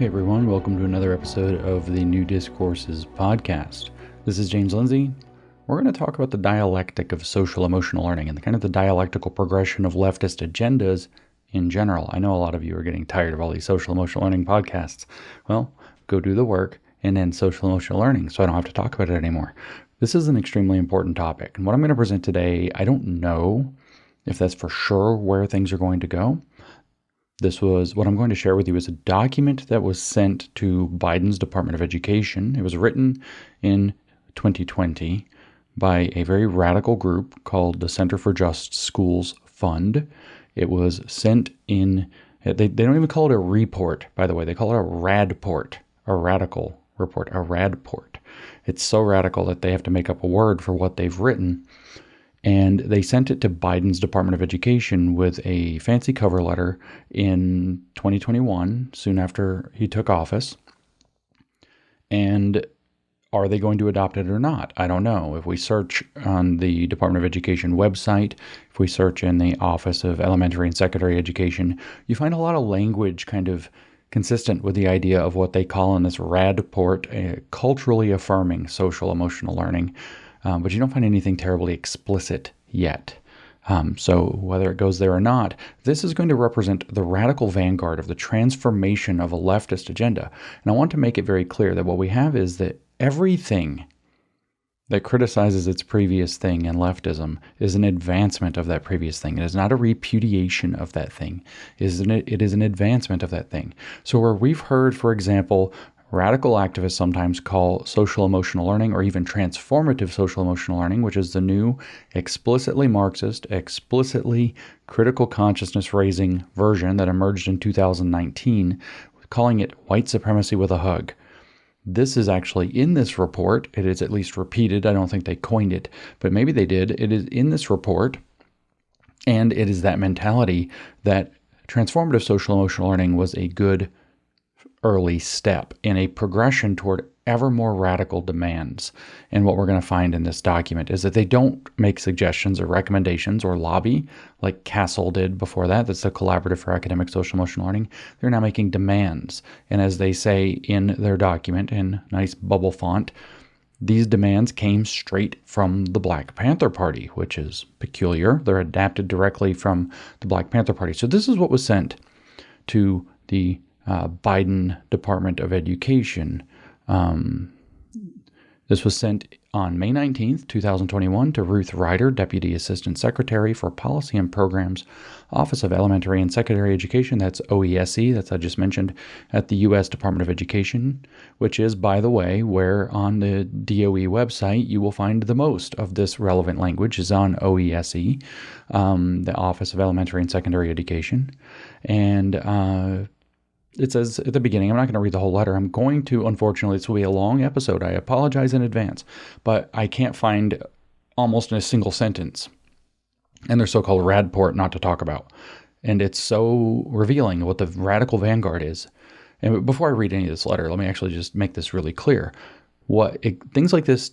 Hey everyone, welcome to another episode of the New Discourses podcast. This is James Lindsay. We're going to talk about the dialectic of social emotional learning and the dialectical progression of leftist agendas in general. I know a lot of you are getting tired of all these social emotional learning podcasts. Well, go do the work and end social emotional learning so I don't have to talk about it anymore. This is an extremely important topic, and what I'm going to present today, I don't know if that's for sure where things are going to go. What I'm going to share with you is a document that was sent to Biden's Department of Education. It was written in 2020 by a very radical group called the Center for Just Schools Fund. It was sent in, they don't even call it a report, by the way. They call it a radport, a radical report, a radport. It's so radical that they have to make up a word for what they've written. And they sent it to Biden's Department of Education with a fancy cover letter in 2021, soon after he took office. And are they going to adopt it or not? I don't know. If we search on the Department of Education website, if we search in the Office of Elementary and Secondary Education, you find a lot of language kind of consistent with the idea of what they call in this radport, culturally affirming social emotional learning. But you don't find anything terribly explicit yet. So whether it goes there or not, this is going to represent the radical vanguard of the transformation of a leftist agenda. And I want to make it very clear that what we have is that everything that criticizes its previous thing in leftism is an advancement of that previous thing. It is not a repudiation of that thing. It is an advancement of that thing. So where we've heard, for example, radical activists sometimes call social emotional learning, or even transformative social emotional learning, which is the new explicitly Marxist, explicitly critical consciousness raising version that emerged in 2019, calling it white supremacy with a hug. This is actually in this report. It is at least repeated. I don't think they coined it, but maybe they did. It is in this report, and it is that mentality that transformative social emotional learning was a good early step in a progression toward ever more radical demands. And what we're going to find in this document is that they don't make suggestions or recommendations or lobby like CASEL did before that. That's the Collaborative for Academic Social Emotional Learning. They're now making demands. And as they say in their document in nice bubble font, these demands came straight from the Black Panther Party, which is peculiar. They're adapted directly from the Black Panther Party. So this is what was sent to the Biden Department of Education. This was sent on May 19th, 2021 to Ruth Ryder, Deputy Assistant Secretary for Policy and Programs, Office of Elementary and Secondary Education. That's OESE, that's I just mentioned, at the U.S. Department of Education, which is, by the way, where on the DOE website you will find the most of this relevant language is on OESE, the Office of Elementary and Secondary Education. And it says at the beginning, I'm not going to read the whole letter. I'm going to, unfortunately, this will be a long episode. I apologize in advance, but I can't find almost in a single sentence. And their so-called radport not to talk about. And it's so revealing what the radical vanguard is. And before I read any of this letter, let me actually just make this really clear. Things like this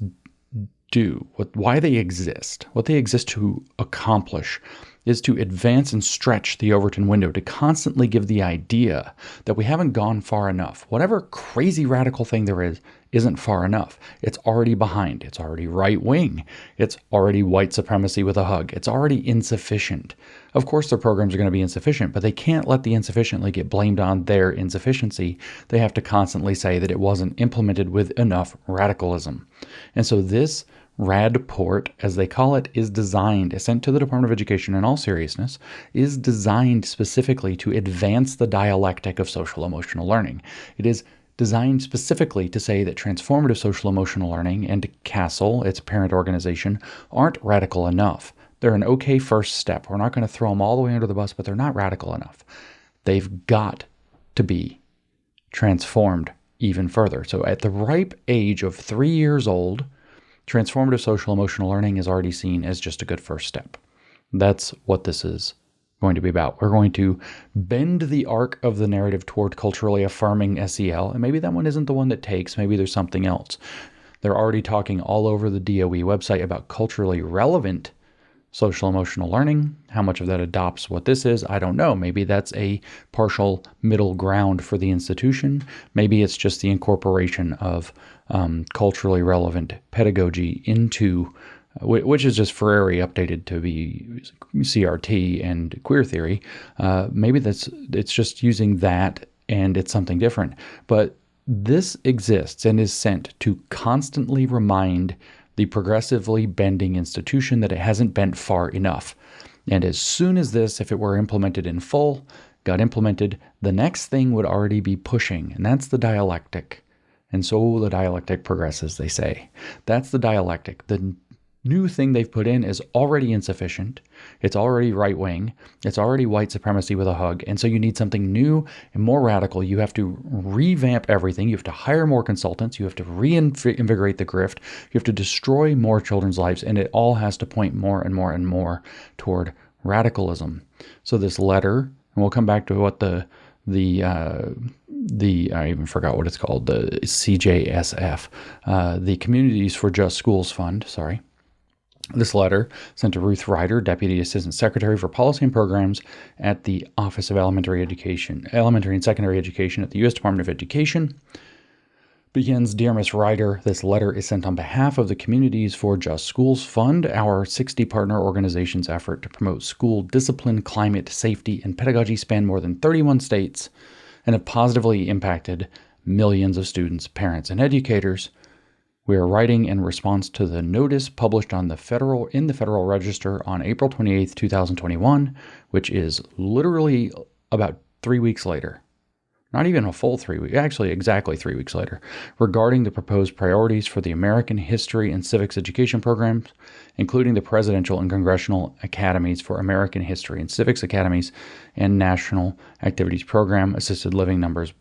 do, why they exist, what they exist to accomplish is to advance and stretch the Overton window, to constantly give the idea that we haven't gone far enough. Whatever crazy radical thing there is, isn't far enough. It's already behind. It's already right wing. It's already white supremacy with a hug. It's already insufficient. Of course, their programs are going to be insufficient, but they can't let the insufficiently get blamed on their insufficiency. They have to constantly say that it wasn't implemented with enough radicalism. And so this radport, as they call it, is sent to the Department of Education in all seriousness, is designed specifically to advance the dialectic of social emotional learning. It is designed specifically to say that transformative social emotional learning and CASEL, its parent organization, aren't radical enough. They're an okay first step. We're not going to throw them all the way under the bus, but they're not radical enough. They've got to be transformed even further. So at the ripe age of 3 years old, transformative social emotional learning is already seen as just a good first step. That's what this is going to be about. We're going to bend the arc of the narrative toward culturally affirming SEL, and maybe that one isn't the one that takes. Maybe there's something else. They're already talking all over the DOE website about culturally relevant social emotional learning. How much of that adopts what this is, I don't know. Maybe that's a partial middle ground for the institution. Maybe it's just the incorporation of culturally relevant pedagogy into, which is just Freire updated to be CRT and queer theory. Maybe it's just using that and it's something different. But this exists and is sent to constantly remind the progressively bending institution that it hasn't bent far enough. And as soon as this, if it were implemented in full, got implemented, the next thing would already be pushing, and that's the dialectic. And so the dialectic progresses, they say. That's the dialectic. The new thing they've put in is already insufficient. It's already right-wing. It's already white supremacy with a hug. And so you need something new and more radical. You have to revamp everything. You have to hire more consultants. You have to reinvigorate the grift. You have to destroy more children's lives. And it all has to point more and more and more toward radicalism. So this letter, and we'll come back to what I even forgot what it's called, the CJSF, the Communities for Just Schools Fund, sorry. This letter, sent to Ruth Ryder, Deputy Assistant Secretary for Policy and Programs at the Office of Elementary and Secondary Education at the U.S. Department of Education, begins, Dear Ms. Ryder, this letter is sent on behalf of the Communities for Just Schools Fund, our 60 partner organization's effort to promote school discipline, climate, safety, and pedagogy span more than 31 states and have positively impacted millions of students, parents, and educators. We are writing in response to the notice published in the Federal Register on April 28, 2021, which is literally about 3 weeks later. Not even a full 3 weeks, actually exactly 3 weeks later, regarding the proposed priorities for the American History and Civics education programs, including the Presidential and Congressional Academies for American History and Civics Academies and National Activities Program, Assisted Living numbers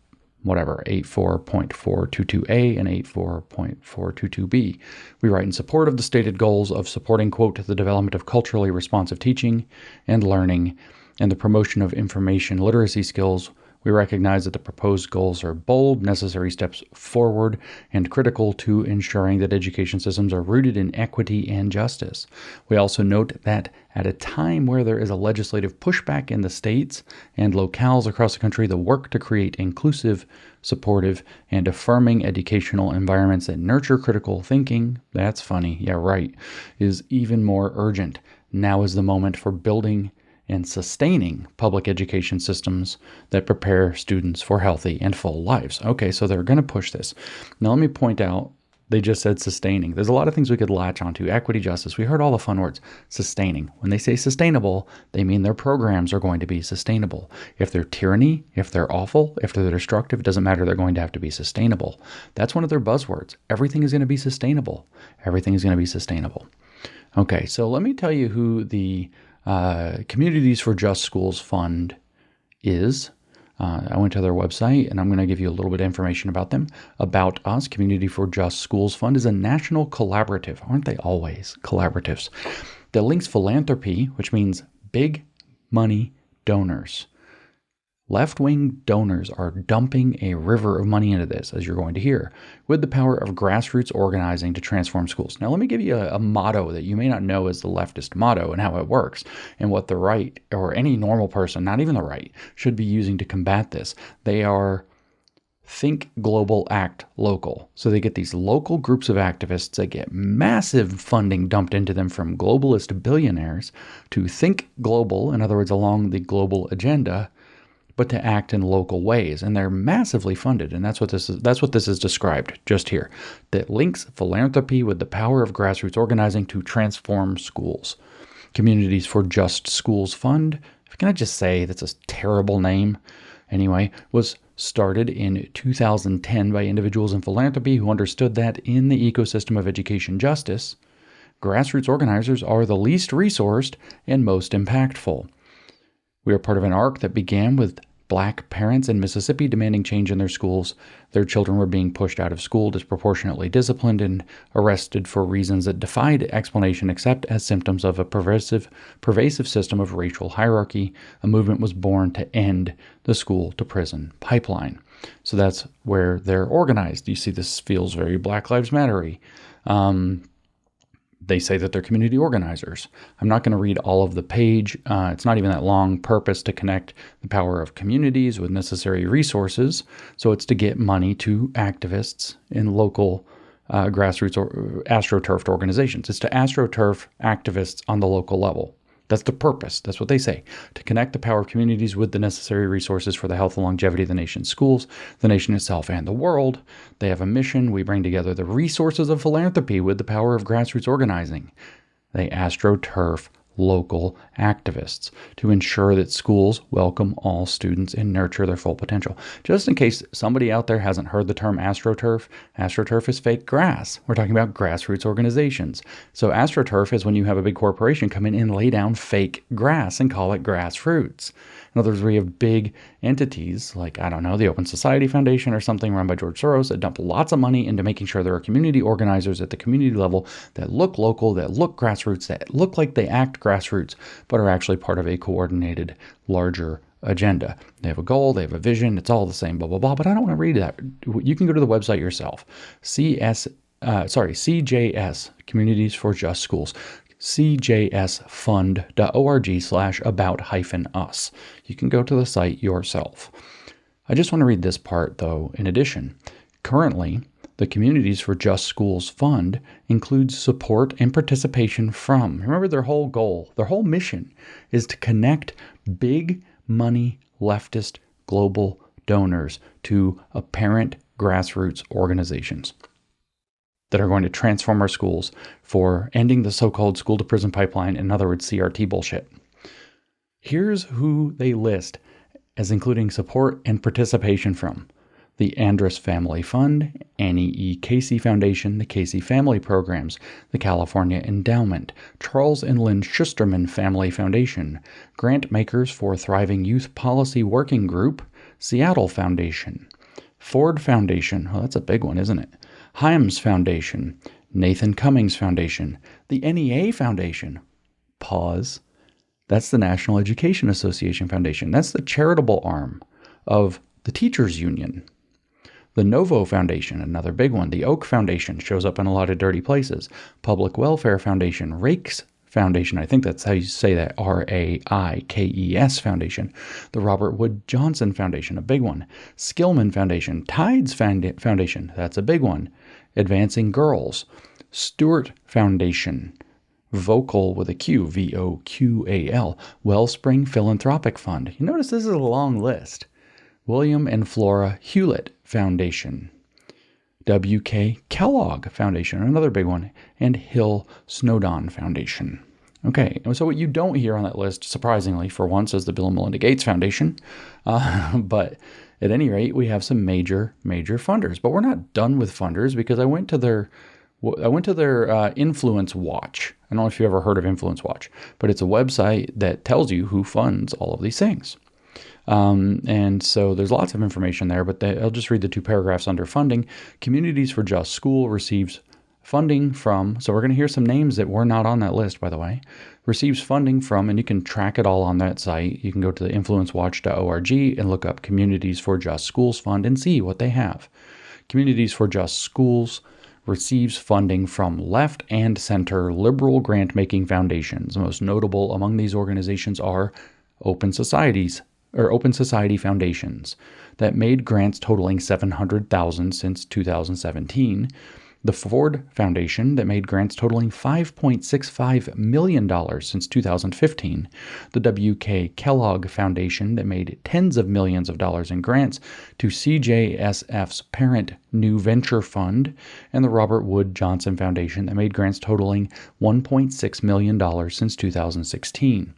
84.422A and 84.422B. We write in support of the stated goals of supporting, quote, the development of culturally responsive teaching and learning and the promotion of information literacy skills. We recognize that the proposed goals are bold, necessary steps forward, and critical to ensuring that education systems are rooted in equity and justice. We also note that at a time where there is a legislative pushback in the states and locales across the country, the work to create inclusive, supportive, and affirming educational environments that nurture critical thinking, that's funny, yeah, right, is even more urgent. Now is the moment for building and sustaining public education systems that prepare students for healthy and full lives. Okay, so they're going to push this. Now let me point out, they just said sustaining. There's a lot of things we could latch onto. Equity, justice, we heard all the fun words. Sustaining. When they say sustainable, they mean their programs are going to be sustainable. If they're tyranny, if they're awful, if they're destructive, it doesn't matter, they're going to have to be sustainable. That's one of their buzzwords. Everything is going to be sustainable. Everything is going to be sustainable. Okay, so let me tell you who the Communities for Just Schools Fund is. I went to their website and I'm going to give you a little bit of information about them. About us, Community for Just Schools Fund is a national collaborative. Aren't they always collaboratives? That links philanthropy, which means big money donors. Left-wing donors are dumping a river of money into this, as you're going to hear, with the power of grassroots organizing to transform schools. Now, let me give you a motto that you may not know is the leftist motto and how it works, and what the right, or any normal person, not even the right, should be using to combat this. They are think global, act local. So they get these local groups of activists that get massive funding dumped into them from globalist billionaires to think global, in other words, along the global agenda, but to act in local ways. And they're massively funded. And that's what this is described just here. That links philanthropy with the power of grassroots organizing to transform schools. Communities for Just Schools Fund, can I just say that's a terrible name? Anyway, was started in 2010 by individuals in philanthropy who understood that in the ecosystem of education justice, grassroots organizers are the least resourced and most impactful. We are part of an arc that began with Black parents in Mississippi demanding change in their schools. Their children were being pushed out of school, disproportionately disciplined, and arrested for reasons that defied explanation except as symptoms of a pervasive system of racial hierarchy. A movement was born to end the school-to-prison pipeline. So that's where they're organized. You see, this feels very Black Lives Matter-y. They say that they're community organizers. I'm not going to read all of the page. It's not even that long. Purpose to connect the power of communities with necessary resources. So it's to get money to activists in local grassroots or astroturfed organizations. It's to astroturf activists on the local level. That's the purpose. That's what they say. To connect the power of communities with the necessary resources for the health and longevity of the nation's schools, the nation itself, and the world. They have a mission. We bring together the resources of philanthropy with the power of grassroots organizing. They astroturf local activists to ensure that schools welcome all students and nurture their full potential. Just in case somebody out there hasn't heard the term astroturf, astroturf is fake grass. We're talking about grassroots organizations. So astroturf is when you have a big corporation come in and lay down fake grass and call it grassroots. In other words, we have big entities like, I don't know, the Open Society Foundation or something run by George Soros that dump lots of money into making sure there are community organizers at the community level that look local, that look grassroots, that look like they act grassroots, but are actually part of a coordinated, larger agenda. They have a goal, they have a vision, it's all the same, blah, blah, blah, but I don't want to read that. You can go to the website yourself. CJS, Communities for Just Schools. cjsfund.org/about-us. You can go to the site yourself. I just want to read this part, though, in addition. Currently, the Communities for Just Schools Fund includes support and participation from, remember their whole goal, their whole mission is to connect big money leftist global donors to apparent grassroots organizations that are going to transform our schools for ending the so-called school to prison pipeline, in other words, CRT bullshit. Here's who they list as including support and participation from: the Andrus Family Fund, Annie E. Casey Foundation, the Casey Family Programs, the California Endowment, Charles and Lynn Schusterman Family Foundation, Grant Makers for Thriving Youth Policy Working Group, Seattle Foundation, Ford Foundation, oh, that's a big one, isn't it? Himes Foundation, Nathan Cummings Foundation, the NEA Foundation. Pause. That's the National Education Association Foundation. That's the charitable arm of the Teachers Union. The Novo Foundation, another big one. The Oak Foundation shows up in a lot of dirty places. Public Welfare Foundation, Rakes Foundation, I think that's how you say that, RAIKES Foundation. The Robert Wood Johnson Foundation, a big one. Skillman Foundation, Tides Foundation, that's a big one. Advancing Girls, Stewart Foundation, Vocal with a Q, VOQAL, Wellspring Philanthropic Fund. You notice this is a long list. William and Flora Hewlett Foundation, W.K. Kellogg Foundation, another big one, and Hill Snowdon Foundation. Okay, so what you don't hear on that list, surprisingly, for once, is the Bill and Melinda Gates Foundation. But at any rate, we have some major funders. But we're not done with funders, because I went to their Influence Watch. I don't know if you've ever heard of Influence Watch, but it's a website that tells you who funds all of these things. And so there's lots of information there, but I'll just read the two paragraphs under funding. Communities for Just School receives funding from, so we're going to hear some names that were not on that list, by the way, receives funding from, and you can track it all on that site. You can go to the influencewatch.org and look up Communities for Just Schools Fund and see what they have. Communities for Just Schools receives funding from left and center liberal grant-making foundations. The most notable among these organizations are Open Society foundations that made grants totaling $700,000 since 2017. The Ford Foundation that made grants totaling $5.65 million since 2015. The W.K. Kellogg Foundation that made tens of millions of dollars in grants to CJSF's parent New Venture Fund. And the Robert Wood Johnson Foundation that made grants totaling $1.6 million since 2016.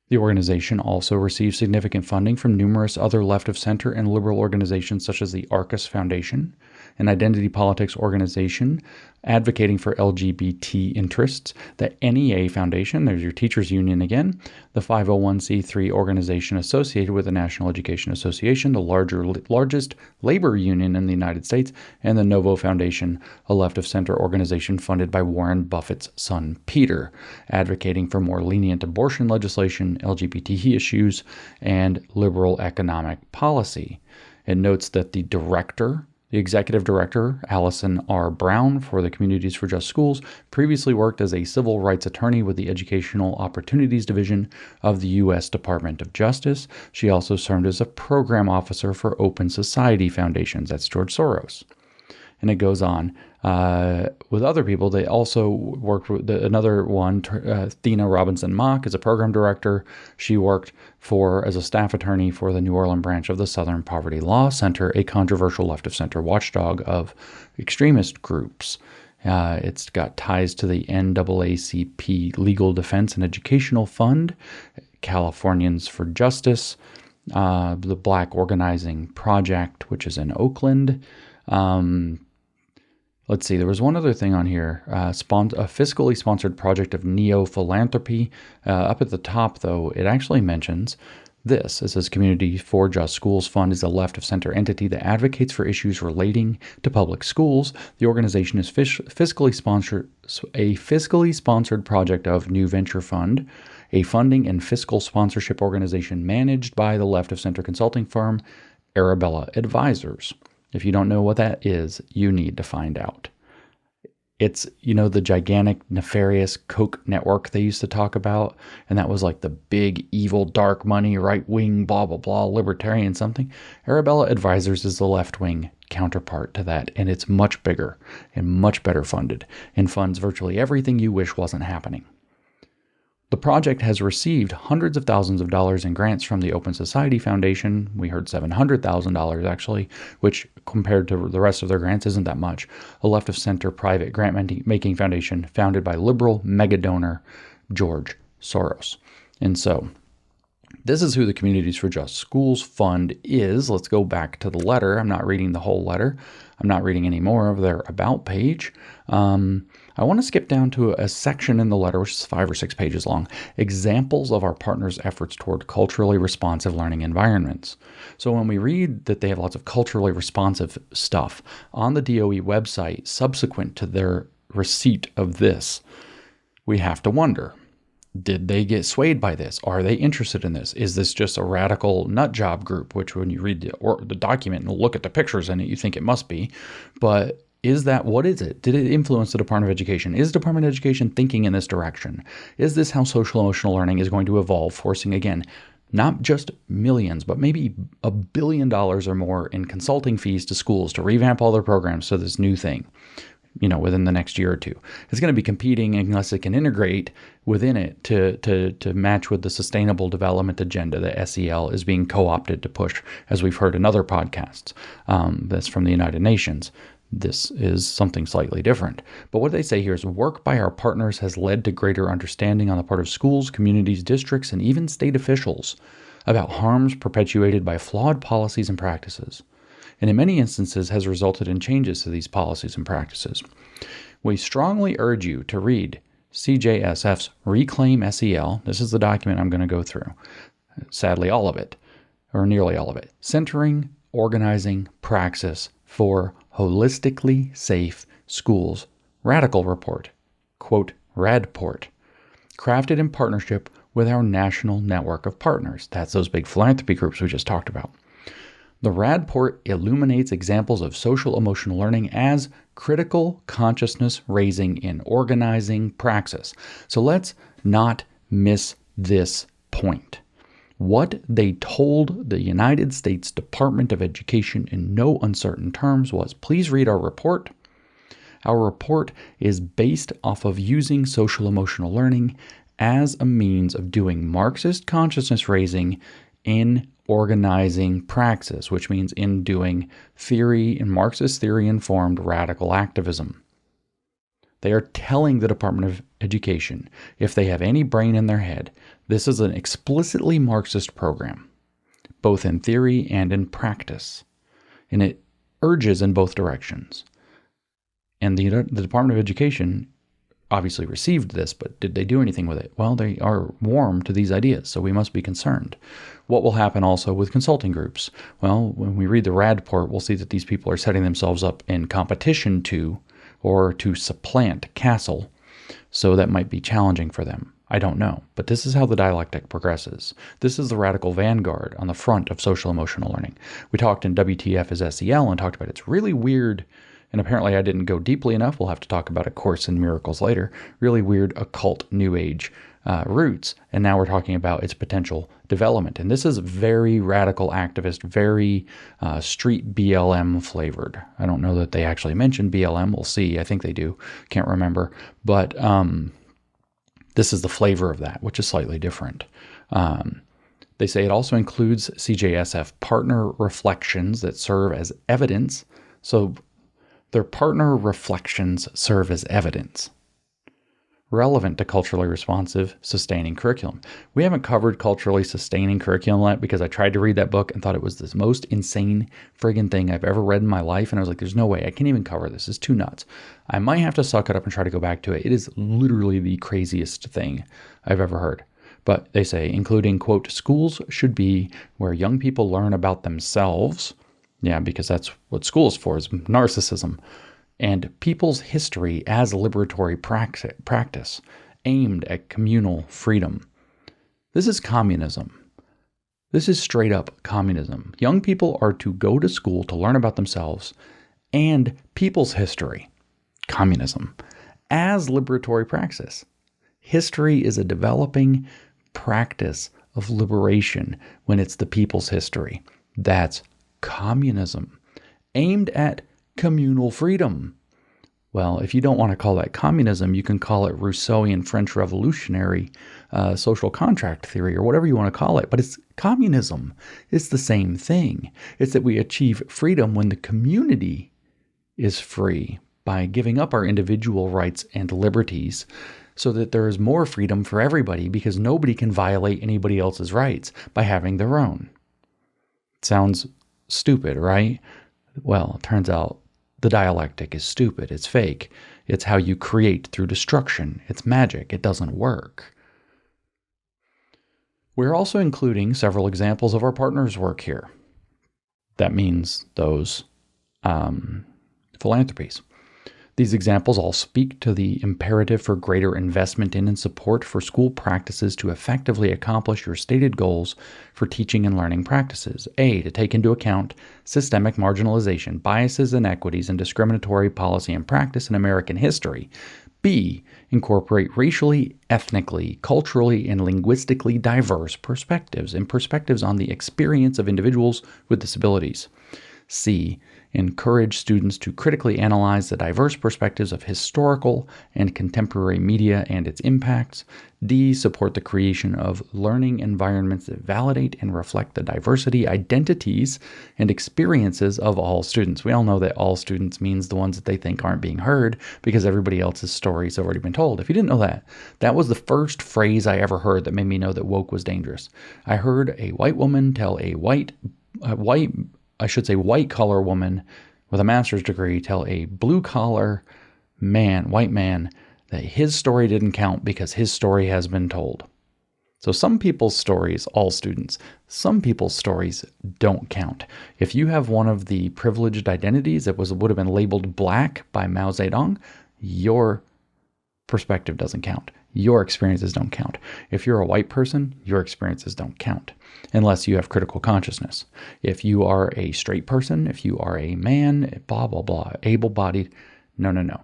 The organization also receives significant funding from numerous other left-of-center and liberal organizations such as the Arcus Foundation, an identity politics organization advocating for LGBT interests, the NEA Foundation, there's your teachers union again, the 501c3 organization associated with the National Education Association, the largest labor union in the United States, and the Novo Foundation, a left-of-center organization funded by Warren Buffett's son Peter, advocating for more lenient abortion legislation, LGBT issues, and liberal economic policy. It notes that the director The executive director, Allison R. Brown, for the Communities for Just Schools, previously worked as a civil rights attorney with the Educational Opportunities Division of the U.S. Department of Justice. She also served as a program officer for Open Society Foundations. That's George Soros. And it goes on. With other people, they also worked with another one, Thena Robinson Mock, is a program director. She worked as a staff attorney for the New Orleans branch of the Southern Poverty Law Center, a controversial left-of-center watchdog of extremist groups. It's got ties to the NAACP Legal Defense and Educational Fund, Californians for Justice, the Black Organizing Project, which is in Oakland. Let's see, there was one other thing on here, a fiscally sponsored project of Philanthropy. Up at the top, though, it actually mentions this. It says Community for Just Schools Fund is a left-of-center entity that advocates for issues relating to public schools. The organization is a fiscally sponsored project of New Venture Fund, a funding and fiscal sponsorship organization managed by the left-of-center consulting firm Arabella Advisors. If you don't know what that is, you need to find out. It's, the gigantic, nefarious Koch network they used to talk about, and that was like the big, evil, dark money, right-wing, blah, blah, blah, libertarian something. Arabella Advisors is the left-wing counterpart to that, and it's much bigger and much better funded, and funds virtually everything you wish wasn't happening. The project has received hundreds of thousands of dollars in grants from the Open Society Foundation. We heard $700,000 actually, which compared to the rest of their grants isn't that much. A left-of-center private grant-making foundation founded by liberal mega-donor George Soros. And so this is who the Communities for Just Schools Fund is. Let's go back to the letter. I'm not reading the whole letter. I'm not reading any more of their about page. I want to skip down to a section in the letter, which is 5 or 6 pages long, examples of our partners' efforts toward culturally responsive learning environments. So when we read that they have lots of culturally responsive stuff on the DOE website subsequent to their receipt of this, we have to wonder, did they get swayed by this? Are they interested in this? Is this just a radical nut job group, which when you read the document and look at the pictures in it, you think it must be, but what is it? Did it influence the Department of Education? Is Department of Education thinking in this direction? Is this how social emotional learning is going to evolve, forcing, again, not just millions, but maybe $1 billion or more in consulting fees to schools to revamp all their programs to this new thing, within the next year or two? It's going to be competing unless it can integrate within it to match with the sustainable development agenda that SEL is being co-opted to push, as we've heard in other podcasts. That's from the United Nations. This is something slightly different. But what they say here is work by our partners has led to greater understanding on the part of schools, communities, districts, and even state officials about harms perpetuated by flawed policies and practices, and in many instances has resulted in changes to these policies and practices. We strongly urge you to read CJSF's Reclaim SEL. This is the document I'm going to go through. Sadly, all of it, or nearly all of it. Centering, Organizing, Praxis for Holistically Safe Schools Radical Report, quote, RADPort, crafted in partnership with our national network of partners. That's those big philanthropy groups we just talked about. The RADPort illuminates examples of social emotional learning as critical consciousness raising in organizing praxis. So let's not miss this point. What they told the United States Department of Education in no uncertain terms was, please read our report. Our report is based off of using social emotional learning as a means of doing Marxist consciousness raising in organizing praxis, which means in doing theory and Marxist theory informed radical activism. They are telling the Department of Education, if they have any brain in their head, this is an explicitly Marxist program, both in theory and in practice, and it urges in both directions. And the Department of Education obviously received this, but did they do anything with it? Well, they are warm to these ideas, so we must be concerned. What will happen also with consulting groups? Well, when we read the RADPort, we'll see that these people are setting themselves up in competition to, or to supplant, CASEL, so that might be challenging for them. I don't know, but this is how the dialectic progresses. This is the radical vanguard on the front of social emotional learning. We talked in WTF is SEL and talked about it's really weird, and apparently I didn't go deeply enough. We'll have to talk about A Course in Miracles later. Really weird occult New Age roots, and now we're talking about its potential development. And this is very radical activist, very street BLM flavored. I don't know that they actually mentioned BLM. We'll see. I think they do. Can't remember. But this is the flavor of that, which is slightly different. They say it also includes CJSF partner reflections that serve as evidence. So their partner reflections serve as evidence relevant to culturally responsive, sustaining curriculum. We haven't covered culturally sustaining curriculum yet because I tried to read that book and thought it was the most insane friggin' thing I've ever read in my life. And I was like, there's no way I can't even cover this. It's too nuts. I might have to suck it up and try to go back to it. It is literally the craziest thing I've ever heard. But they say, including, quote, schools should be where young people learn about themselves. Yeah, because that's what school is for, is narcissism. And people's history as liberatory practice aimed at communal freedom. This is communism. This is straight up communism. Young people are to go to school to learn about themselves and people's history. Communism. As liberatory praxis. History is a developing practice of liberation when it's the people's history. That's communism. Aimed at communal freedom. Well, if you don't want to call that communism, you can call it Rousseauian French revolutionary social contract theory or whatever you want to call it. But it's communism. It's the same thing. It's that we achieve freedom when the community is free by giving up our individual rights and liberties so that there is more freedom for everybody because nobody can violate anybody else's rights by having their own. Sounds stupid, right? Well, it turns out the dialectic is stupid. It's fake. It's how you create through destruction. It's magic. It doesn't work. We're also including several examples of our partners' work here. That means those philanthropies. These examples all speak to the imperative for greater investment in and support for school practices to effectively accomplish your stated goals for teaching and learning practices. A, to take into account systemic marginalization, biases, inequities, and discriminatory policy and practice in American history. B, incorporate racially, ethnically, culturally, and linguistically diverse perspectives and perspectives on the experience of individuals with disabilities. C, encourage students to critically analyze the diverse perspectives of historical and contemporary media and its impacts. D, support the creation of learning environments that validate and reflect the diversity, identities, and experiences of all students. We all know that all students means the ones that they think aren't being heard because everybody else's stories have already been told. If you didn't know that, that was the first phrase I ever heard that made me know that woke was dangerous. I heard a white woman tell a white collar woman with a master's degree tell a blue collar man, white man, that his story didn't count because his story has been told. So some people's stories, all students, some people's stories don't count. If you have one of the privileged identities that would have been labeled black by Mao Zedong, your perspective doesn't count. Your experiences don't count. If you're a white person, your experiences don't count unless you have critical consciousness. If you are a straight person, if you are a man, blah, blah, blah, able-bodied, no.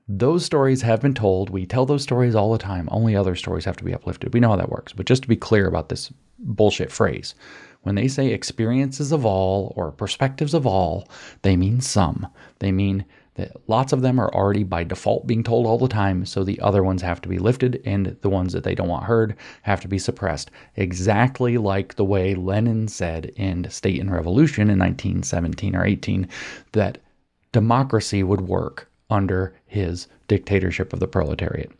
Those stories have been told. We tell those stories all the time. Only other stories have to be uplifted. We know how that works. But just to be clear about this bullshit phrase, when they say experiences of all or perspectives of all, they mean some. They mean that lots of them are already by default being told all the time, so the other ones have to be lifted, and the ones that they don't want heard have to be suppressed. Exactly like the way Lenin said in State and Revolution in 1917 or 18, that democracy would work under his dictatorship of the proletariat.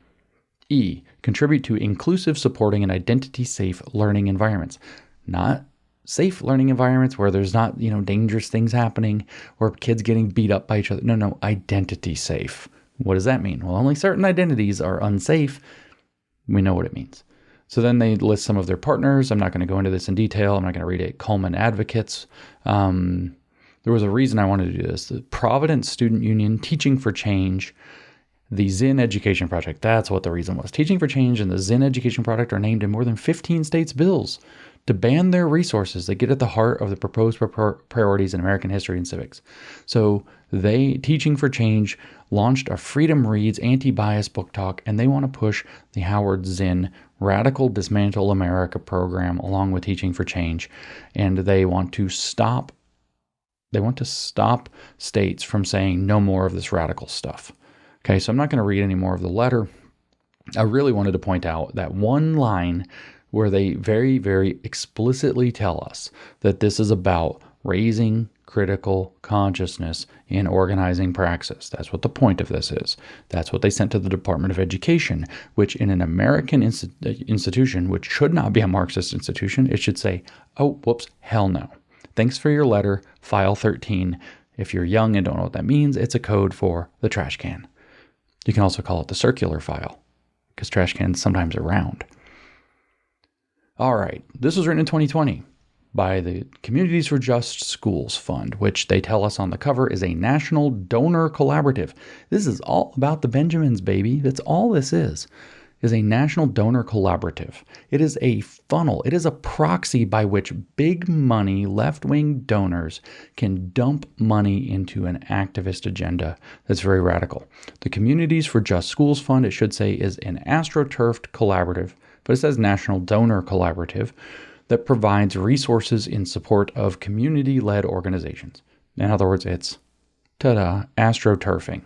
E, contribute to inclusive, supporting, and identity-safe learning environments. Not safe learning environments where there's not, dangerous things happening or kids getting beat up by each other. No, identity safe. What does that mean? Well, only certain identities are unsafe. We know what it means. So then they list some of their partners. I'm not going to go into this in detail. I'm not going to read it. Coleman Advocates. There was a reason I wanted to do this. The Providence Student Union, Teaching for Change, The Zinn Education Project, that's what the reason was. Teaching for Change and the Zinn Education Project are named in more than 15 states' bills to ban their resources that get at the heart of the proposed priorities in American history and civics. So Teaching for Change launched a Freedom Reads anti-bias book talk, and they want to push the Howard Zinn Radical Dismantle America program along with Teaching for Change. And they want to stop states from saying no more of this radical stuff. Okay, so I'm not going to read any more of the letter. I really wanted to point out that one line where they very, very explicitly tell us that this is about raising critical consciousness in organizing praxis. That's what the point of this is. That's what they sent to the Department of Education, which in an American institution, which should not be a Marxist institution, it should say, oh, whoops, hell no. Thanks for your letter, file 13. If you're young and don't know what that means, it's a code for the trash can. You can also call it the circular file, because trash cans sometimes are round. All right, this was written in 2020 by the Communities for Just Schools Fund, which they tell us on the cover is a national donor collaborative. This is all about the Benjamins, baby. That's all this is a national donor collaborative. It is a funnel. It is a proxy by which big money left-wing donors can dump money into an activist agenda that's very radical. The Communities for Just Schools Fund, it should say, is an astroturfed collaborative, but it says National Donor Collaborative, that provides resources in support of community-led organizations. In other words, it's, astroturfing.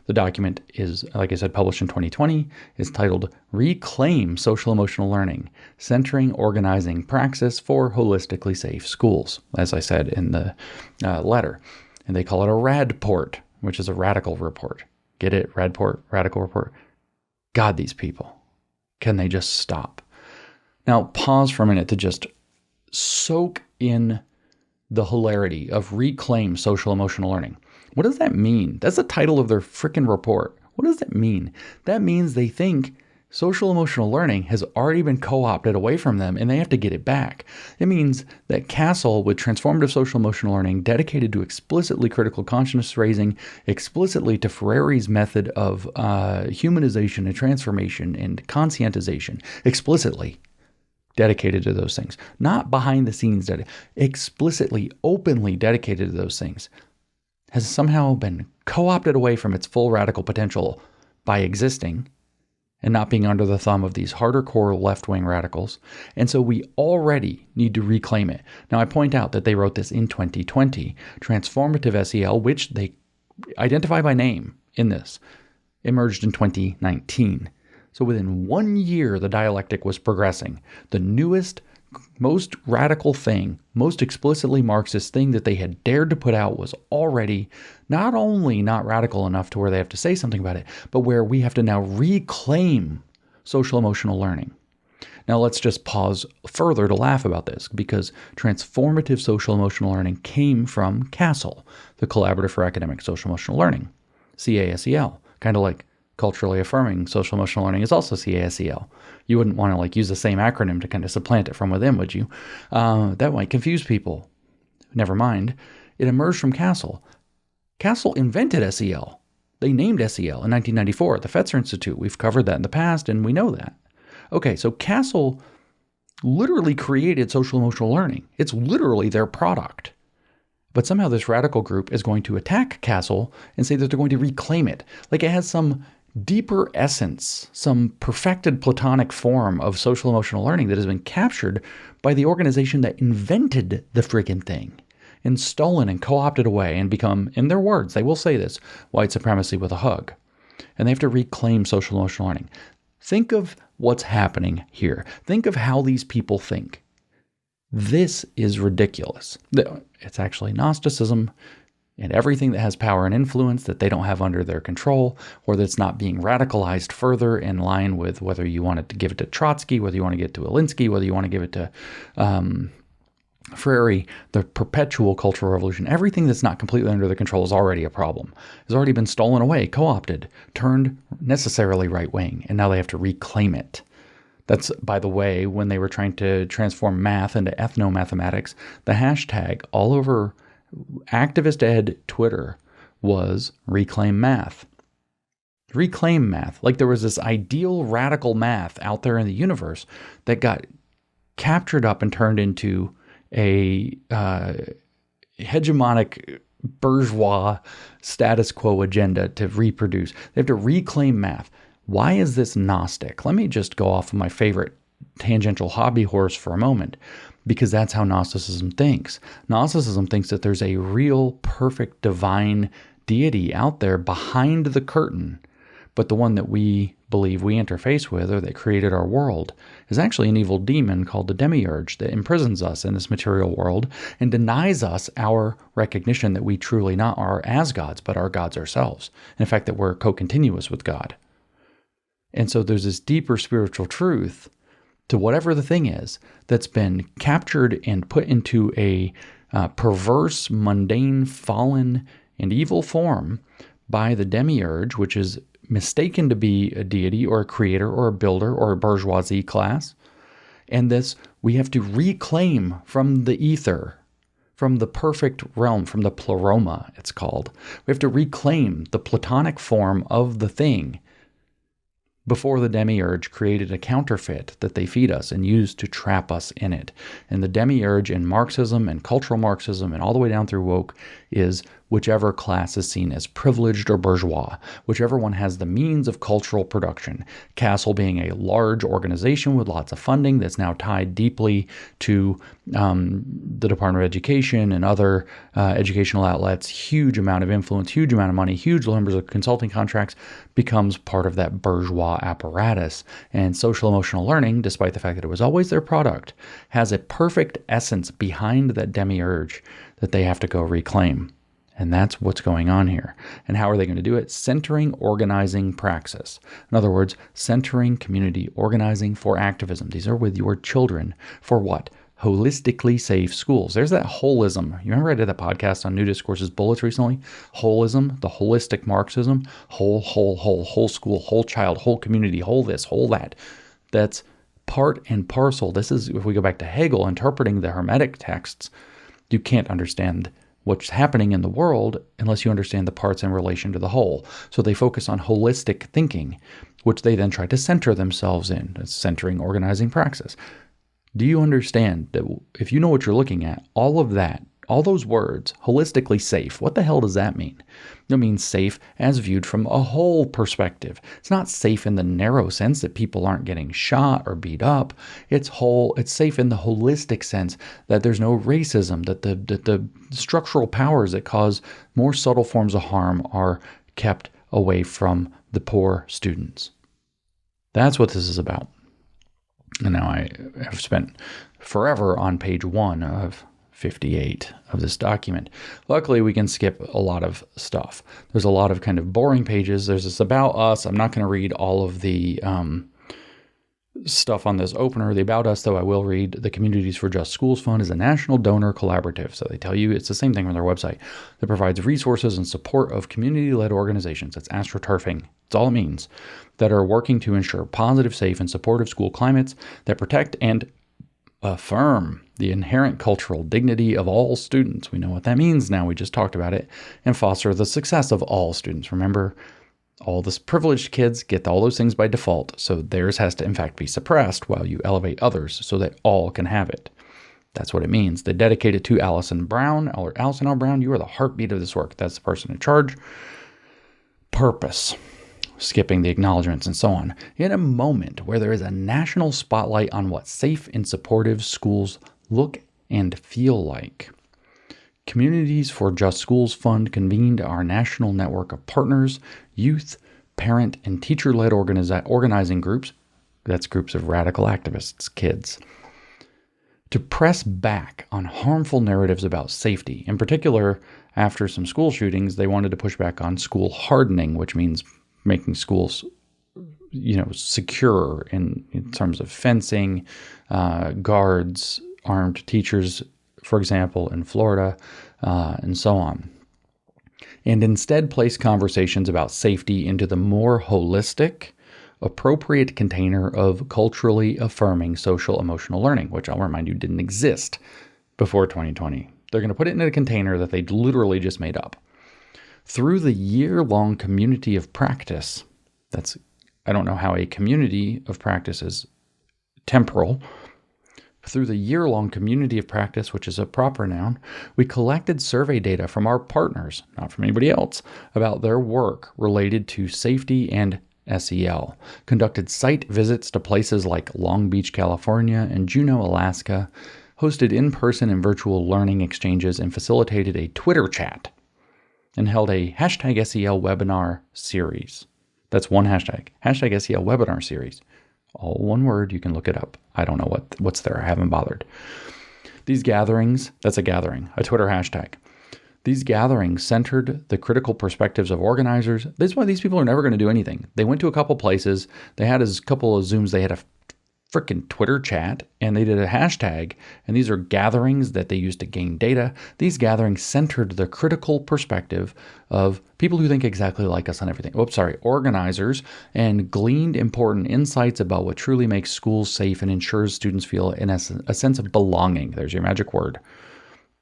The document is, like I said, published in 2020, is titled Reclaim Social Emotional Learning, Centering Organizing Praxis for Holistically Safe Schools, as I said in the letter. And they call it a RADport, which is a radical report. Get it? RADport, radical report. God, these people. Can they just stop? Now, pause for a minute to just soak in the hilarity of Reclaim Social Emotional Learning. What does that mean? That's the title of their frickin' report. What does that mean? That means they think social emotional learning has already been co-opted away from them and they have to get it back. It means that Castle, with transformative social emotional learning dedicated to explicitly critical consciousness raising, explicitly to Freire's method of humanization and transformation and conscientization, explicitly dedicated to those things, not behind the scenes, explicitly, openly dedicated to those things, has somehow been co-opted away from its full radical potential by existing and not being under the thumb of these harder core left-wing radicals. And so we already need to reclaim it. Now, I point out that they wrote this in 2020. Transformative SEL, which they identify by name in this, emerged in 2019. So within 1 year, the dialectic was progressing. The newest, most radical thing, most explicitly Marxist thing that they had dared to put out was already not only not radical enough to where they have to say something about it, but where we have to now reclaim social emotional learning. Now let's just pause further to laugh about this, because transformative social emotional learning came from CASEL, the Collaborative for Academic Social Emotional Learning, CASEL, kind of like culturally affirming social emotional learning is also CASEL. You wouldn't want to use the same acronym to kind of supplant it from within, would you? That might confuse people. Never mind. It emerged from CASEL. CASEL invented SEL. They named SEL in 1994 at the Fetzer Institute. We've covered that in the past, and we know that. Okay, so CASEL literally created social emotional learning. It's literally their product. But somehow this radical group is going to attack CASEL and say that they're going to reclaim it. Like it has some deeper essence, some perfected platonic form of social emotional learning that has been captured by the organization that invented the friggin' thing and stolen and co-opted away and become, in their words, they will say this, white supremacy with a hug. And they have to reclaim social emotional learning. Think of what's happening here. Think of how these people think. This is ridiculous. It's actually Gnosticism and everything that has power and influence that they don't have under their control, or that's not being radicalized further in line with whether you want to give it to Trotsky, whether you want to give it to Alinsky, whether you want to give it to Freire, the perpetual cultural revolution. Everything that's not completely under their control is already a problem. It's already been stolen away, co-opted, turned necessarily right-wing, and now they have to reclaim it. That's, by the way, when they were trying to transform math into ethno-mathematics, the hashtag all over activist ed Twitter was reclaim math. Reclaim math. Like there was this ideal radical math out there in the universe that got captured up and turned into a hegemonic bourgeois status quo agenda to reproduce. They have to reclaim math. Why is this Gnostic? Let me just go off of my favorite tangential hobby horse for a moment, because that's how Gnosticism thinks. Gnosticism thinks that there's a real, perfect, divine deity out there behind the curtain, but the one that we believe we interface with, or that created our world, is actually an evil demon called the demiurge that imprisons us in this material world and denies us our recognition that we truly not are as gods, but are gods ourselves. And in fact, that we're co-continuous with God. And so there's this deeper spiritual truth to whatever the thing is that's been captured and put into a perverse, mundane, fallen, and evil form by the demiurge, which is mistaken to be a deity or a creator or a builder or a bourgeoisie class. And this we have to reclaim from the ether, from the perfect realm, from the pleroma, it's called. We have to reclaim the Platonic form of the thing before the demiurge created a counterfeit that they feed us and use to trap us in it. And the demiurge in Marxism and cultural Marxism and all the way down through woke is whichever class is seen as privileged or bourgeois, whichever one has the means of cultural production. Castle being a large organization with lots of funding that's now tied deeply to the Department of Education and other educational outlets, huge amount of influence, huge amount of money, huge numbers of consulting contracts, becomes part of that bourgeois apparatus. And social emotional learning, despite the fact that it was always their product, has a perfect essence behind that demiurge that they have to go reclaim. And that's what's going on here. And how are they going to do it? Centering organizing praxis. In other words, centering community organizing for activism. These are with your children. For what? Holistically safe schools. There's that holism. You remember I did that podcast on New Discourses Bullets recently? Holism, the holistic Marxism. Whole school, whole child, whole community, whole this, whole that. That's part and parcel. This is, if we go back to Hegel, interpreting the Hermetic texts, you can't understand what's happening in the world unless you understand the parts in relation to the whole. So they focus on holistic thinking, which they then try to center themselves in. It's centering organizing praxis. Do you understand that if you know what you're looking at, all of that, all those words, holistically safe, what the hell does that mean? It means safe as viewed from a whole perspective. It's not safe in the narrow sense that people aren't getting shot or beat up. It's safe in the holistic sense that there's no racism, that the structural powers that cause more subtle forms of harm are kept away from the poor students. That's what this is about. And now I have spent forever on page 1 of 58 of this document. Luckily, we can skip a lot of stuff. There's a lot of kind of boring pages. There's this about us. I'm not going to read all of the stuff on this opener. The about us, though, I will read. The Communities for Just Schools Fund is a national donor collaborative. So they tell you it's the same thing on their website that provides resources and support of community-led organizations. That's astroturfing. That's all it means. That are working to ensure positive, safe, and supportive school climates that protect and affirm the inherent cultural dignity of all students. We know what that means now. We just talked about it. And foster the success of all students. Remember, all the privileged kids get all those things by default, so theirs has to, in fact, be suppressed while you elevate others so that all can have it. That's what it means. They dedicate it to Allison Brown, or Allison L. Brown. You are the heartbeat of this work. That's the person in charge. Purpose. Skipping the acknowledgments and so on. In a moment where there is a national spotlight on what safe and supportive schools look and feel like, Communities for Just Schools Fund convened our national network of partners, youth, parent, and teacher-led organizing groups, that's groups of radical activists, kids, to press back on harmful narratives about safety. In particular, after some school shootings, they wanted to push back on school hardening, which means making schools, secure in terms of fencing, guards, armed teachers, for example, in Florida, and so on. And instead place conversations about safety into the more holistic, appropriate container of culturally affirming social emotional learning, which I'll remind you didn't exist before 2020. They're going to put it in a container that they literally just made up. Through the year-long community of practice, I don't know how a community of practice is temporal. Through the year-long community of practice, which is a proper noun, we collected survey data from our partners, not from anybody else, about their work related to safety and SEL, conducted site visits to places like Long Beach, California, and Juneau, Alaska, hosted in-person and virtual learning exchanges, and facilitated a Twitter chat, and held a hashtag SEL webinar series. That's one hashtag SEL webinar series. All one word, you can look it up. I don't know what's there, I haven't bothered. These gatherings, that's a gathering, a Twitter hashtag. These gatherings centered the critical perspectives of organizers. This is why these people are never going to do anything. They went to a couple places, they had a couple of Zooms, they had a freaking Twitter chat, and they did a hashtag, and these are gatherings that they used to gain data. These gatherings centered the critical perspective of people who think exactly like us on everything. Organizers, and gleaned important insights about what truly makes schools safe and ensures students feel a sense of belonging. There's your magic word.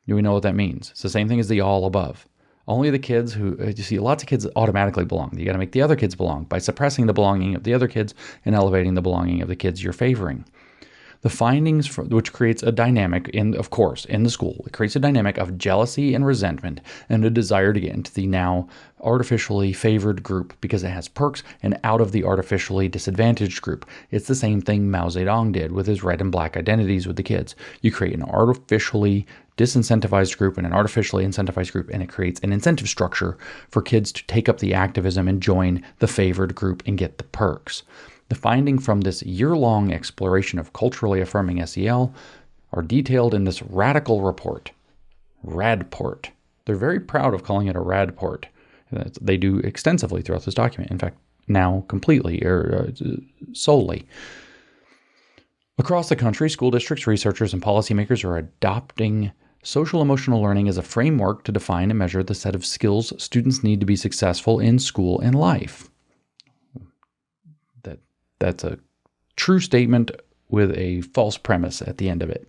We know what that means. It's the same thing as the all above. Only the kids who, you see, lots of kids automatically belong. You got to make the other kids belong by suppressing the belonging of the other kids and elevating the belonging of the kids you're favoring. The findings, which creates a dynamic in the school, it creates a dynamic of jealousy and resentment and a desire to get into the now artificially favored group because it has perks, and out of the artificially disadvantaged group. It's the same thing Mao Zedong did with his red and black identities with the kids. You create an artificially disincentivized group and an artificially incentivized group, and it creates an incentive structure for kids to take up the activism and join the favored group and get the perks. The finding from this year-long exploration of culturally affirming SEL are detailed in this radical report, RADport. They're very proud of calling it a RADport. They do extensively throughout this document. In fact, now completely or solely. Across the country, school districts, researchers, and policymakers are adopting social emotional learning as a framework to define and measure the set of skills students need to be successful in school and life. That's a true statement with a false premise at the end of it.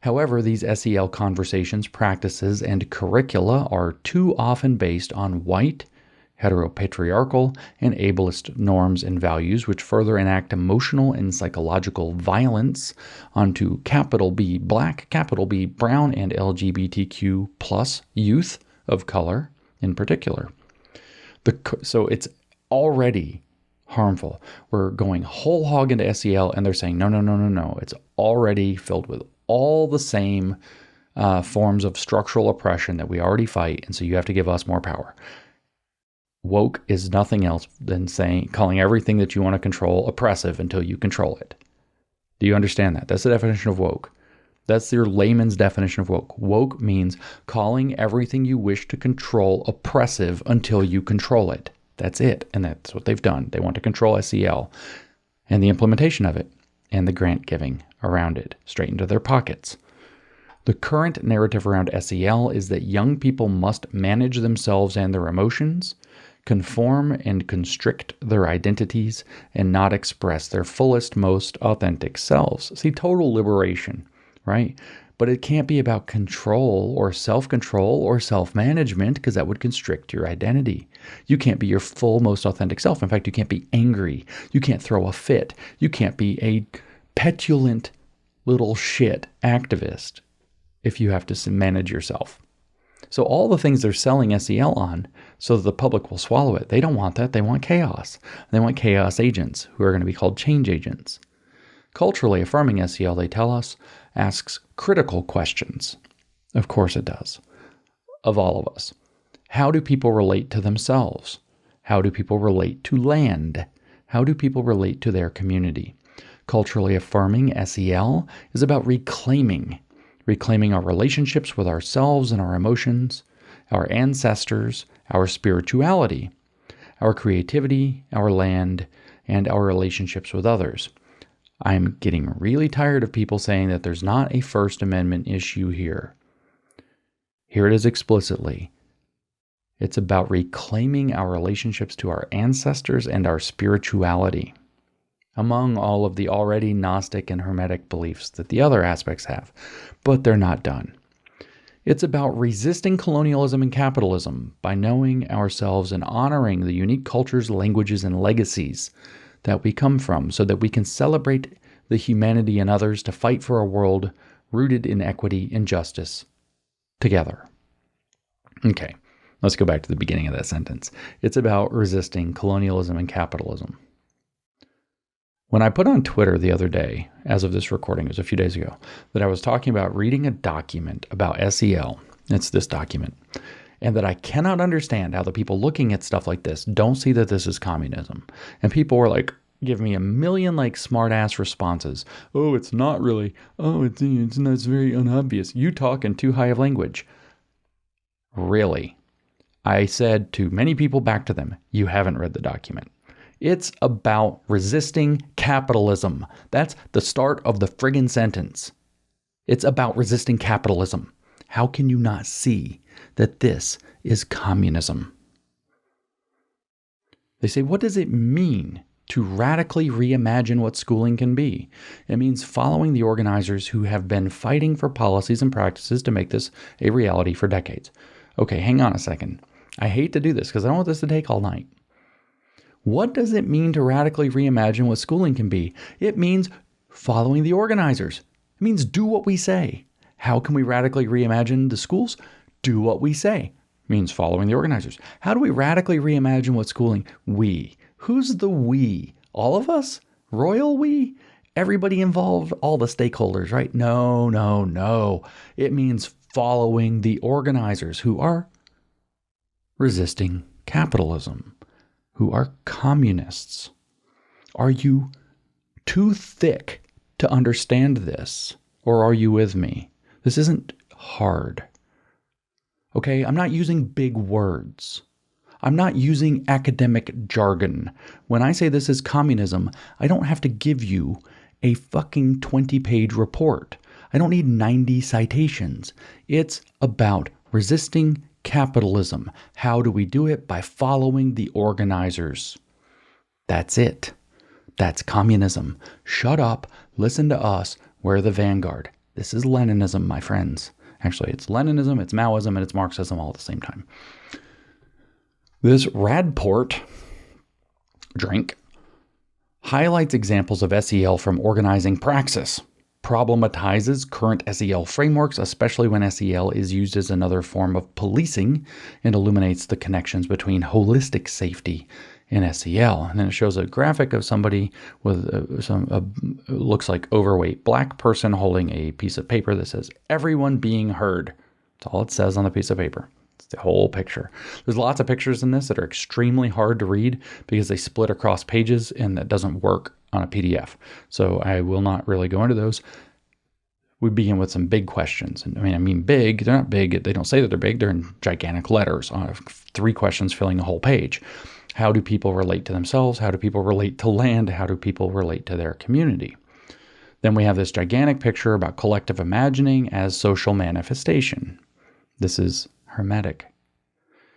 However, these SEL conversations, practices, and curricula are too often based on white, heteropatriarchal, and ableist norms and values, which further enact emotional and psychological violence onto capital B Black, capital B Brown, and LGBTQ plus youth of color in particular. So it's already harmful. We're going whole hog into SEL, and they're saying, no. It's already filled with all the same forms of structural oppression that we already fight, and so you have to give us more power. Woke is nothing else than calling everything that you want to control oppressive until you control it. Do you understand that? That's the definition of woke. That's your layman's definition of woke. Woke means calling everything you wish to control oppressive until you control it. That's it. And that's what they've done. They want to control SEL and the implementation of it and the grant giving around it straight into their pockets. The current narrative around SEL is that young people must manage themselves and their emotions, conform and constrict their identities, and not express their fullest, most authentic selves. See, total liberation, right? But it can't be about control or self-control or self-management, because that would constrict your identity. You can't be your full, most authentic self. In fact, you can't be angry. You can't throw a fit. You can't be a petulant little shit activist if you have to manage yourself. So all the things they're selling SEL on so that the public will swallow it, they don't want that. They want chaos. They want chaos agents who are going to be called change agents. Culturally affirming SEL, they tell us, asks critical questions. Of course it does. Of all of us. How do people relate to themselves? How do people relate to land? How do people relate to their community? Culturally affirming SEL is about reclaiming our relationships with ourselves and our emotions, our ancestors, our spirituality, our creativity, our land, and our relationships with others. I'm getting really tired of people saying that there's not a First Amendment issue here. Here it is explicitly. It's about reclaiming our relationships to our ancestors and our spirituality, among all of the already Gnostic and Hermetic beliefs that the other aspects have. But they're not done. It's about resisting colonialism and capitalism by knowing ourselves and honoring the unique cultures, languages, and legacies that we come from so that we can celebrate the humanity in others to fight for a world rooted in equity and justice together. Okay, let's go back to the beginning of that sentence. It's about resisting colonialism and capitalism. When I put on Twitter the other day, as of this recording, it was a few days ago, that I was talking about reading a document about SEL, it's this document, and that I cannot understand how the people looking at stuff like this don't see that this is communism. And people were like, give me a million like smart ass responses. Oh, it's not really. Oh, it's very unobvious. You talk in too high of language. Really? I said to many people back to them, you haven't read the document. It's about resisting capitalism. That's the start of the friggin' sentence. It's about resisting capitalism. How can you not see that this is communism? They say, what does it mean to radically reimagine what schooling can be? It means following the organizers who have been fighting for policies and practices to make this a reality for decades. Okay, hang on a second. I hate to do this because I don't want this to take all night. What does it mean to radically reimagine what schooling can be? It means following the organizers. It means do what we say. How can we radically reimagine the schools? Do what we say. It means following the organizers. How do we radically reimagine what schooling? We. Who's the we? All of us? Royal we? Everybody involved? All the stakeholders, right? No. It means following the organizers who are resisting capitalism, who are communists. Are you too thick to understand this? Or are you with me? This isn't hard. Okay, I'm not using big words. I'm not using academic jargon. When I say this is communism, I don't have to give you a fucking 20-page report. I don't need 90 citations. It's about resisting capitalism. How do we do it? By following the organizers. That's it. That's communism. Shut up. Listen to us. We're the vanguard. This is Leninism, my friends. Actually, it's Leninism, it's Maoism, and it's Marxism all at the same time. This Radport drink highlights examples of SEL from organizing praxis, problematizes current SEL frameworks, especially when SEL is used as another form of policing, and illuminates the connections between holistic safety and SEL. And then it shows a graphic of somebody with looks like overweight black person holding a piece of paper that says, "Everyone being heard." That's all it says on the piece of paper. It's the whole picture. There's lots of pictures in this that are extremely hard to read because they split across pages and that doesn't work on a PDF. So I will not really go into those. We begin with some big questions. And I mean big, they're not big. They don't say that they're big. They're in gigantic letters. 3 questions filling the whole page. How do people relate to themselves? How do people relate to land? How do people relate to their community? Then we have this gigantic picture about collective imagining as social manifestation. This is Hermetic.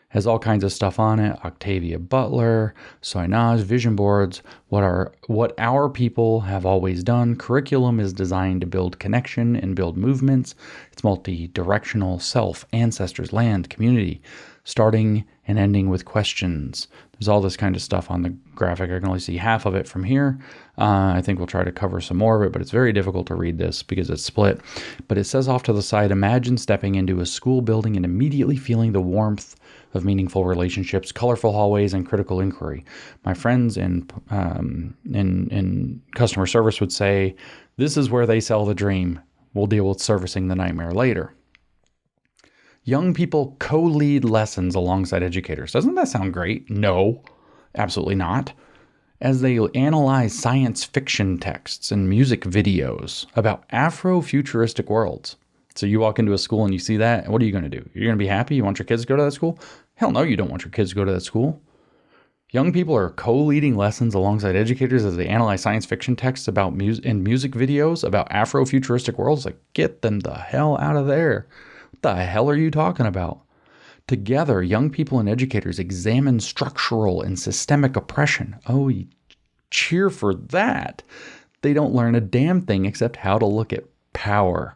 Has all kinds of stuff on it. Octavia Butler, Soinage, vision boards, what our people have always done. Curriculum is designed to build connection and build movements. It's multi-directional, self, ancestors, land, community, starting and ending with questions. There's all this kind of stuff on the graphic. I can only see half of it from here. I think we'll try to cover some more of it, but it's very difficult to read this because it's split. But it says off to the side, imagine stepping into a school building and immediately feeling the warmth of meaningful relationships, colorful hallways, and critical inquiry. My friends in customer service would say, this is where they sell the dream. We'll deal with servicing the nightmare later. Young people co-lead lessons alongside educators. Doesn't that sound great? No, absolutely not. As they analyze science fiction texts and music videos about Afro-futuristic worlds. So you walk into a school and you see that, what are you going to do? You're going to be happy? You want your kids to go to that school? Hell no, you don't want your kids to go to that school. Young people are co-leading lessons alongside educators as they analyze science fiction texts about and music videos about Afro-futuristic worlds. Like, get them the hell out of there. What the hell are you talking about? Together, young people and educators examine structural and systemic oppression. Oh, cheer for that. They don't learn a damn thing except how to look at power.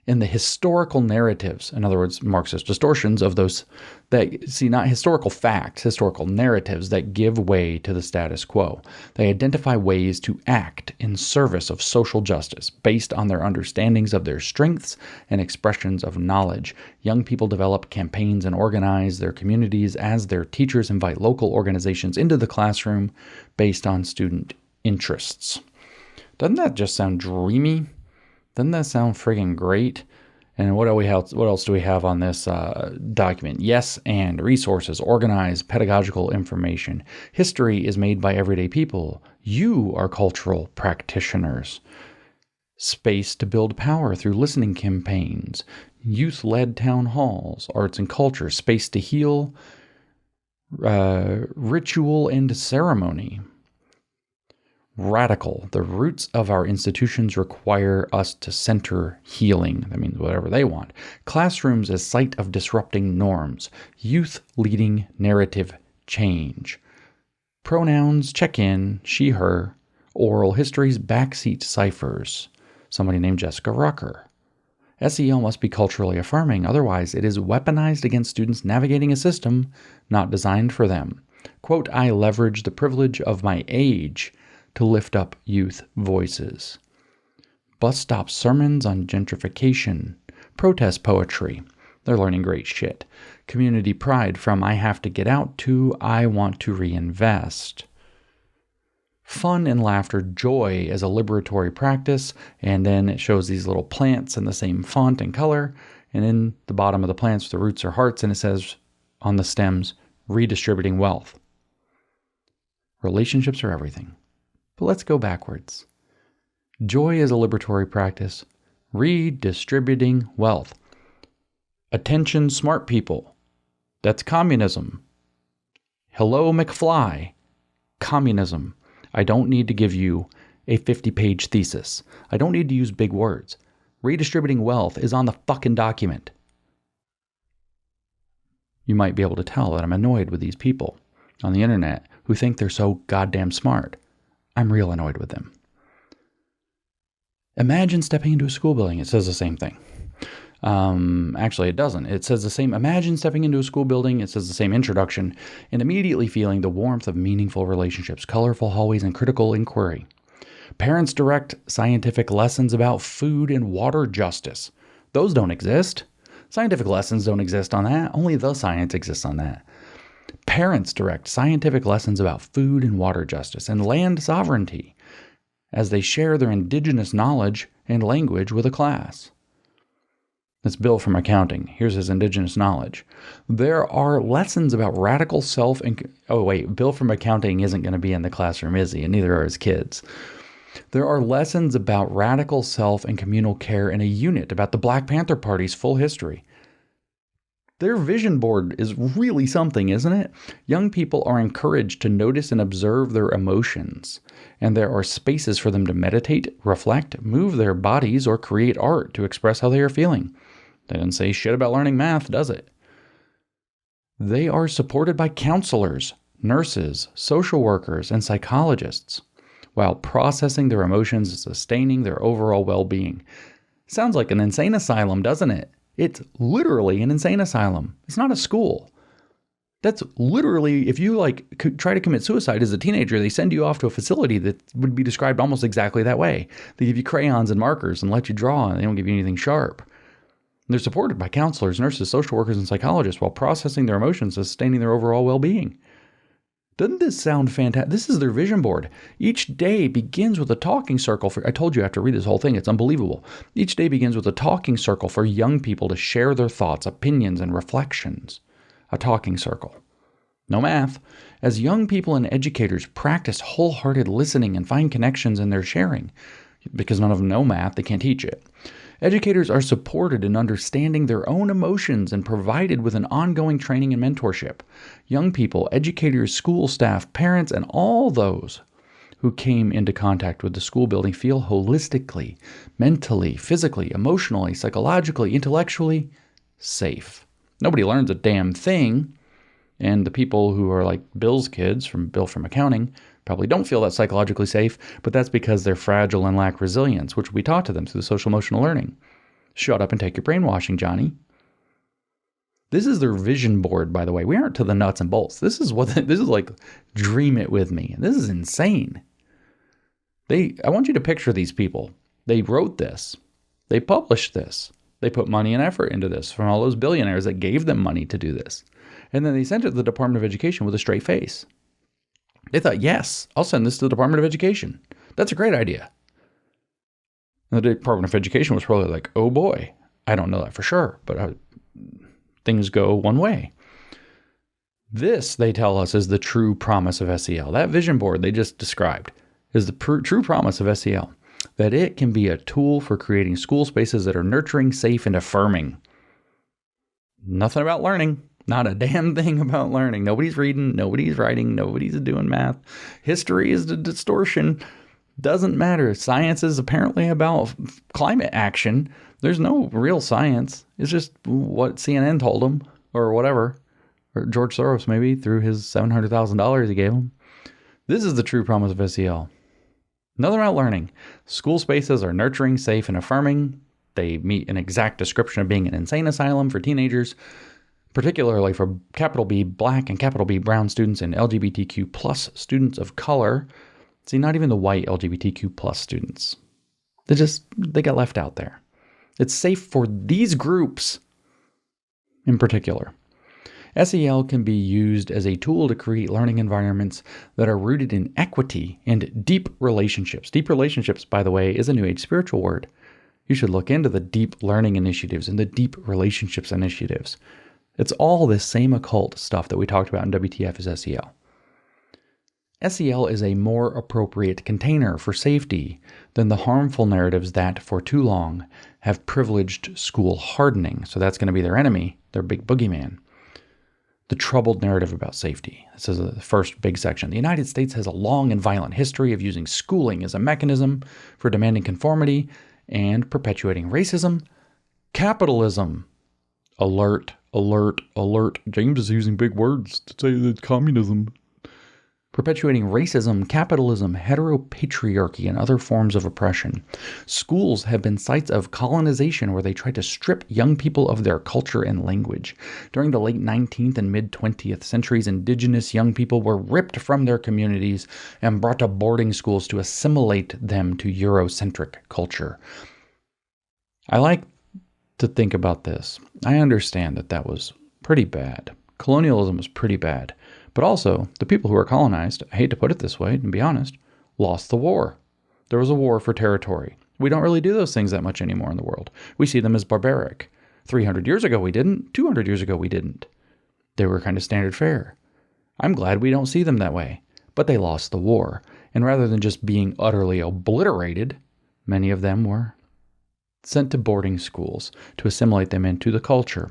in the historical narratives, in other words, Marxist distortions of those that see not historical facts, historical narratives that give way to the status quo. They identify ways to act in service of social justice based on their understandings of their strengths and expressions of knowledge. Young people develop campaigns and organize their communities as their teachers invite local organizations into the classroom based on student interests. Doesn't that just sound dreamy? Doesn't that sound friggin' great? And what else do we have on this document? Yes, and resources, organized pedagogical information. History is made by everyday people. You are cultural practitioners. Space to build power through listening campaigns. Youth-led town halls. Arts and culture. Space to heal. Ritual and ceremony. Radical. The roots of our institutions require us to center healing. That means whatever they want. Classrooms as site of disrupting norms. Youth leading narrative change. Pronouns, check-in, she, her. Oral histories, backseat ciphers. Somebody named Jessica Rucker. SEL must be culturally affirming, otherwise it is weaponized against students navigating a system not designed for them. Quote, I leverage the privilege of my age to lift up youth voices. Bus stop sermons on gentrification. Protest poetry. They're learning great shit. Community pride from I have to get out to I want to reinvest. Fun and laughter, joy as a liberatory practice, and then it shows these little plants in the same font and color, and in the bottom of the plants the roots are hearts, and it says on the stems, redistributing wealth. Relationships are everything. But let's go backwards. Joy is a liberatory practice. Redistributing wealth. Attention, smart people. That's communism. Hello, McFly. Communism. I don't need to give you a 50-page thesis. I don't need to use big words. Redistributing wealth is on the fucking document. You might be able to tell that I'm annoyed with these people on the internet who think they're so goddamn smart. I'm real annoyed with them. Imagine stepping into a school building. It says the same thing. Actually, it doesn't. It says the same. Imagine stepping into a school building. It says the same introduction and immediately feeling the warmth of meaningful relationships, colorful hallways, and critical inquiry. Parents direct scientific lessons about food and water justice. Those don't exist. Scientific lessons don't exist on that. Only the science exists on that. Parents direct scientific lessons about food and water justice and land sovereignty as they share their indigenous knowledge and language with a class. That's Bill from accounting. Here's his indigenous knowledge. There are lessons about radical self and... Oh, wait, Bill from accounting isn't going to be in the classroom, is he? And neither are his kids. There are lessons about radical self and communal care in a unit about the Black Panther Party's full history. Their vision board is really something, isn't it? Young people are encouraged to notice and observe their emotions, and there are spaces for them to meditate, reflect, move their bodies, or create art to express how they are feeling. That doesn't say shit about learning math, does it? They are supported by counselors, nurses, social workers, and psychologists, while processing their emotions and sustaining their overall well-being. Sounds like an insane asylum, doesn't it? It's literally an insane asylum. It's not a school. That's literally, if you try to commit suicide as a teenager, they send you off to a facility that would be described almost exactly that way. They give you crayons and markers and let you draw, and they don't give you anything sharp. They're supported by counselors, nurses, social workers, and psychologists while processing their emotions and sustaining their overall well-being. Doesn't this sound fantastic? This is their vision board. Each day begins with a talking circle for... I told you I have to read this whole thing. It's unbelievable. Each day begins with a talking circle for young people to share their thoughts, opinions, and reflections. A talking circle. No math. As young people and educators practice wholehearted listening and find connections in their sharing, because none of them know math, they can't teach it. Educators are supported in understanding their own emotions and provided with an ongoing training and mentorship. Young people, educators, school staff, parents, and all those who came into contact with the school building feel holistically, mentally, physically, emotionally, psychologically, intellectually safe. Nobody learns a damn thing. And the people who are like Bill's kids, from Bill from accounting, probably don't feel that psychologically safe, but that's because they're fragile and lack resilience, which we taught to them through the social emotional learning. Shut up and take your brainwashing, Johnny. This is their vision board, by the way. We aren't to the nuts and bolts. This is like, dream it with me. This is insane. I want you to picture these people. They wrote this. They published this. They put money and effort into this from all those billionaires that gave them money to do this. And then they sent it to the Department of Education with a straight face. They thought, yes, I'll send this to the Department of Education. That's a great idea. And the Department of Education was probably like, oh boy, I don't know that for sure, but things go one way. This, they tell us, is the true promise of SEL. That vision board they just described is the true promise of SEL, that it can be a tool for creating school spaces that are nurturing, safe, and affirming. Nothing about learning. Not a damn thing about learning. Nobody's reading, nobody's writing, nobody's doing math. History is a distortion. Doesn't matter. Science is apparently about climate action. There's no real science. It's just what CNN told them, or whatever. Or George Soros, maybe, through his $700,000 he gave him. This is the true promise of SEL. Nothing about learning. School spaces are nurturing, safe, and affirming. They meet an exact description of being an insane asylum for teenagers, particularly for capital B Black and capital B Brown students and LGBTQ plus students of color. See, not even the white LGBTQ plus students. They got left out there. It's safe for these groups in particular. SEL can be used as a tool to create learning environments that are rooted in equity and deep relationships. Deep relationships, by the way, is a New Age spiritual word. You should look into the deep learning initiatives and the deep relationships initiatives. It's all this same occult stuff that we talked about in WTF is SEL. SEL is a more appropriate container for safety than the harmful narratives that, for too long, have privileged school hardening. So that's going to be their enemy, their big boogeyman. The troubled narrative about safety. This is the first big section. The United States has a long and violent history of using schooling as a mechanism for demanding conformity and perpetuating racism. Capitalism. Alert, alert, alert. James is using big words to say that communism. Perpetuating racism, capitalism, heteropatriarchy, and other forms of oppression. Schools have been sites of colonization where they tried to strip young people of their culture and language. During the late 19th and mid-20th centuries, indigenous young people were ripped from their communities and brought to boarding schools to assimilate them to Eurocentric culture. I like to think about this. I understand that was pretty bad. Colonialism was pretty bad. But also, the people who were colonized, I hate to put it this way, to be honest, lost the war. There was a war for territory. We don't really do those things that much anymore in the world. We see them as barbaric. 300 years ago we didn't. 200 years ago we didn't. They were kind of standard fare. I'm glad we don't see them that way. But they lost the war. And rather than just being utterly obliterated, many of them were sent to boarding schools to assimilate them into the culture.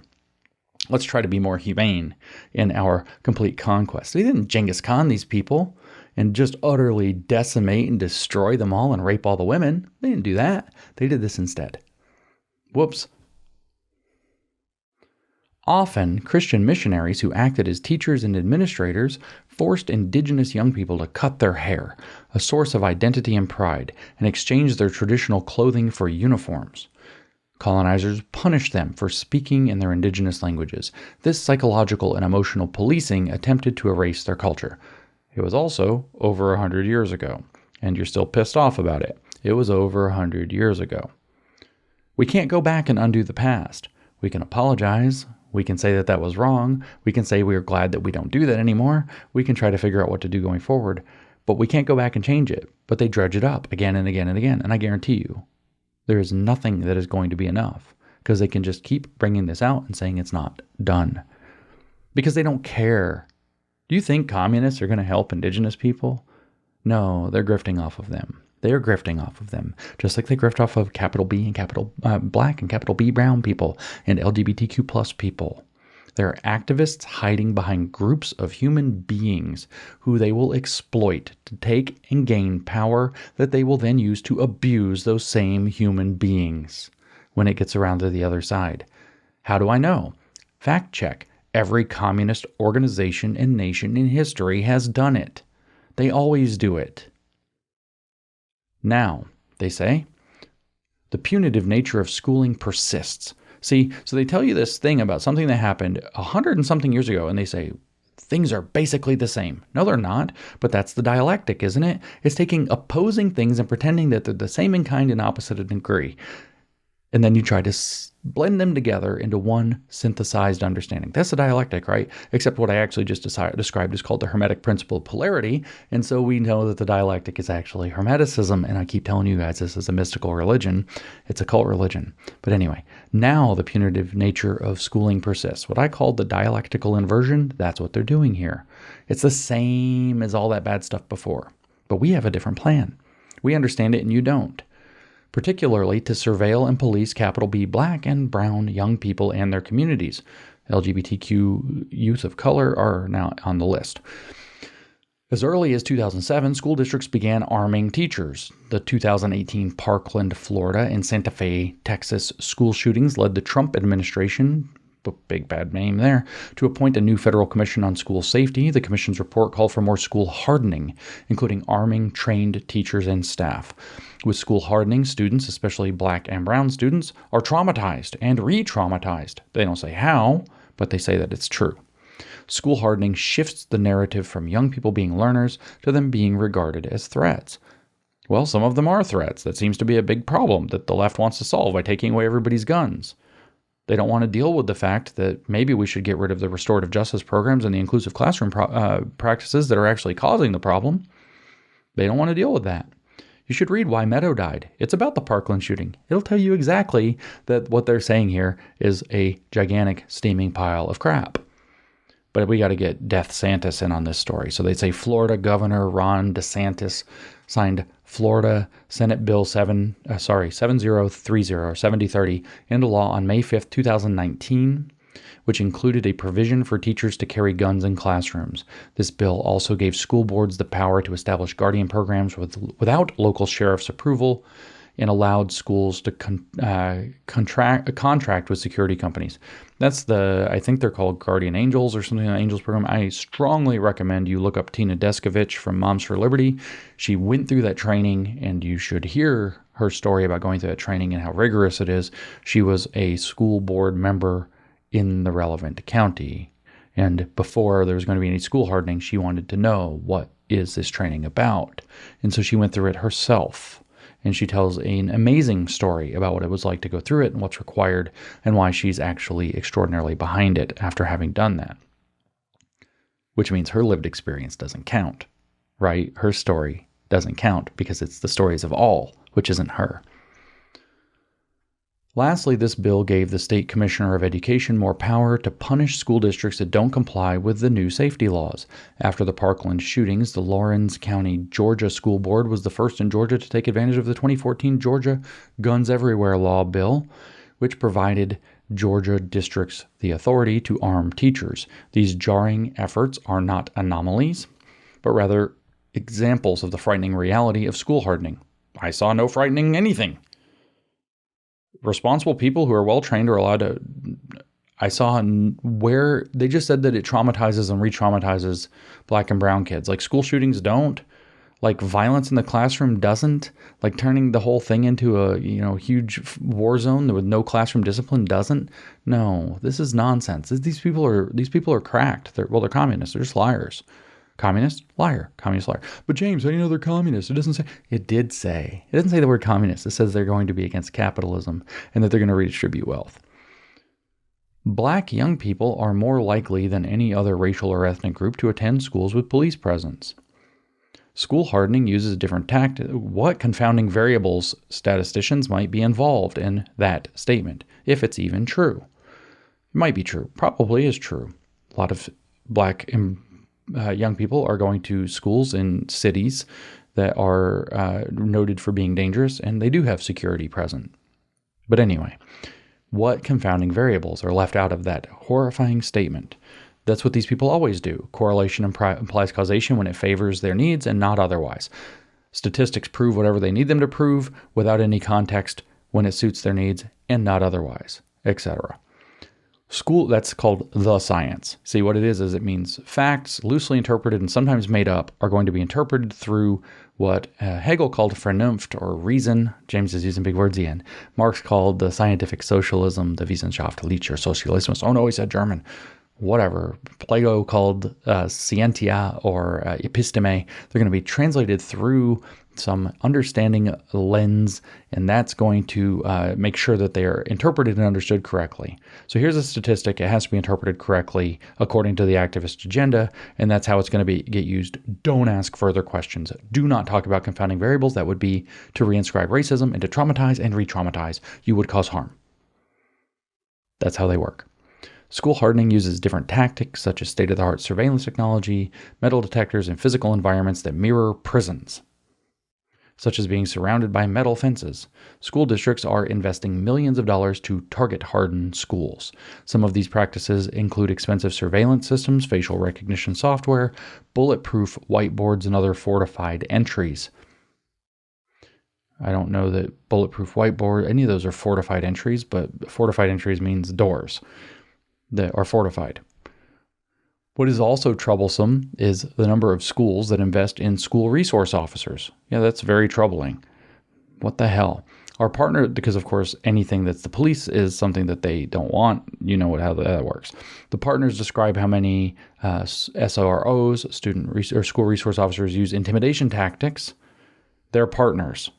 Let's try to be more humane in our complete conquest. They didn't Genghis Khan these people and just utterly decimate and destroy them all and rape all the women. They didn't do that. They did this instead. Whoops. Often, Christian missionaries who acted as teachers and administrators forced indigenous young people to cut their hair, a source of identity and pride, and exchange their traditional clothing for uniforms. Colonizers punished them for speaking in their indigenous languages. This psychological and emotional policing attempted to erase their culture. It was also over 100 years ago, and you're still pissed off about it. It was over 100 years ago. We can't go back and undo the past. We can apologize. We can say that was wrong. We can say we're glad that we don't do that anymore. We can try to figure out what to do going forward, but we can't go back and change it. But they dredge it up again and again and again, and I guarantee you, there is nothing that is going to be enough because they can just keep bringing this out and saying it's not done because they don't care. Do you think communists are going to help indigenous people? No, they're grifting off of them. They are grifting off of them, just like they grift off of capital B and capital Black and capital B Brown people and LGBTQ plus people. There are activists hiding behind groups of human beings who they will exploit to take and gain power that they will then use to abuse those same human beings when it gets around to the other side. How do I know? Fact check. Every communist organization and nation in history has done it. They always do it. Now, they say, The punitive nature of schooling persists. See, so they tell you this thing about something that happened 100 and something years ago, and they say, things are basically the same. No, they're not, but that's the dialectic, isn't it? It's taking opposing things and pretending that they're the same in kind and opposite in degree. And then you try to blend them together into one synthesized understanding. That's the dialectic, right? Except what I actually just described is called the Hermetic principle of polarity. And so we know that the dialectic is actually Hermeticism. And I keep telling you guys this is a mystical religion. It's a cult religion. But anyway, now the punitive nature of schooling persists. What I called the dialectical inversion, that's what they're doing here. It's the same as all that bad stuff before. But we have a different plan. We understand it and you don't. Particularly to surveil and police capital B Black and brown young people and their communities. LGBTQ youth of color are now on the list. As early as 2007, school districts began arming teachers. The 2018 Parkland, Florida, and Santa Fe, Texas school shootings led the Trump administration, big bad name there, to appoint a new federal commission on school safety. The commission's report called for more school hardening, including arming trained teachers and staff. With school hardening, students, especially Black and brown students, are traumatized and re-traumatized. They don't say how, but they say that it's true. School hardening shifts the narrative from young people being learners to them being regarded as threats. Well, some of them are threats. That seems to be a big problem that the left wants to solve by taking away everybody's guns. They don't want to deal with the fact that maybe we should get rid of the restorative justice programs and the inclusive classroom practices that are actually causing the problem. They don't want to deal with that. You should read Why Meadow Died. It's about the Parkland shooting. It'll tell you exactly that what they're saying here is a gigantic steaming pile of crap. But we got to get Death Santis in on this story. So they say Florida Governor Ron DeSantis signed Florida Senate Bill 7030 into law on May 5th, 2019, which included a provision for teachers to carry guns in classrooms. This bill also gave school boards the power to establish guardian programs without local sheriff's approval and allowed schools to contract with security companies. That's I think they're called Guardian Angels or something, like Angels program. I strongly recommend you look up Tina Deskovich from Moms for Liberty. She went through that training, and you should hear her story about going through that training and how rigorous it is. She was a school board member in the relevant county. And before there was going to be any school hardening, she wanted to know, what is this training about? And so she went through it herself. And she tells an amazing story about what it was like to go through it and what's required and why she's actually extraordinarily behind it after having done that. Which means her lived experience doesn't count, right? Her story doesn't count because it's the stories of all, which isn't her. Lastly, this bill gave the State Commissioner of Education more power to punish school districts that don't comply with the new safety laws. After the Parkland shootings, the Lawrence County, Georgia School Board was the first in Georgia to take advantage of the 2014 Georgia Guns Everywhere Law bill, which provided Georgia districts the authority to arm teachers. These jarring efforts are not anomalies, but rather examples of the frightening reality of school hardening. I saw no frightening anything. Responsible people who are well trained are allowed to. I saw where they just said that it traumatizes and re-traumatizes Black and brown kids. Like school shootings don't. Like violence in the classroom doesn't. Like turning the whole thing into a huge war zone with no classroom discipline doesn't. No, this is nonsense. These people are cracked. They're communists. They're just liars. Communist, liar. Communist, liar. But James, how do you know they're communists? It doesn't say. It did say. It doesn't say the word communist. It says they're going to be against capitalism and that they're going to redistribute wealth. Black young people are more likely than any other racial or ethnic group to attend schools with police presence. School hardening uses a different tactic. What confounding variables statisticians might be involved in that statement, if it's even true? It might be true. Probably is true. A lot of Black young people are going to schools in cities that are noted for being dangerous, and they do have security present. But anyway, what confounding variables are left out of that horrifying statement? That's what these people always do. Correlation implies causation when it favors their needs and not otherwise. Statistics prove whatever they need them to prove without any context when it suits their needs and not otherwise, etc. School, that's called the science. See, what it is it means facts, loosely interpreted and sometimes made up, are going to be interpreted through what Hegel called Vernunft, or reason. James is using big words again. Marx called the scientific socialism, the Wissenschaftliche Sozialismus. Oh no, he said German. Whatever. Plato called scientia or episteme. They're going to be translated through some understanding lens, and that's going to make sure that they are interpreted and understood correctly. So here's a statistic. It has to be interpreted correctly according to the activist agenda, and that's how it's going to get used. Don't ask further questions. Do not talk about confounding variables. That would be to reinscribe racism and to traumatize and re-traumatize. You would cause harm. That's how they work. School hardening uses different tactics, such as state-of-the-art surveillance technology, metal detectors, and physical environments that mirror prisons, such as being surrounded by metal fences. School districts are investing millions of dollars to target harden schools. Some of these practices include expensive surveillance systems, facial recognition software, bulletproof whiteboards, and other fortified entries. I don't know that bulletproof whiteboard, any of those are fortified entries, but fortified entries means doors that are fortified. What is also troublesome is the number of schools that invest in school resource officers. Yeah, that's very troubling. What the hell? Our partner, because of course anything that's the police is something that they don't want. You know how that works. The partners describe how many SROs, school resource officers, use intimidation tactics. Their partners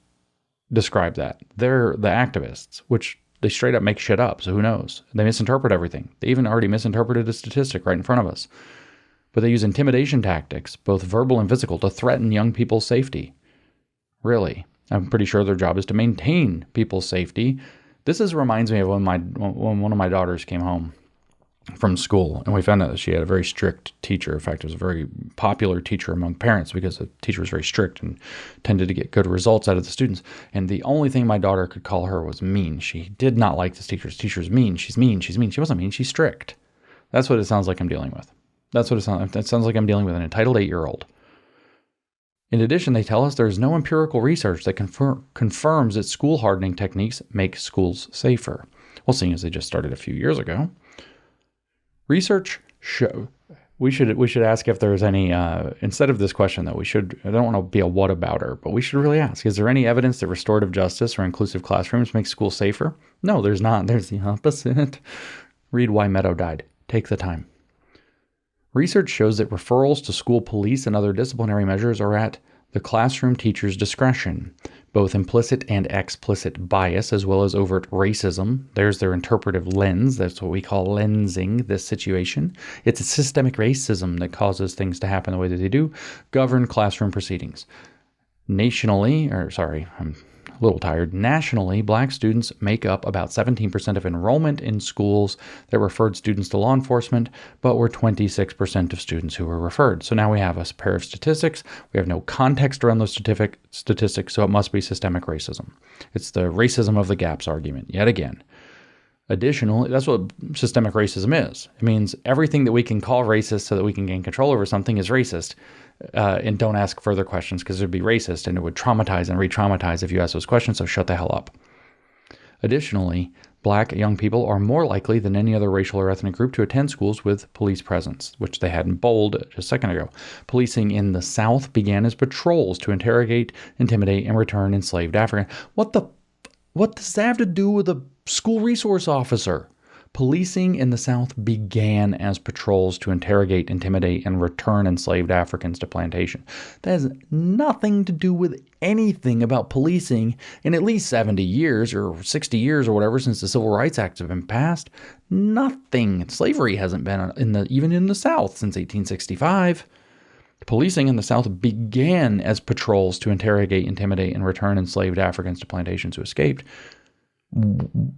describe that. They're the activists, which they straight up make shit up, so who knows? They misinterpret everything. They even already misinterpreted a statistic right in front of us. But they use intimidation tactics, both verbal and physical, to threaten young people's safety. Really. I'm pretty sure their job is to maintain people's safety. This reminds me of when one of my daughters came home from school, and we found out that she had a very strict teacher. In fact, it was a very popular teacher among parents because the teacher was very strict and tended to get good results out of the students. And the only thing my daughter could call her was mean. She did not like this teacher. This teacher's mean. She's mean. She's mean. She wasn't mean. She's strict. That's what it sounds like I'm dealing with. That's what it sounds like. That sounds like I'm dealing with an entitled 8-year-old. In addition, they tell us there's no empirical research that confirms that school hardening techniques make schools safer. Well, seeing as they just started a few years ago, research show. We should ask if there's any, instead of this question though, I don't want to be a whatabouter, but we should really ask, is there any evidence that restorative justice or inclusive classrooms make schools safer? No, there's not. There's the opposite. Read Why Meadow Died. Take the time. Research shows that referrals to school police and other disciplinary measures are at the classroom teacher's discretion. Both implicit and explicit bias, as well as overt racism. There's their interpretive lens. That's what we call lensing this situation. It's a systemic racism that causes things to happen the way that they do. Govern classroom proceedings. Nationally, I'm a little tired. Nationally, Black students make up about 17% of enrollment in schools that referred students to law enforcement, but were 26% of students who were referred. So now we have a pair of statistics. We have no context around those statistics, so it must be systemic racism. It's the racism of the gaps argument, yet again. Additionally, that's what systemic racism is. It means everything that we can call racist so that we can gain control over something is racist. And don't ask further questions because it would be racist and it would traumatize and re-traumatize if you ask those questions, so shut the hell up. Additionally, Black young people are more likely than any other racial or ethnic group to attend schools with police presence, which they had in bold just a second ago. Policing in the South began as patrols to interrogate, intimidate, and return enslaved Africans. What does that have to do with a school resource officer? Policing in the South began as patrols to interrogate, intimidate, and return enslaved Africans to plantation. That has nothing to do with anything about policing in at least 70 years or 60 years or whatever since the Civil Rights Acts have been passed. Nothing. Slavery hasn't been even in the South since 1865. Policing in the South began as patrols to interrogate, intimidate, and return enslaved Africans to plantations who escaped.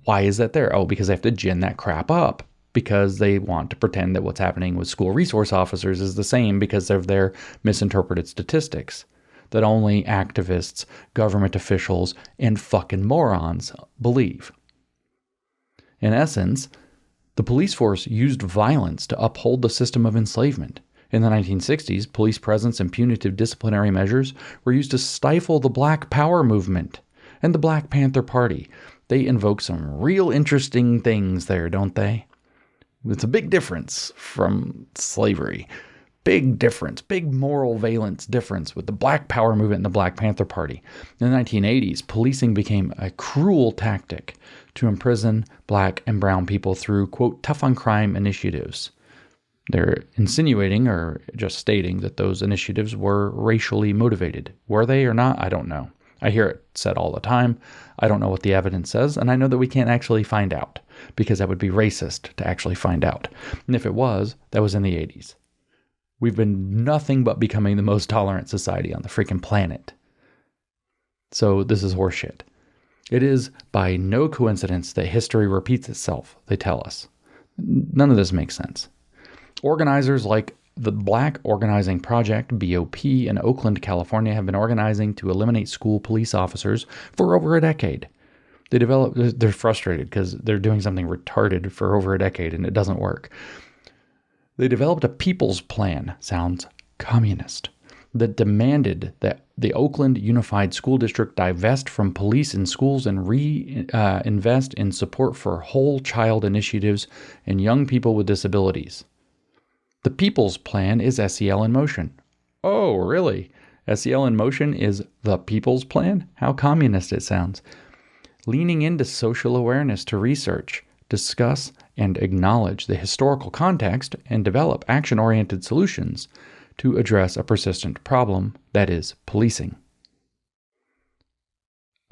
Why is that there? Oh, because they have to gin that crap up. Because they want to pretend that what's happening with school resource officers is the same because of their misinterpreted statistics that only activists, government officials, and fucking morons believe. In essence, the police force used violence to uphold the system of enslavement. In the 1960s, police presence and punitive disciplinary measures were used to stifle the Black Power movement and the Black Panther Party. They invoke some real interesting things there, don't they? It's a big difference from slavery. Big difference, big moral valence difference with the Black Power movement and the Black Panther Party. In the 1980s, policing became a cruel tactic to imprison black and brown people through, quote, tough on crime initiatives. They're insinuating or just stating that those initiatives were racially motivated. Were they or not? I don't know. I hear it said all the time. I don't know what the evidence says, and I know that we can't actually find out because that would be racist to actually find out. And if it was, that was in the 80s. We've been nothing but becoming the most tolerant society on the freaking planet. So this is horseshit. It is by no coincidence that history repeats itself, they tell us. None of this makes sense. Organizers like the Black Organizing Project, BOP, in Oakland, California, have been organizing to eliminate school police officers for over a decade. They're frustrated because they're doing something retarded for over a decade and it doesn't work. They developed a people's plan, sounds communist, that demanded that the Oakland Unified School District divest from police in schools and reinvest in support for whole child initiatives and young people with disabilities. The People's Plan is SEL in motion. Oh, really? SEL in motion is the People's Plan? How communist it sounds. Leaning into social awareness to research, discuss, and acknowledge the historical context and develop action-oriented solutions to address a persistent problem, that is, policing.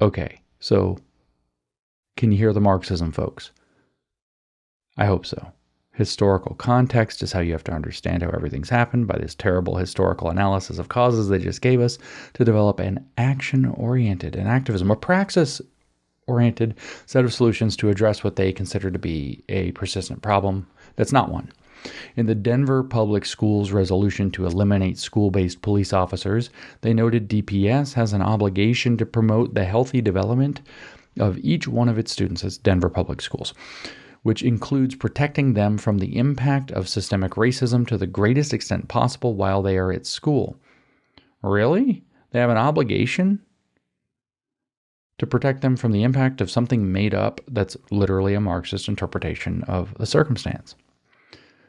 Okay, so can you hear the Marxism, folks? I hope so. Historical context is how you have to understand how everything's happened by this terrible historical analysis of causes they just gave us to develop an action-oriented, an activism, a praxis-oriented set of solutions to address what they consider to be a persistent problem that's not one. In the Denver Public Schools resolution to eliminate school-based police officers, they noted DPS has an obligation to promote the healthy development of each one of its students as Denver Public Schools, which includes protecting them from the impact of systemic racism to the greatest extent possible while they are at school. Really? They have an obligation to protect them from the impact of something made up that's literally a Marxist interpretation of the circumstance.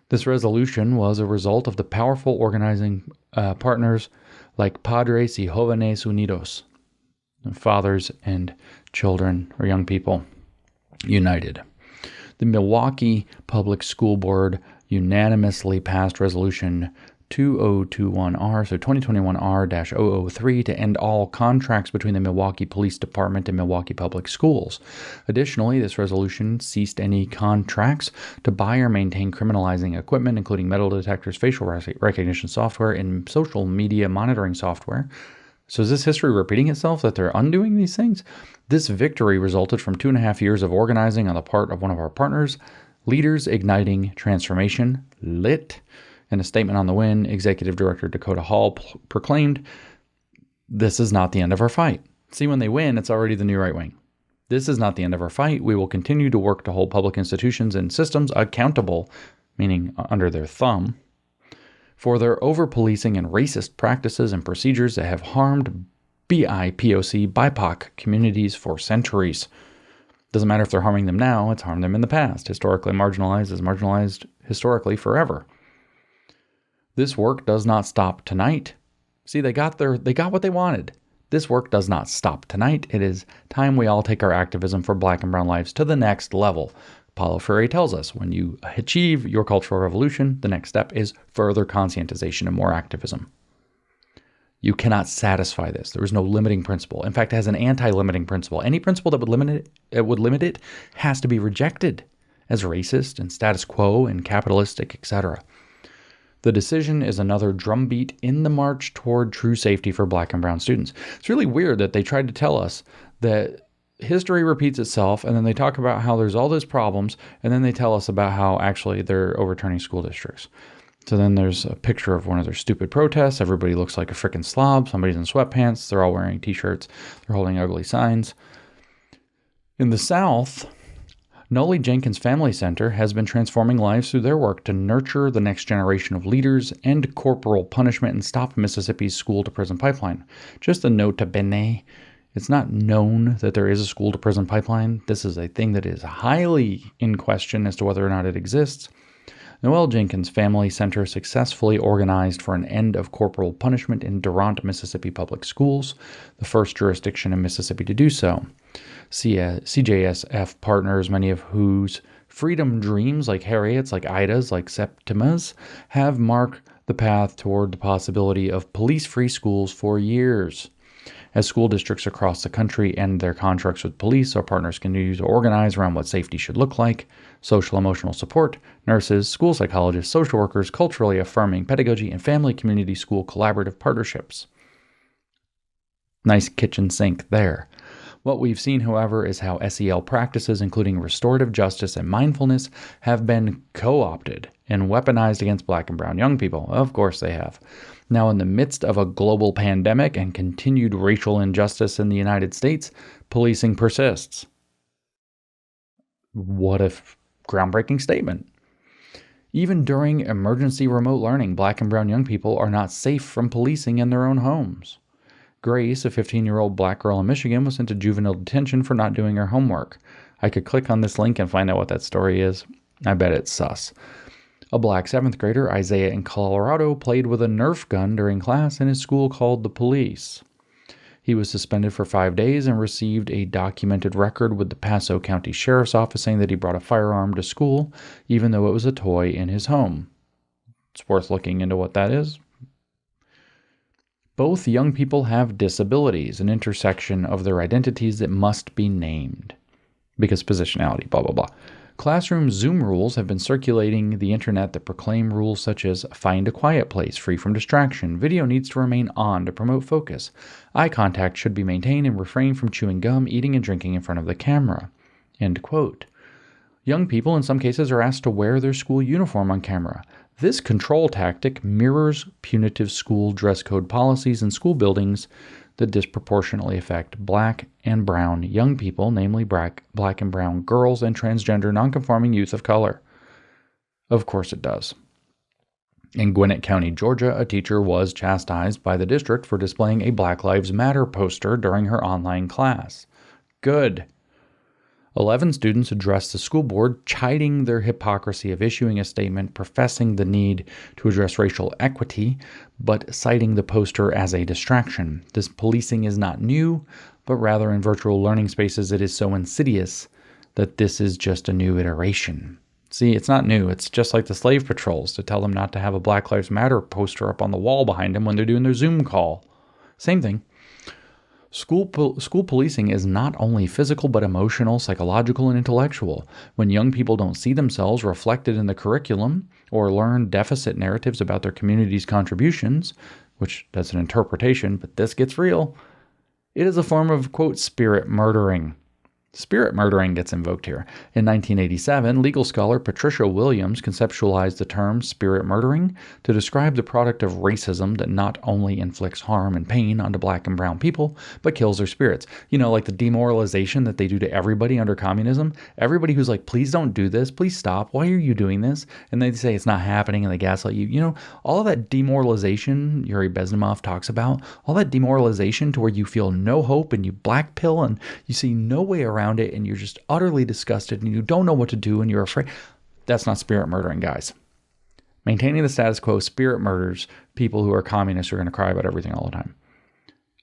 This resolution was a result of the powerful organizing partners like Padres y Jóvenes Unidos, fathers and children or young people united. The Milwaukee Public School Board unanimously passed Resolution 2021R, so 2021R-003, to end all contracts between the Milwaukee Police Department and Milwaukee Public Schools. Additionally, this resolution ceased any contracts to buy or maintain criminalizing equipment, including metal detectors, facial recognition software, and social media monitoring software. So is this history repeating itself, that they're undoing these things? This victory resulted from 2.5 years of organizing on the part of one of our partners, Leaders Igniting Transformation, LIT. In a statement on the win, Executive Director Dakota Hall proclaimed, "This is not the end of our fight." See, when they win, it's already the new right wing. "This is not the end of our fight. We will continue to work to hold public institutions and systems accountable," meaning under their thumb, "for their over-policing and racist practices and procedures that have harmed BIPOC, BIPOC communities for centuries. Doesn't matter if they're harming them now, it's harmed them in the past. Historically marginalized is marginalized historically forever. This work does not stop tonight." See, they got what they wanted. This work does not stop tonight. It is time we all take our activism for black and brown lives to the next level. Paulo Freire tells us, when you achieve your cultural revolution, the next step is further conscientization and more activism. You cannot satisfy this. There is no limiting principle. In fact, it has an anti-limiting principle. Any principle that would limit it has to be rejected as racist and status quo and capitalistic, etc. The decision is another drumbeat in the march toward true safety for black and brown students. It's really weird that they tried to tell us that history repeats itself, and then they talk about how there's all these problems, and then they tell us about how actually they're overturning school districts. So then there's a picture of one of their stupid protests. Everybody looks like a freaking slob. Somebody's in sweatpants. They're all wearing t-shirts. They're holding ugly signs. In the South, Noli Jenkins Family Center has been transforming lives through their work to nurture the next generation of leaders, end corporal punishment, and stop Mississippi's school-to-prison pipeline. Just a note to bene, it's not known that there is a school-to-prison pipeline. This is a thing that is highly in question as to whether or not it exists. Noel Jenkins Family Center successfully organized for an end of corporal punishment in Durant, Mississippi public schools, the first jurisdiction in Mississippi to do so. CJSF partners, many of whose freedom dreams, like Harriet's, like Ida's, like Septima's, have marked the path toward the possibility of police-free schools for years. As school districts across the country end their contracts with police, our partners continue to organize around what safety should look like: social emotional support, nurses, school psychologists, social workers, culturally affirming pedagogy, and family community school collaborative partnerships. Nice kitchen sink there. What we've seen, however, is how SEL practices, including restorative justice and mindfulness, have been co-opted and weaponized against Black and brown young people. Of course they have. Now, in the midst of a global pandemic and continued racial injustice in the United States, policing persists. What a groundbreaking statement. Even during emergency remote learning, Black and brown young people are not safe from policing in their own homes. Grace, a 15-year-old Black girl in Michigan, was sent to juvenile detention for not doing her homework. I could click on this link and find out what that story is. I bet it's sus. A Black 7th grader, Isaiah in Colorado, played with a Nerf gun during class and his school called the police. He was suspended for 5 days and received a documented record with the Paso County Sheriff's Office saying that he brought a firearm to school, even though it was a toy in his home. It's worth looking into what that is. Both young people have disabilities, an intersection of their identities that must be named. Because positionality, blah, blah, blah. Classroom Zoom rules have been circulating the internet that proclaim rules such as find a quiet place, free from distraction, video needs to remain on to promote focus, eye contact should be maintained and refrain from chewing gum, eating and drinking in front of the camera. End quote. Young people in some cases are asked to wear their school uniform on camera. This control tactic mirrors punitive school dress code policies in school buildings that disproportionately affect Black and brown young people, namely Black and brown girls and transgender nonconforming youth of color. Of course it does. In Gwinnett County, Georgia, a teacher was chastised by the district for displaying a Black Lives Matter poster during her online class. Good. 11 students addressed the school board, chiding their hypocrisy of issuing a statement professing the need to address racial equity, but citing the poster as a distraction. This policing is not new, but rather in virtual learning spaces it is so insidious that this is just a new iteration. See, it's not new. It's just like the slave patrols to tell them not to have a Black Lives Matter poster up on the wall behind them when they're doing their Zoom call. Same thing. School policing is not only physical but emotional, psychological, and intellectual. When young people don't see themselves reflected in the curriculum or learn deficit narratives about their community's contributions, which that's an interpretation, but this gets real, it is a form of, quote, spirit murdering. Spirit murdering gets invoked here. In 1987, legal scholar Patricia Williams conceptualized the term spirit murdering to describe the product of racism that not only inflicts harm and pain onto Black and brown people, but kills their spirits. You know, like the demoralization that they do to everybody under communism. Everybody who's like, please don't do this, please stop, why are you doing this? And they say it's not happening and they gaslight you. You know, all of that demoralization Yuri Bezmenov talks about, all that demoralization to where you feel no hope and you black pill and you see no way around it and you're just utterly disgusted and you don't know what to do and you're afraid. That's not spirit murdering, guys. Maintaining the status quo spirit murders people who are communists who are going to cry about everything all the time.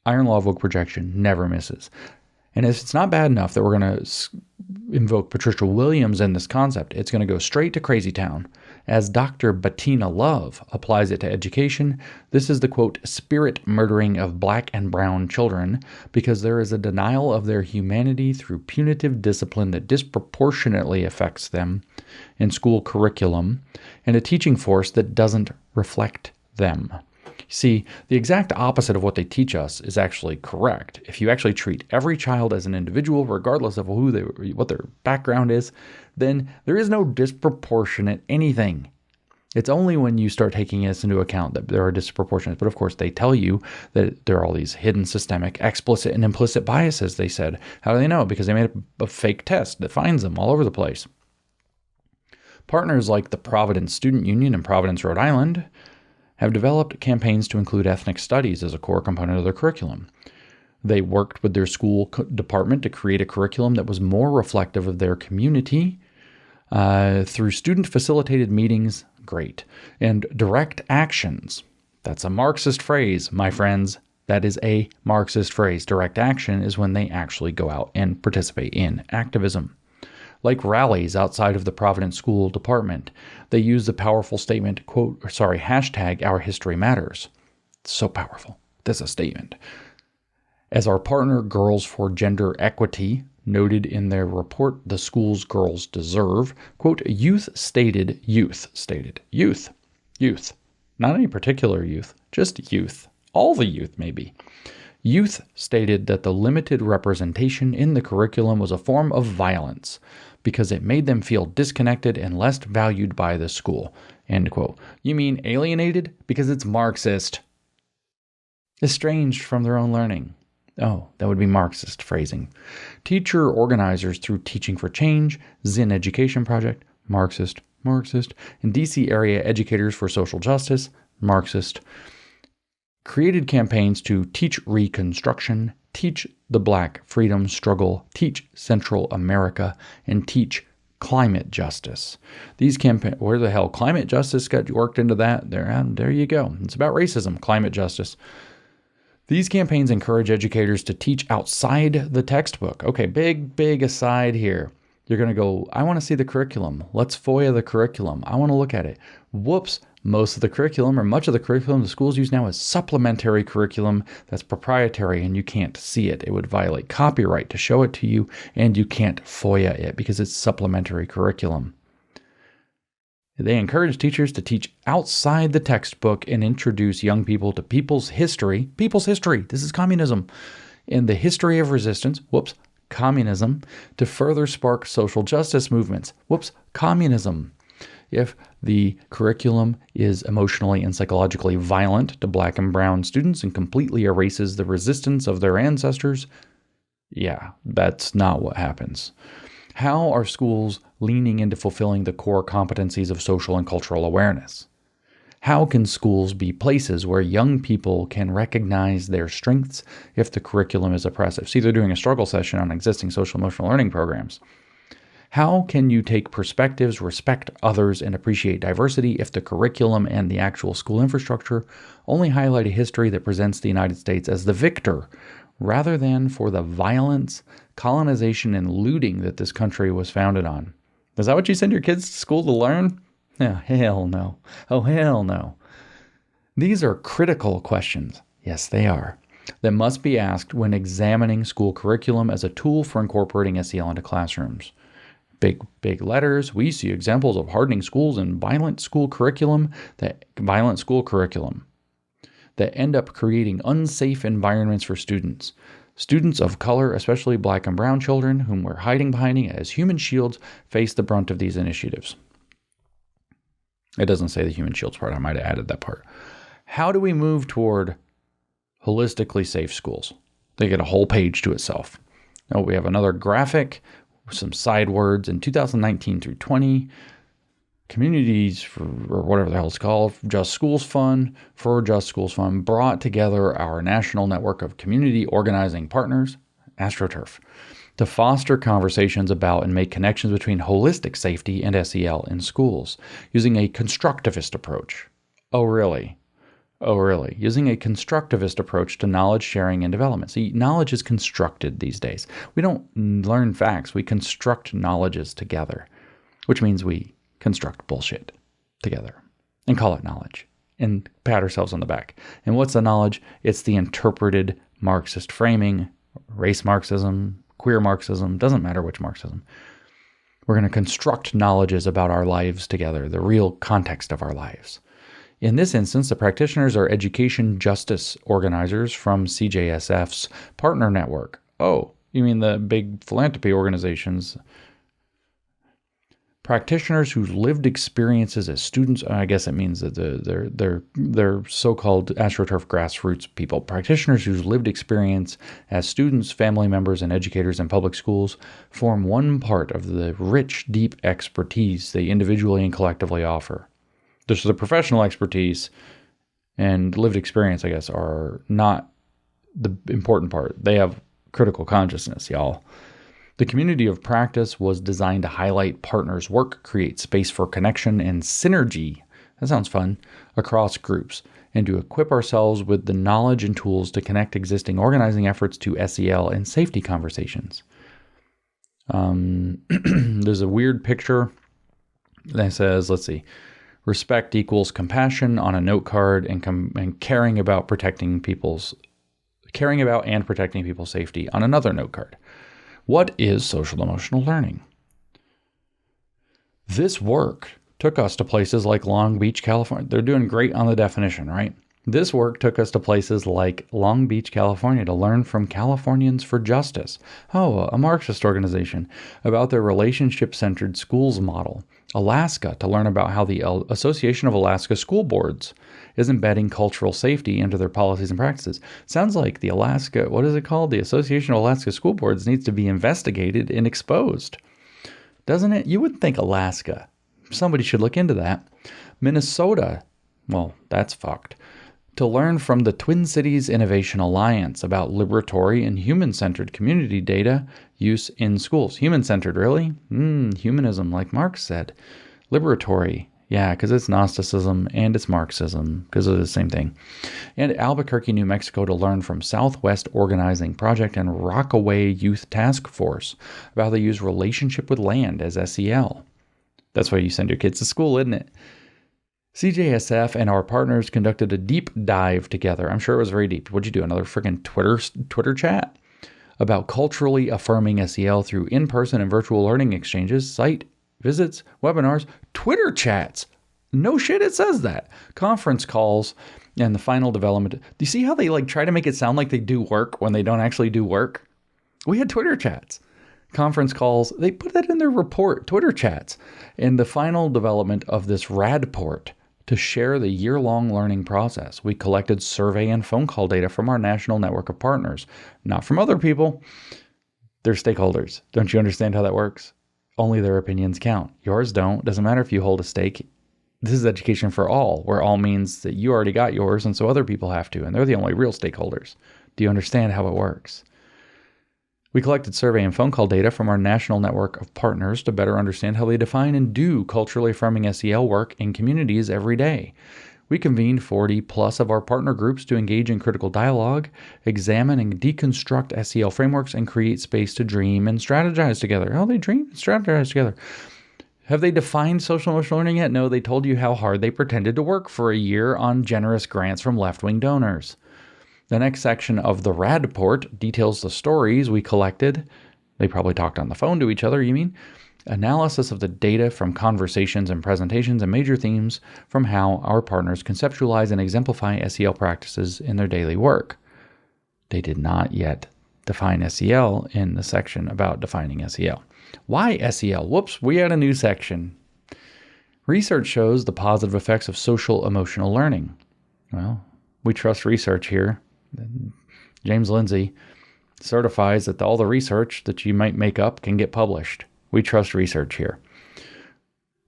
Iron law of woke projection never misses. And if it's not bad enough that we're going to invoke Patricia Williams in this concept, it's going to go straight to Crazy Town. As Dr. Bettina Love applies it to education, this is the, quote, spirit murdering of Black and brown children because there is a denial of their humanity through punitive discipline that disproportionately affects them in school curriculum and a teaching force that doesn't reflect them. See, the exact opposite of what they teach us is actually correct. If you actually treat every child as an individual, regardless of what their background is, then there is no disproportionate anything. It's only when you start taking this into account that there are disproportionate. But of course, they tell you that there are all these hidden systemic, explicit, and implicit biases, they said. How do they know? Because they made a fake test that finds them all over the place. Partners like the Providence Student Union in Providence, Rhode Island, have developed campaigns to include ethnic studies as a core component of their curriculum. They worked with their school department to create a curriculum that was more reflective of their community, Through student-facilitated meetings, great. And direct actions. That's a Marxist phrase, my friends. That is a Marxist phrase. Direct action is when they actually go out and participate in activism. Like rallies outside of the Providence School Department, they use the powerful statement, hashtag Our History Matters. It's so powerful. That's a statement. As our partner Girls for Gender Equity noted in their report, The Schools Girls Deserve, quote, youth. Not any particular youth, just youth. All the youth, maybe. Youth stated that the limited representation in the curriculum was a form of violence because it made them feel disconnected and less valued by the school, end quote. You mean alienated? Because it's Marxist. Estranged from their own learning. Oh, that would be Marxist phrasing. Teacher organizers through Teaching for Change, Zen Education Project, Marxist, and DC area educators for social justice, Marxist, created campaigns to teach Reconstruction, teach the Black freedom struggle, teach Central America, and teach climate justice. These campaigns, where the hell climate justice got worked into that? There you go. It's about racism, climate justice. These campaigns encourage educators to teach outside the textbook. Okay, big aside here. You're going to go, I want to see the curriculum. Let's FOIA the curriculum. I want to look at it. Whoops. Most of the curriculum, or much of the curriculum the schools use now, is supplementary curriculum that's proprietary and you can't see it. It would violate copyright to show it to you, and you can't FOIA it because it's supplementary curriculum. They encourage teachers to teach outside the textbook and introduce young people to people's history. This is communism. And the history of resistance. Communism. To further spark social justice movements. Communism. If the curriculum is emotionally and psychologically violent to Black and brown students and completely erases the resistance of their ancestors, yeah, that's not what happens. How are schools leaning into fulfilling the core competencies of social and cultural awareness? How can schools be places where young people can recognize their strengths if the curriculum is oppressive? See, they're doing a struggle session on existing social emotional learning programs. How can you take perspectives, respect others, and appreciate diversity if the curriculum and the actual school infrastructure only highlight a history that presents the United States as the victor, rather than for the violence, colonization, and looting that this country was founded on? Is that what you send your kids to school to learn? Oh, hell no. Oh, hell no. These are critical questions. Yes, they are. That must be asked when examining school curriculum as a tool for incorporating SEL into classrooms. Big letters. We see examples of hardening schools and violent school curriculum that end up creating unsafe environments for students. Students of color, especially Black and brown children, whom we're hiding behind as human shields, face the brunt of these initiatives. It doesn't say the human shields part. I might have added that part. How do we move toward holistically safe schools? They get a whole page to itself. Oh, we have another graphic. Some side words in 2019 through 20, communities or whatever the hell it's called, Just Schools Fund brought together our national network of community organizing partners, AstroTurf, to foster conversations about and make connections between holistic safety and SEL in schools using a constructivist approach. Oh, really? Using a constructivist approach to knowledge sharing and development. See, knowledge is constructed these days. We don't learn facts. We construct knowledges together, which means we construct bullshit together and call it knowledge and pat ourselves on the back. And what's the knowledge? It's the interpreted Marxist framing, race Marxism, queer Marxism, doesn't matter which Marxism. We're going to construct knowledges about our lives together, the real context of our lives. In this instance, the practitioners are education justice organizers from CJSF's partner network. Oh, you mean the big philanthropy organizations? Practitioners whose lived experiences as students, I guess it means that they're so-called AstroTurf grassroots people. Practitioners whose lived experience as students, family members, and educators in public schools form one part of the rich, deep expertise they individually and collectively offer. So the professional expertise and lived experience, I guess, are not the important part. They have critical consciousness, y'all. The community of practice was designed to highlight partners' work, create space for connection and synergy, that sounds fun, across groups, and to equip ourselves with the knowledge and tools to connect existing organizing efforts to SEL and safety conversations. There's a weird picture that says, let's see, respect equals compassion on a note card and caring about and protecting people's safety on another note card. What is social emotional learning? This work took us to places like Long Beach, California. They're doing great on the definition, right? This work took us to places like Long Beach, California to learn from Californians for Justice, a Marxist organization, about their relationship-centered schools model. Alaska to learn about how the Association of Alaska School Boards is embedding cultural safety into their policies and practices. Sounds like the Association of Alaska School Boards needs to be investigated and exposed. Doesn't it? You would think Alaska. Somebody should look into that. Minnesota, well, that's fucked. To learn from the Twin Cities Innovation Alliance about liberatory and human-centered community data use in schools. Human-centered, really? Humanism, like Marx said. Liberatory, yeah, because it's Gnosticism and it's Marxism, because they're the same thing. And Albuquerque, New Mexico, to learn from Southwest Organizing Project and Rockaway Youth Task Force about how they use relationship with land as SEL. That's why you send your kids to school, isn't it? CJSF and our partners conducted a deep dive together. I'm sure it was very deep. What'd you do? Another freaking Twitter chat about culturally affirming SEL through in-person and virtual learning exchanges, site visits, webinars, Twitter chats. No shit, it says that. Conference calls and the final development. Do you see how they try to make it sound like they do work when they don't actually do work? We had Twitter chats. Conference calls, they put that in their report, Twitter chats, and the final development of this RADport to share the year-long learning process. We collected survey and phone call data from our national network of partners, not from other people. They're stakeholders. Don't you understand how that works? Only their opinions count. Yours don't. Doesn't matter if you hold a stake. This is education for all, where all means that you already got yours, and so other people have to, and they're the only real stakeholders. Do you understand how it works? We collected survey and phone call data from our national network of partners to better understand how they define and do culturally affirming SEL work in communities every day. We convened 40 plus of our partner groups to engage in critical dialogue, examine and deconstruct SEL frameworks, and create space to dream and strategize together. Oh, they dream and strategize together. Have they defined social emotional learning yet? No, they told you how hard they pretended to work for a year on generous grants from left-wing donors. The next section of the RADport details the stories we collected. They probably talked on the phone to each other, you mean? Analysis of the data from conversations and presentations and major themes from how our partners conceptualize and exemplify SEL practices in their daily work. They did not yet define SEL in the section about defining SEL. Why SEL? Whoops, we had a new section. Research shows the positive effects of social emotional learning. Well, we trust research here. James Lindsay certifies that all the research that you might make up can get published. We trust research here.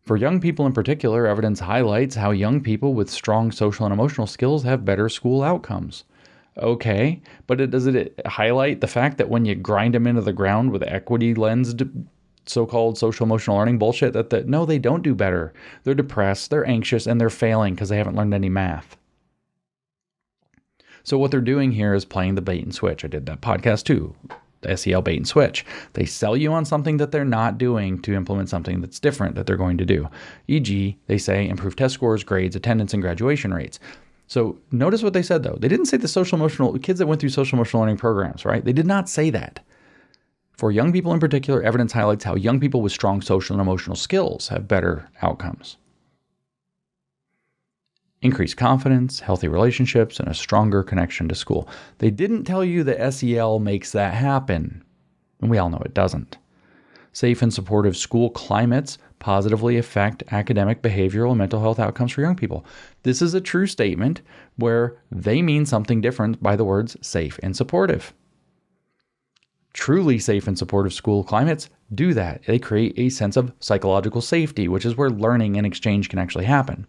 For young people in particular, evidence highlights how young people with strong social and emotional skills have better school outcomes. Okay, but does it highlight the fact that when you grind them into the ground with equity-lensed so-called social emotional learning bullshit, no, they don't do better. They're depressed, they're anxious, and they're failing because they haven't learned any math. So what they're doing here is playing the bait and switch. I did that podcast too, the SEL bait and switch. They sell you on something that they're not doing to implement something that's different that they're going to do. E.g., they say improve test scores, grades, attendance, and graduation rates. So notice what they said though. They didn't say the social emotional, kids that went through social emotional learning programs, right? They did not say that. For young people in particular, evidence highlights how young people with strong social and emotional skills have better outcomes. Increased confidence, healthy relationships, and a stronger connection to school. They didn't tell you that SEL makes that happen, and we all know it doesn't. Safe and supportive school climates positively affect academic, behavioral, and mental health outcomes for young people. This is a true statement where they mean something different by the words safe and supportive. Truly safe and supportive school climates do that. They create a sense of psychological safety, which is where learning and exchange can actually happen.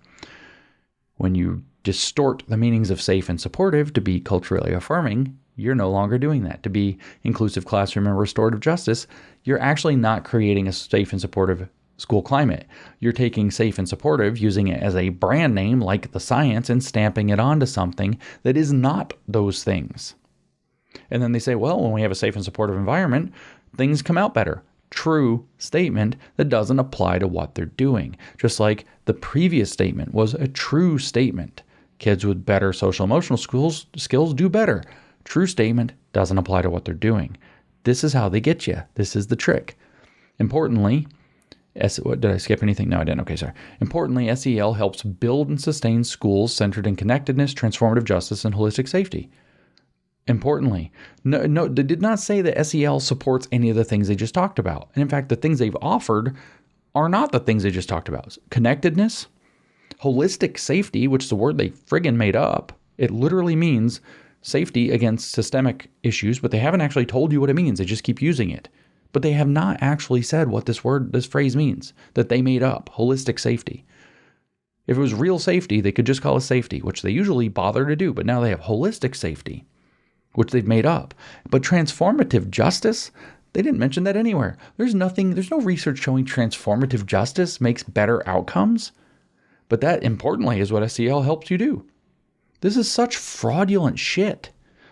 When you distort the meanings of safe and supportive to be culturally affirming, you're no longer doing that. To be inclusive classroom and restorative justice, you're actually not creating a safe and supportive school climate. You're taking safe and supportive, using it as a brand name like the science, and stamping it onto something that is not those things. And then they say, well, when we have a safe and supportive environment, things come out better. True statement that doesn't apply to what they're doing. Just like the previous statement was a true statement. Kids with better social emotional skills do better. True statement doesn't apply to what they're doing. This is how they get you. This is the trick. Importantly, did I skip anything? No, I didn't. Okay, sorry. Importantly, SEL helps build and sustain schools centered in connectedness, transformative justice, and holistic safety. Importantly, no, they did not say that SEL supports any of the things they just talked about. And in fact, the things they've offered are not the things they just talked about. Connectedness, holistic safety, which is a word they friggin' made up. It literally means safety against systemic issues, but they haven't actually told you what it means. They just keep using it. But they have not actually said what this phrase means that they made up, holistic safety. If it was real safety, they could just call it safety, which they usually bother to do. But now they have holistic safety, which they've made up. But transformative justice, they didn't mention that anywhere. There's no research showing transformative justice makes better outcomes. But that, importantly, is what SEL helps you do. This is such fraudulent shit.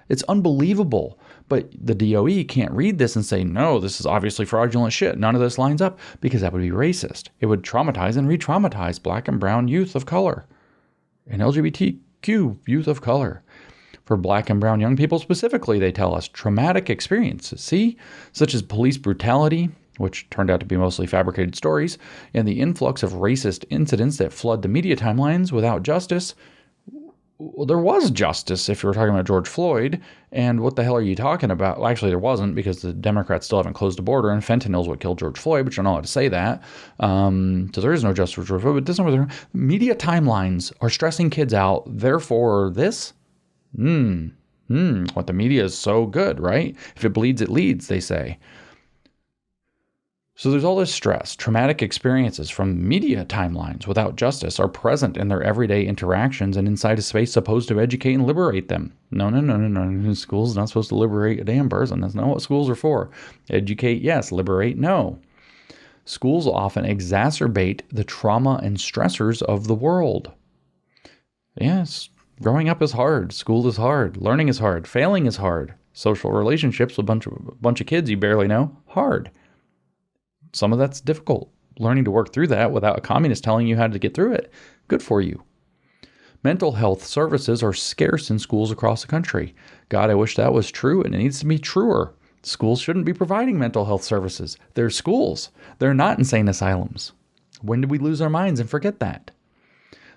It's unbelievable. But the DOE can't read this and say, no, this is obviously fraudulent shit. None of this lines up, because that would be racist. It would traumatize and re-traumatize Black and brown youth of color and LGBTQ youth of color. For Black and brown young people specifically, they tell us traumatic experiences, such as police brutality, which turned out to be mostly fabricated stories, and the influx of racist incidents that flood the media timelines without justice. Well, there was justice if you were talking about George Floyd, and what the hell are you talking about? Well, actually, there wasn't, because the Democrats still haven't closed the border, and fentanyl is what killed George Floyd, but you're not allowed to say that. So there is no justice for George Floyd, but this is media timelines are stressing kids out, therefore this? What the media is so good, right? If it bleeds, it leads, they say. So there's all this stress. Traumatic experiences from media timelines without justice are present in their everyday interactions and inside a space supposed to educate and liberate them. No. School's not supposed to liberate a damn person. That's not what schools are for. Educate, yes. Liberate, no. Schools often exacerbate the trauma and stressors of the world. Yes, growing up is hard. School is hard. Learning is hard. Failing is hard. Social relationships with a bunch of kids you barely know, hard. Some of that's difficult. Learning to work through that without a communist telling you how to get through it. Good for you. Mental health services are scarce in schools across the country. God, I wish that was true, and it needs to be truer. Schools shouldn't be providing mental health services. They're schools. They're not insane asylums. When did we lose our minds and forget that?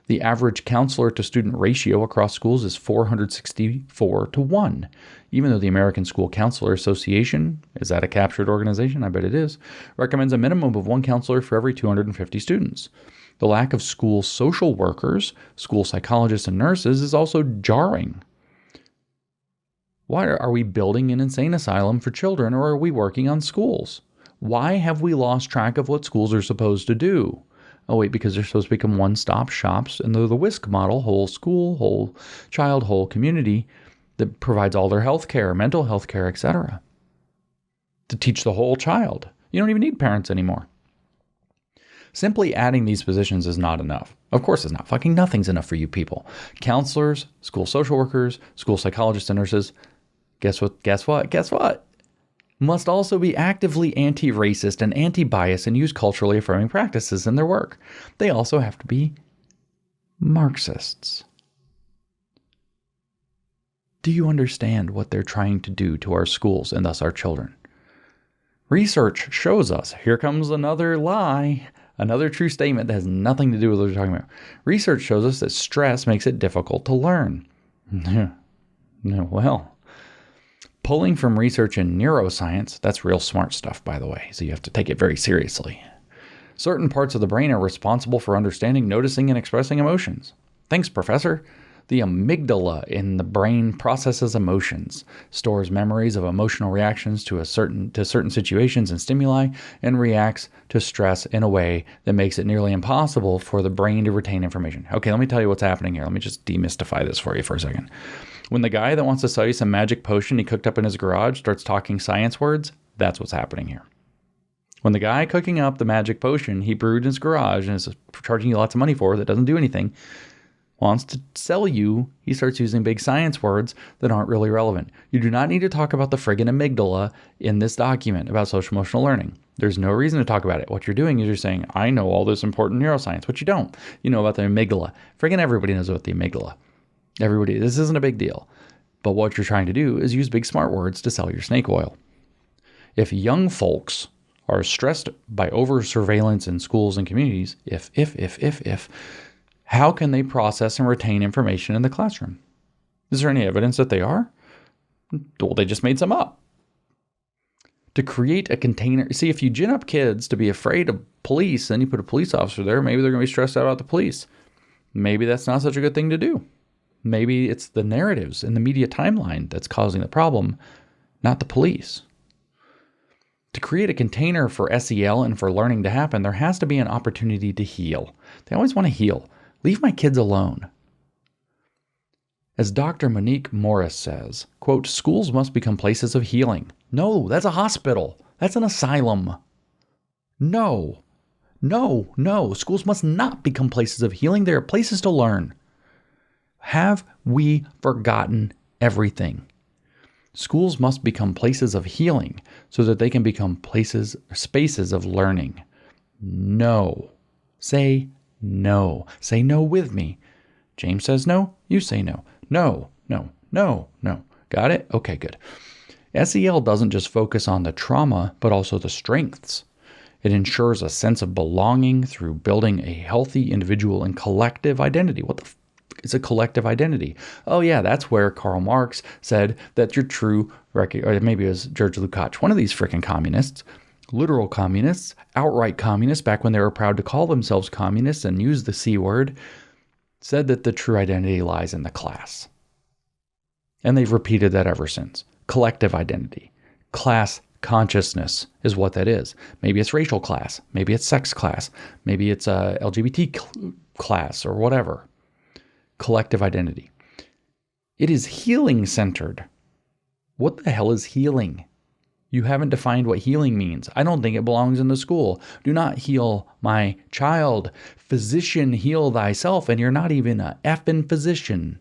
The average counselor to student ratio across schools is 464 to 1. Even though the American School Counselor Association, is that a captured organization? I bet it is, recommends a minimum of one counselor for every 250 students. The lack of school social workers, school psychologists, and nurses is also jarring. Why are we building an insane asylum for children, or are we working on schools? Why have we lost track of what schools are supposed to do? Oh, wait, because they're supposed to become one-stop shops, and they're the WISC model, whole school, whole child, whole community, that provides all their health care, mental health care, etc. to teach the whole child. You don't even need parents anymore. Simply adding these positions is not enough. Of course it's not. Fucking nothing's enough for you people. Counselors, school social workers, school psychologists and nurses, guess what? Must also be actively anti-racist and anti-bias and use culturally affirming practices in their work. They also have to be Marxists. Do you understand what they're trying to do to our schools and thus our children? Research shows us, here comes another lie, another true statement that has nothing to do with what we're talking about. Research shows us that stress makes it difficult to learn. Well, pulling from research in neuroscience, that's real smart stuff, by the way, so you have to take it very seriously. Certain parts of the brain are responsible for understanding, noticing, and expressing emotions. Thanks, Professor. The amygdala in the brain processes emotions, stores memories of emotional reactions to certain situations and stimuli, and reacts to stress in a way that makes it nearly impossible for the brain to retain information. Okay, let me tell you what's happening here. Let me just demystify this for you for a second. When the guy that wants to sell you some magic potion he cooked up in his garage starts talking science words, that's what's happening here. When the guy cooking up the magic potion he brewed in his garage and is charging you lots of money for that doesn't do anything, wants to sell you, he starts using big science words that aren't really relevant. You do not need to talk about the friggin' amygdala in this document about social emotional learning. There's no reason to talk about it. What you're doing is you're saying, I know all this important neuroscience, which you don't. You know about the amygdala. Friggin' everybody knows about the amygdala. Everybody, this isn't a big deal. But what you're trying to do is use big smart words to sell your snake oil. If young folks are stressed by over surveillance in schools and communities, how can they process and retain information in the classroom? Is there any evidence that they are? Well, they just made some up. To create a container, see, if you gin up kids to be afraid of police, then you put a police officer there, maybe they're going to be stressed out about the police. Maybe that's not such a good thing to do. Maybe it's the narratives in the media timeline that's causing the problem, not the police. To create a container for SEL and for learning to happen, there has to be an opportunity to heal. They always want to heal. Leave my kids alone. As Dr. Monique Morris says, quote, schools must become places of healing. No, that's a hospital. That's an asylum. No. Schools must not become places of healing. They are places to learn. Have we forgotten everything? Schools must become places of healing so that they can become spaces of learning. No. Say no. Say no with me. James says no. You say no. No. Got it? Okay, good. SEL doesn't just focus on the trauma, but also the strengths. It ensures a sense of belonging through building a healthy individual and collective identity. What the is a collective identity? Oh yeah, that's where Karl Marx said that your true, or maybe it was George Lukács, one of these freaking communists, literal communists, outright communists, back when they were proud to call themselves communists and use the C word, said that the true identity lies in the class. And they've repeated that ever since. Collective identity. Class consciousness is what that is. Maybe it's racial class. Maybe it's sex class. Maybe it's a LGBT class or whatever. Collective identity. It is healing centered. What the hell is healing? You haven't defined what healing means. I don't think it belongs in the school. Do not heal my child. Physician, heal thyself. And you're not even a effing physician.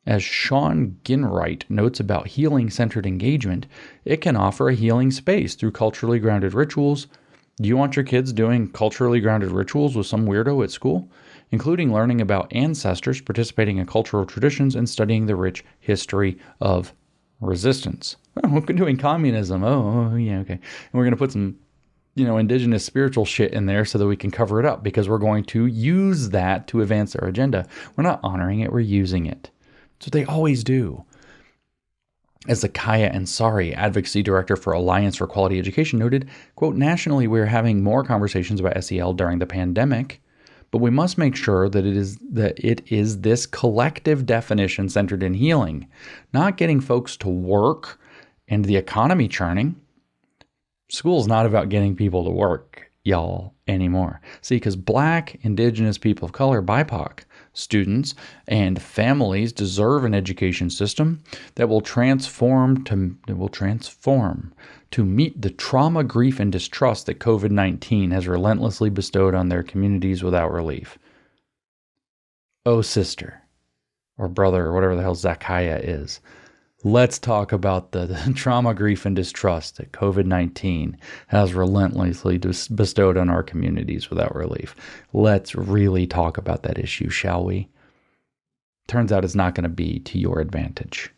As Sean Ginwright notes about healing-centered engagement, it can offer a healing space through culturally grounded rituals. Do you want your kids doing culturally grounded rituals with some weirdo at school? Including learning about ancestors, participating in cultural traditions, and studying the rich history of resistance. Oh, we're doing communism. Oh, yeah, okay. And we're going to put some, indigenous spiritual shit in there so that we can cover it up because we're going to use that to advance our agenda. We're not honoring it, we're using it. That's what they always do. As Zakaya Ansari, Advocacy Director for Alliance for Quality Education, noted, quote, nationally, we're having more conversations about SEL during the pandemic, but we must make sure that it is this collective definition centered in healing, not getting folks to work and the economy churning. School's not about getting people to work, y'all, anymore. See, because Black, Indigenous, people of color, BIPOC students and families deserve an education system that will transform to meet the trauma, grief, and distrust that COVID-19 has relentlessly bestowed on their communities without relief. Oh, sister, or brother, or whatever the hell Zakaya is, let's talk about the trauma, grief, and distrust that COVID-19 has relentlessly bestowed on our communities without relief. Let's really talk about that issue, shall we? Turns out it's not going to be to your advantage.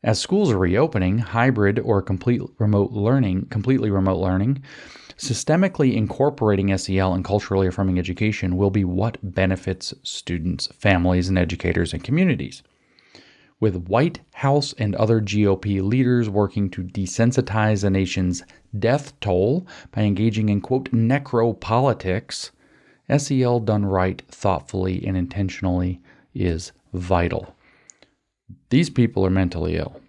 As schools are reopening, hybrid or completely remote learning, systemically incorporating SEL and culturally affirming education will be what benefits students, families, and educators and communities. With White House and other GOP leaders working to desensitize the nation's death toll by engaging in, quote, necropolitics, SEL done right, thoughtfully, and intentionally is vital. These people are mentally ill.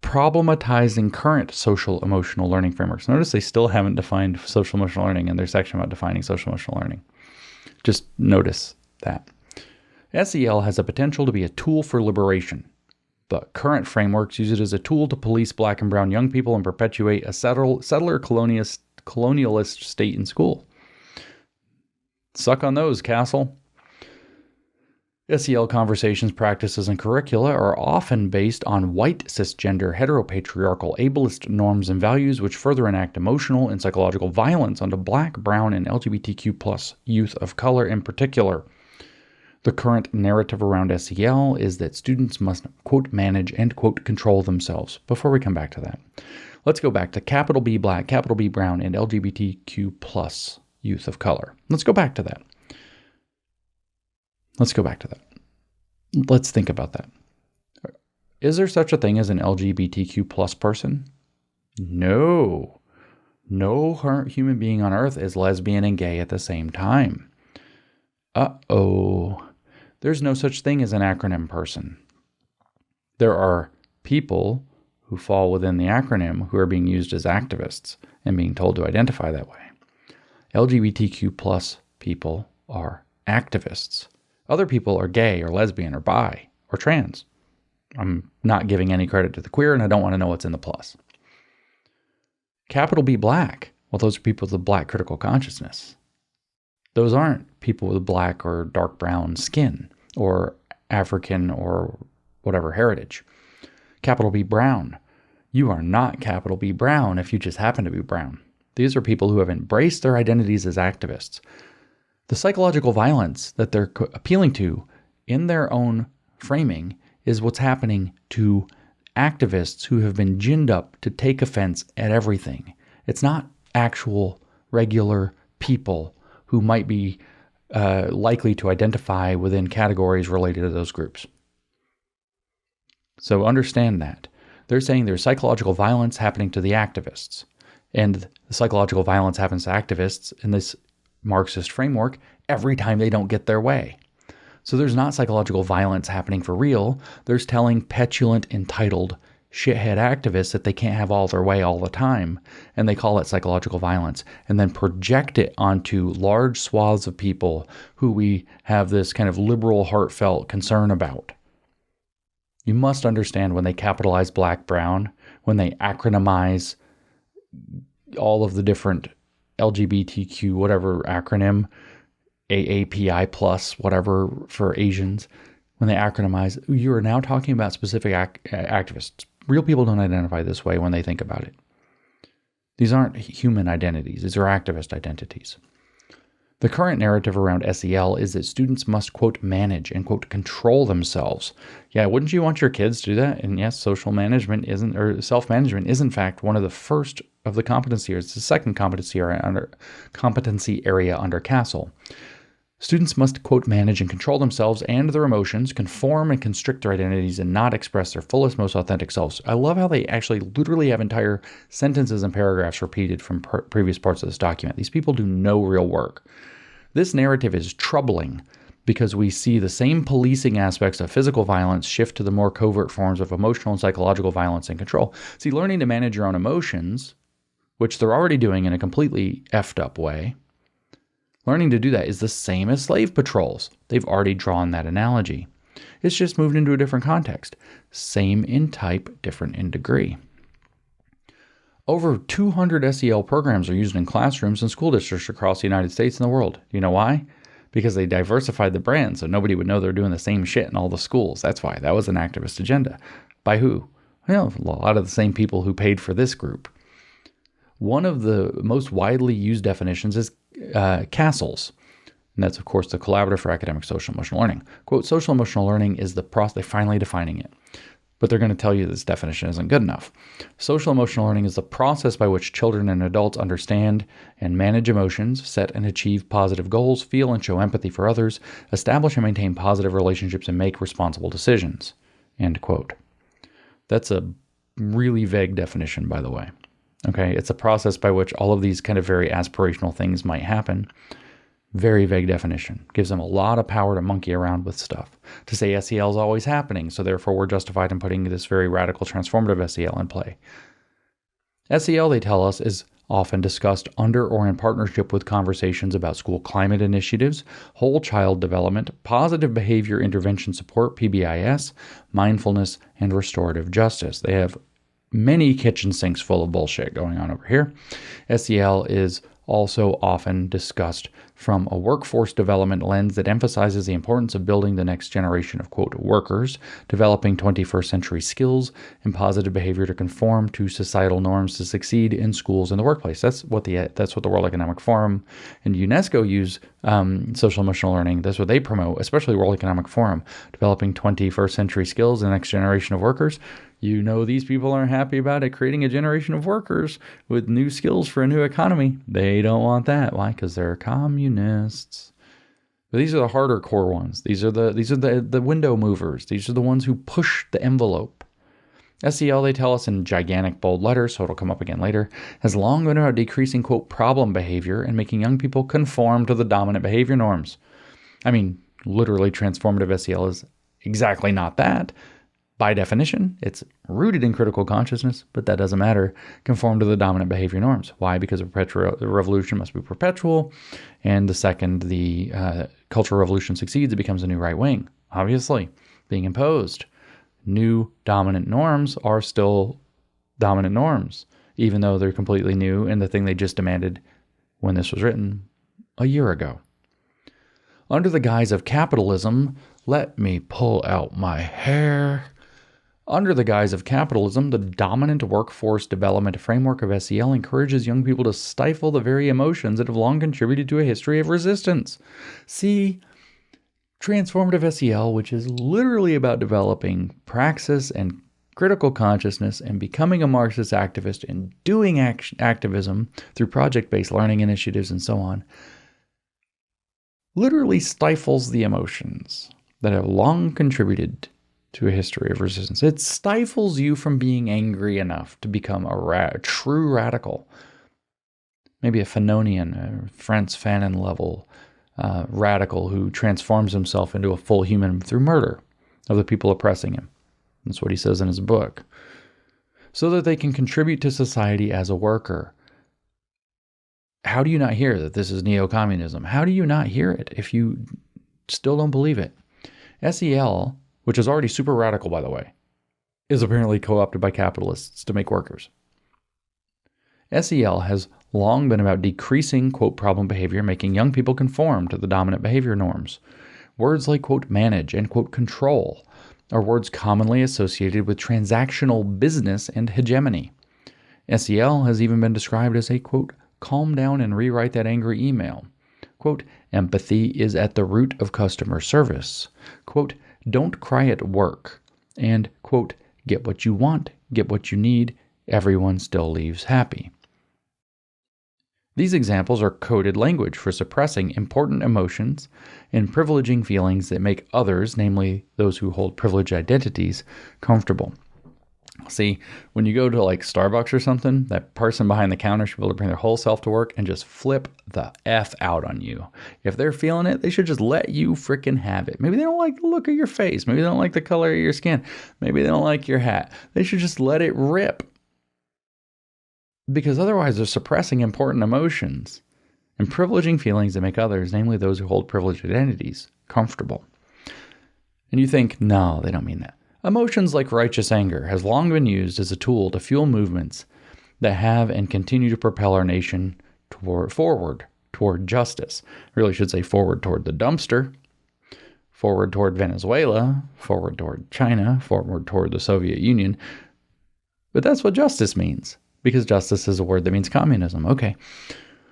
Problematizing current social emotional learning frameworks. Notice they still haven't defined social emotional learning in their section about defining social emotional learning. Just notice that. SEL has the potential to be a tool for liberation. But current frameworks use it as a tool to police black and brown young people and perpetuate a settler colonialist state in school. Suck on those, Castle. SEL conversations, practices, and curricula are often based on white, cisgender, heteropatriarchal, ableist norms and values which further enact emotional and psychological violence onto black, brown, and LGBTQ+ youth of color in particular. The current narrative around SEL is that students must, quote, manage and, quote, control themselves. Before we come back to that, let's go back to capital B black, capital B brown, and LGBTQ+ youth of color. Let's go back to that. Let's think about that. Is there such a thing as an LGBTQ+ person? No. No human being on earth is lesbian and gay at the same time. Uh-oh. There's no such thing as an acronym person. There are people who fall within the acronym who are being used as activists and being told to identify that way. LGBTQ+ people are activists. Other people are gay or lesbian or bi or trans. I'm not giving any credit to the queer, and I don't want to know what's in the plus. Capital B black. Well, those are people with a black critical consciousness. Those aren't people with black or dark brown skin or African or whatever heritage. Capital B brown. You are not capital B brown if you just happen to be brown. These are people who have embraced their identities as activists. The psychological violence that they're appealing to in their own framing is what's happening to activists who have been ginned up to take offense at everything. It's not actual regular people who might be likely to identify within categories related to those groups. So understand that. They're saying there's psychological violence happening to the activists. And the psychological violence happens to activists in this Marxist framework every time they don't get their way. So there's not psychological violence happening for real. There's telling petulant, entitled, shithead activists that they can't have all their way all the time, and they call it psychological violence, and then project it onto large swaths of people who we have this kind of liberal, heartfelt concern about. You must understand when they capitalize black, brown, when they acronymize all of the different LGBTQ, whatever acronym, AAPI plus, whatever for Asians, when they acronymize, you are now talking about specific activists. Real people don't identify this way when they think about it. These aren't human identities. These are activist identities. The current narrative around SEL is that students must, quote, manage and, quote, control themselves. Yeah, wouldn't you want your kids to do that? And yes, social management isn't, or self-management is in fact one of the first of the competency areas. It's the second competency area under Castle. Students must, quote, manage and control themselves and their emotions, conform and constrict their identities, and not express their fullest, most authentic selves. I love how they actually literally have entire sentences and paragraphs repeated from previous parts of this document. These people do no real work. This narrative is troubling because we see the same policing aspects of physical violence shift to the more covert forms of emotional and psychological violence and control. See, learning to manage your own emotions, which they're already doing in a completely effed up way, learning to do that is the same as slave patrols. They've already drawn that analogy. It's just moved into a different context. Same in type, different in degree. Over 200 SEL programs are used in classrooms and school districts across the United States and the world. You know why? Because they diversified the brand so nobody would know they're doing the same shit in all the schools. That's why. That was an activist agenda. By who? Well, a lot of the same people who paid for this group. One of the most widely used definitions is CASELs. And that's, of course, the Collaborative for Academic Social Emotional Learning. Quote, social emotional learning is the process, they're finally defining it. But they're going to tell you this definition isn't good enough. Social emotional learning is the process by which children and adults understand and manage emotions, set and achieve positive goals, feel and show empathy for others, establish and maintain positive relationships, and make responsible decisions. End quote. That's a really vague definition, by the way. Okay, it's a process by which all of these kind of very aspirational things might happen. Very vague definition. Gives them a lot of power to monkey around with stuff. To say SEL is always happening, so therefore we're justified in putting this very radical transformative SEL in play. SEL, they tell us, is often discussed under or in partnership with conversations about school climate initiatives, whole child development, positive behavior intervention support, PBIS, mindfulness, and restorative justice. They have many kitchen sinks full of bullshit going on over here. SEL is also often discussed from a workforce development lens that emphasizes the importance of building the next generation of, quote, workers, developing 21st century skills and positive behavior to conform to societal norms to succeed in schools and the workplace. That's what the World Economic Forum and UNESCO use, social emotional learning. That's what they promote, especially World Economic Forum, developing 21st century skills and the next generation of workers. You know, these people aren't happy about it, creating a generation of workers with new skills for a new economy. They don't want that. Why? Because they're communists. But these are the harder core ones. These are the window movers. These are the ones who push the envelope. SEL, they tell us in gigantic bold letters, so it'll come up again later, has long been about decreasing, quote, problem behavior and making young people conform to the dominant behavior norms. I mean, literally transformative SEL is exactly not that. By definition, it's rooted in critical consciousness, but that doesn't matter. Conform to the dominant behavior norms. Why? Because the revolution must be perpetual, and the second the cultural revolution succeeds, it becomes a new right wing, obviously, being imposed. New dominant norms are still dominant norms, even though they're completely new and the thing they just demanded when this was written a year ago. Under the guise of capitalism, let me pull out my hair. Under the guise of capitalism, the dominant workforce development framework of SEL encourages young people to stifle the very emotions that have long contributed to a history of resistance. See, transformative SEL, which is literally about developing praxis and critical consciousness and becoming a Marxist activist and doing activism through project-based learning initiatives and so on, literally stifles the emotions that have long contributed to a history of resistance. It stifles you from being angry enough to become a true radical. Maybe a Fanonian, a Frantz Fanon level radical who transforms himself into a full human through murder of the people oppressing him. That's what he says in his book. So that they can contribute to society as a worker. How do you not hear that this is neo-communism? How do you not hear it if you still don't believe it? SEL, which is already super radical, by the way, is apparently co-opted by capitalists to make workers. SEL has long been about decreasing, quote, problem behavior, making young people conform to the dominant behavior norms. Words like, quote, manage and, quote, control are words commonly associated with transactional business and hegemony. SEL has even been described as a, quote, calm down and rewrite that angry email. Quote, empathy is at the root of customer service. Quote, don't cry at work. And, quote, get what you want, get what you need, everyone still leaves happy. These examples are coded language for suppressing important emotions and privileging feelings that make others, namely those who hold privileged identities, comfortable. See, when you go to like Starbucks or something, that person behind the counter should be able to bring their whole self to work and just flip the F out on you. If they're feeling it, they should just let you freaking have it. Maybe they don't like the look of your face. Maybe they don't like the color of your skin. Maybe they don't like your hat. They should just let it rip. Because otherwise they're suppressing important emotions and privileging feelings that make others, namely those who hold privileged identities, comfortable. And you think, no, they don't mean that. Emotions like righteous anger has long been used as a tool to fuel movements that have and continue to propel our nation forward toward justice. I really should say forward toward the dumpster, forward toward Venezuela, forward toward China, forward toward the Soviet Union. But that's what justice means, because justice is a word that means communism. Okay.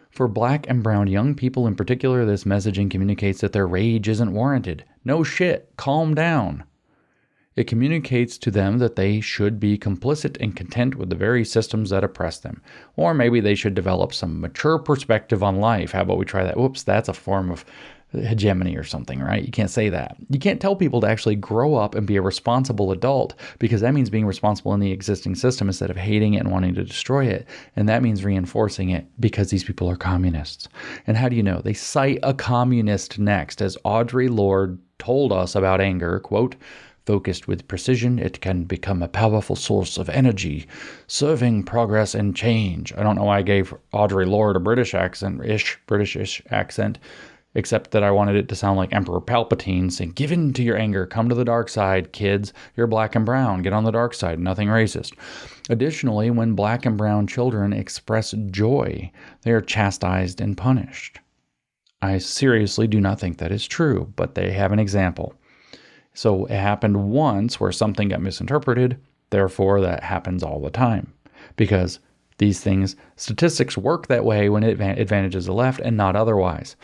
For black and brown young people in particular, this messaging communicates that their rage isn't warranted. No shit, calm down. It communicates to them that they should be complicit and content with the very systems that oppress them. Or maybe they should develop some mature perspective on life. How about we try that? Whoops, that's a form of hegemony or something, right? You can't say that. You can't tell people to actually grow up and be a responsible adult, because that means being responsible in the existing system instead of hating it and wanting to destroy it. And that means reinforcing it because these people are communists. And how do you know? They cite a communist next, as Audre Lorde told us about anger, quote, Focused with precision, it can become a powerful source of energy, serving progress and change. I don't know why I gave Audre Lorde a British-ish accent, except that I wanted it to sound like Emperor Palpatine saying, "Give in to your anger, come to the dark side, kids. You're black and brown, get on the dark side, nothing racist." Additionally, when black and brown children express joy, they are chastised and punished. I seriously do not think that is true, but they have an example. So it happened once where something got misinterpreted, therefore that happens all the time. Because these things, statistics work that way when it advantages the left and not otherwise.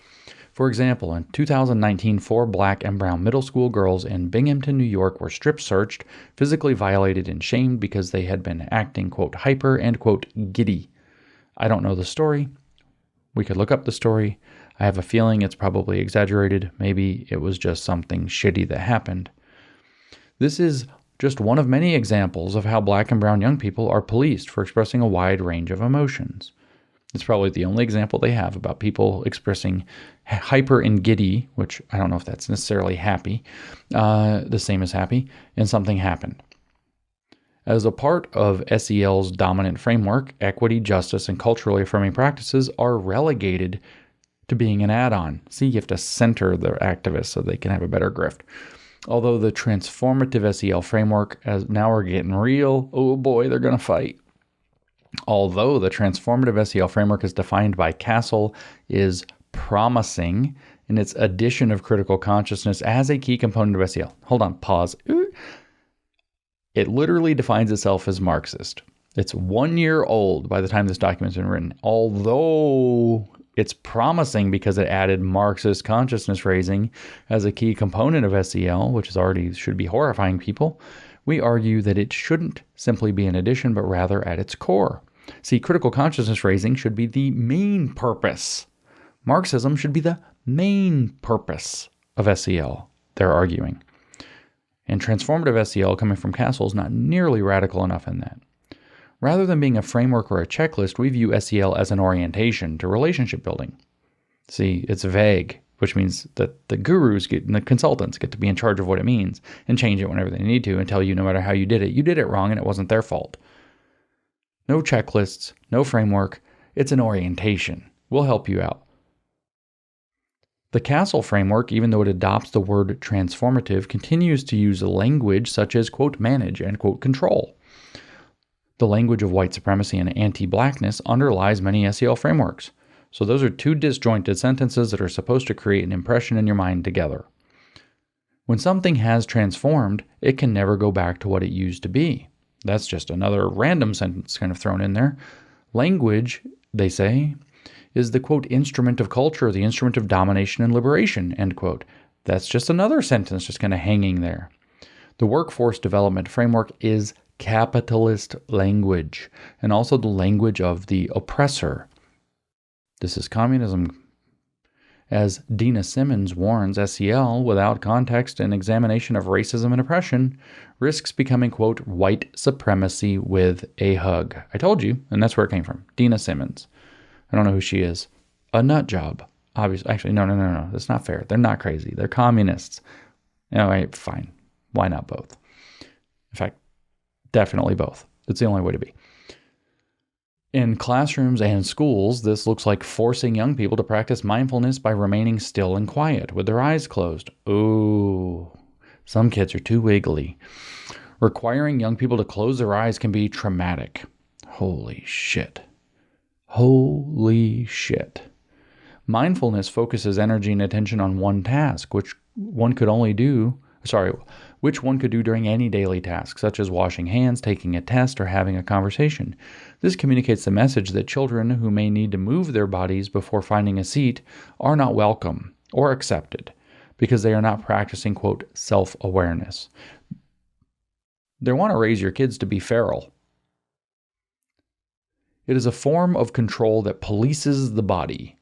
For example, in 2019, 4 black and brown middle school girls in Binghamton, New York were strip searched, physically violated, and shamed because they had been acting, quote, hyper and, quote, giddy. I don't know the story. We could look up the story. I have a feeling it's probably exaggerated. Maybe it was just something shitty that happened. This is just one of many examples of how black and brown young people are policed for expressing a wide range of emotions. It's probably the only example they have about people expressing hyper and giddy, which I don't know if that's necessarily happy, the same as happy, and something happened. As a part of SEL's dominant framework, equity, justice, and culturally affirming practices are relegated to being an add-on. See, you have to center the activists so they can have a better grift. Although the transformative SEL framework, as now we're getting real, oh boy, they're going to fight. Although the transformative SEL framework is defined by Castle is promising in its addition of critical consciousness as a key component of SEL. Hold on, pause. It literally defines itself as Marxist. It's 1 year old by the time this document's been written. Although it's promising because it added Marxist consciousness raising as a key component of SEL, which is already should be horrifying people, we argue that it shouldn't simply be an addition, but rather at its core. See, critical consciousness raising should be the main purpose. Marxism should be the main purpose of SEL, they're arguing. And transformative SEL, coming from Castle, is not nearly radical enough in that. Rather than being a framework or a checklist, we view SEL as an orientation to relationship building. See, it's vague, which means that the gurus and the consultants get to be in charge of what it means and change it whenever they need to and tell you no matter how you did it wrong and it wasn't their fault. No checklists, no framework. It's an orientation. We'll help you out. The Castle framework, even though it adopts the word transformative, continues to use language such as, quote, manage and, quote, control. The language of white supremacy and anti-blackness underlies many SEL frameworks. So those are two disjointed sentences that are supposed to create an impression in your mind together. When something has transformed, it can never go back to what it used to be. That's just another random sentence kind of thrown in there. Language, they say, is the, quote, instrument of culture, the instrument of domination and liberation, end quote. That's just another sentence just kind of hanging there. The workforce development framework is capitalist language and also the language of the oppressor. This is communism. As Dina Simmons warns, SEL, without context and examination of racism and oppression, risks becoming, quote, white supremacy with a hug. I told you, and that's where it came from. Dina Simmons. I don't know who she is. A nut job. Obviously. Actually, no. That's not fair. They're not crazy. They're communists. All right, fine. Why not both? In fact, definitely both. It's the only way to be. In classrooms and schools, this looks like forcing young people to practice mindfulness by remaining still and quiet with their eyes closed. Ooh, some kids are too wiggly. Requiring young people to close their eyes can be traumatic. Holy shit. Holy shit. Mindfulness focuses energy and attention on one task, which one could do during any daily task, such as washing hands, taking a test, or having a conversation. This communicates the message that children who may need to move their bodies before finding a seat are not welcome or accepted because they are not practicing, quote, self-awareness. They want to raise your kids to be feral. It is a form of control that polices the body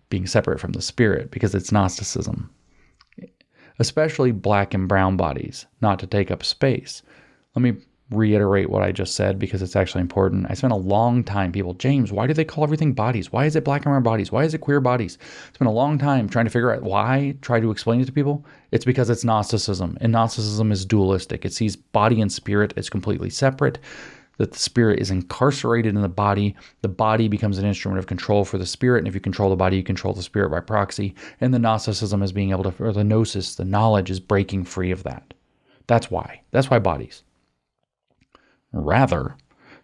being separate from the spirit because it's Gnosticism. Especially black and brown bodies, not to take up space. Let me reiterate what I just said because it's actually important. I spent a long time, James, why do they call everything bodies? Why is it black and brown bodies? Why is it queer bodies? I spent a long time trying to figure out why, try to explain it to people. It's because it's Gnosticism, and Gnosticism is dualistic. It sees body and spirit as completely separate, that the spirit is incarcerated in the body becomes an instrument of control for the spirit, and if you control the body, you control the spirit by proxy, and the Gnosticism is being able to, or the gnosis, the knowledge is breaking free of that. That's why bodies. Rather,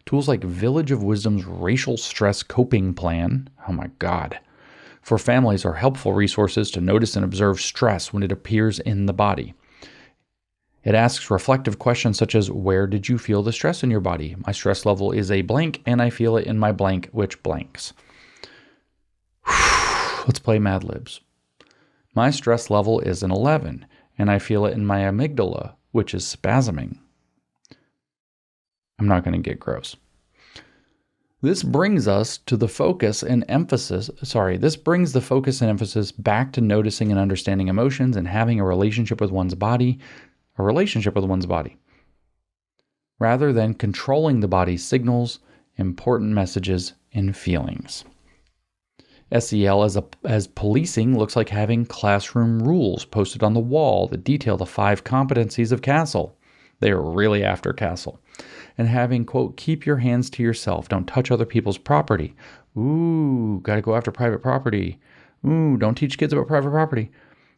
tools like Village of Wisdom's Racial Stress Coping Plan, oh my God, for families are helpful resources to notice and observe stress when it appears in the body. It asks reflective questions such as, where did you feel the stress in your body? My stress level is a blank, and I feel it in my blank, which blanks. Let's play Mad Libs. My stress level is an 11, and I feel it in my amygdala, which is spasming. I'm not going to get gross. This brings us to the focus and emphasis. This brings the focus and emphasis back to noticing and understanding emotions and having a relationship with one's body, rather than controlling the body's signals, important messages, and feelings. SEL as policing looks like having classroom rules posted on the wall that detail the 5 competencies of Castle. They are really after Castle. And having, quote, keep your hands to yourself. Don't touch other people's property. Ooh, got to go after private property. Ooh, don't teach kids about private property.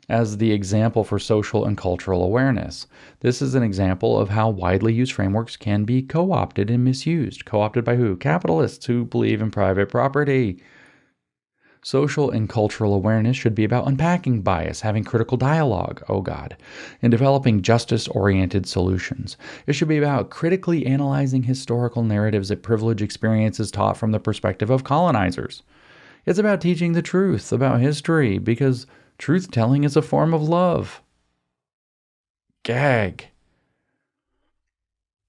As the example for social and cultural awareness. This is an example of how widely used frameworks can be co-opted and misused. Co-opted by who? Capitalists who believe in private property. Social and cultural awareness should be about unpacking bias, having critical dialogue, oh God, and developing justice-oriented solutions. It should be about critically analyzing historical narratives that privilege experiences taught from the perspective of colonizers. It's about teaching the truth about history, because truth-telling is a form of love. Gag.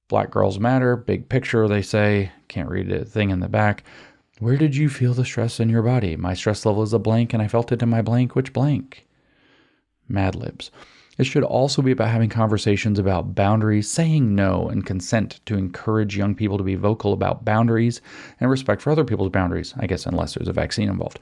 Black Girls Matter, big picture, they say. Can't read a thing in the back. Where did you feel the stress in your body? My stress level is a blank, and I felt it in my blank, which blank? Mad Libs. It should also be about having conversations about boundaries, saying no, and consent to encourage young people to be vocal about boundaries and respect for other people's boundaries, I guess unless there's a vaccine involved.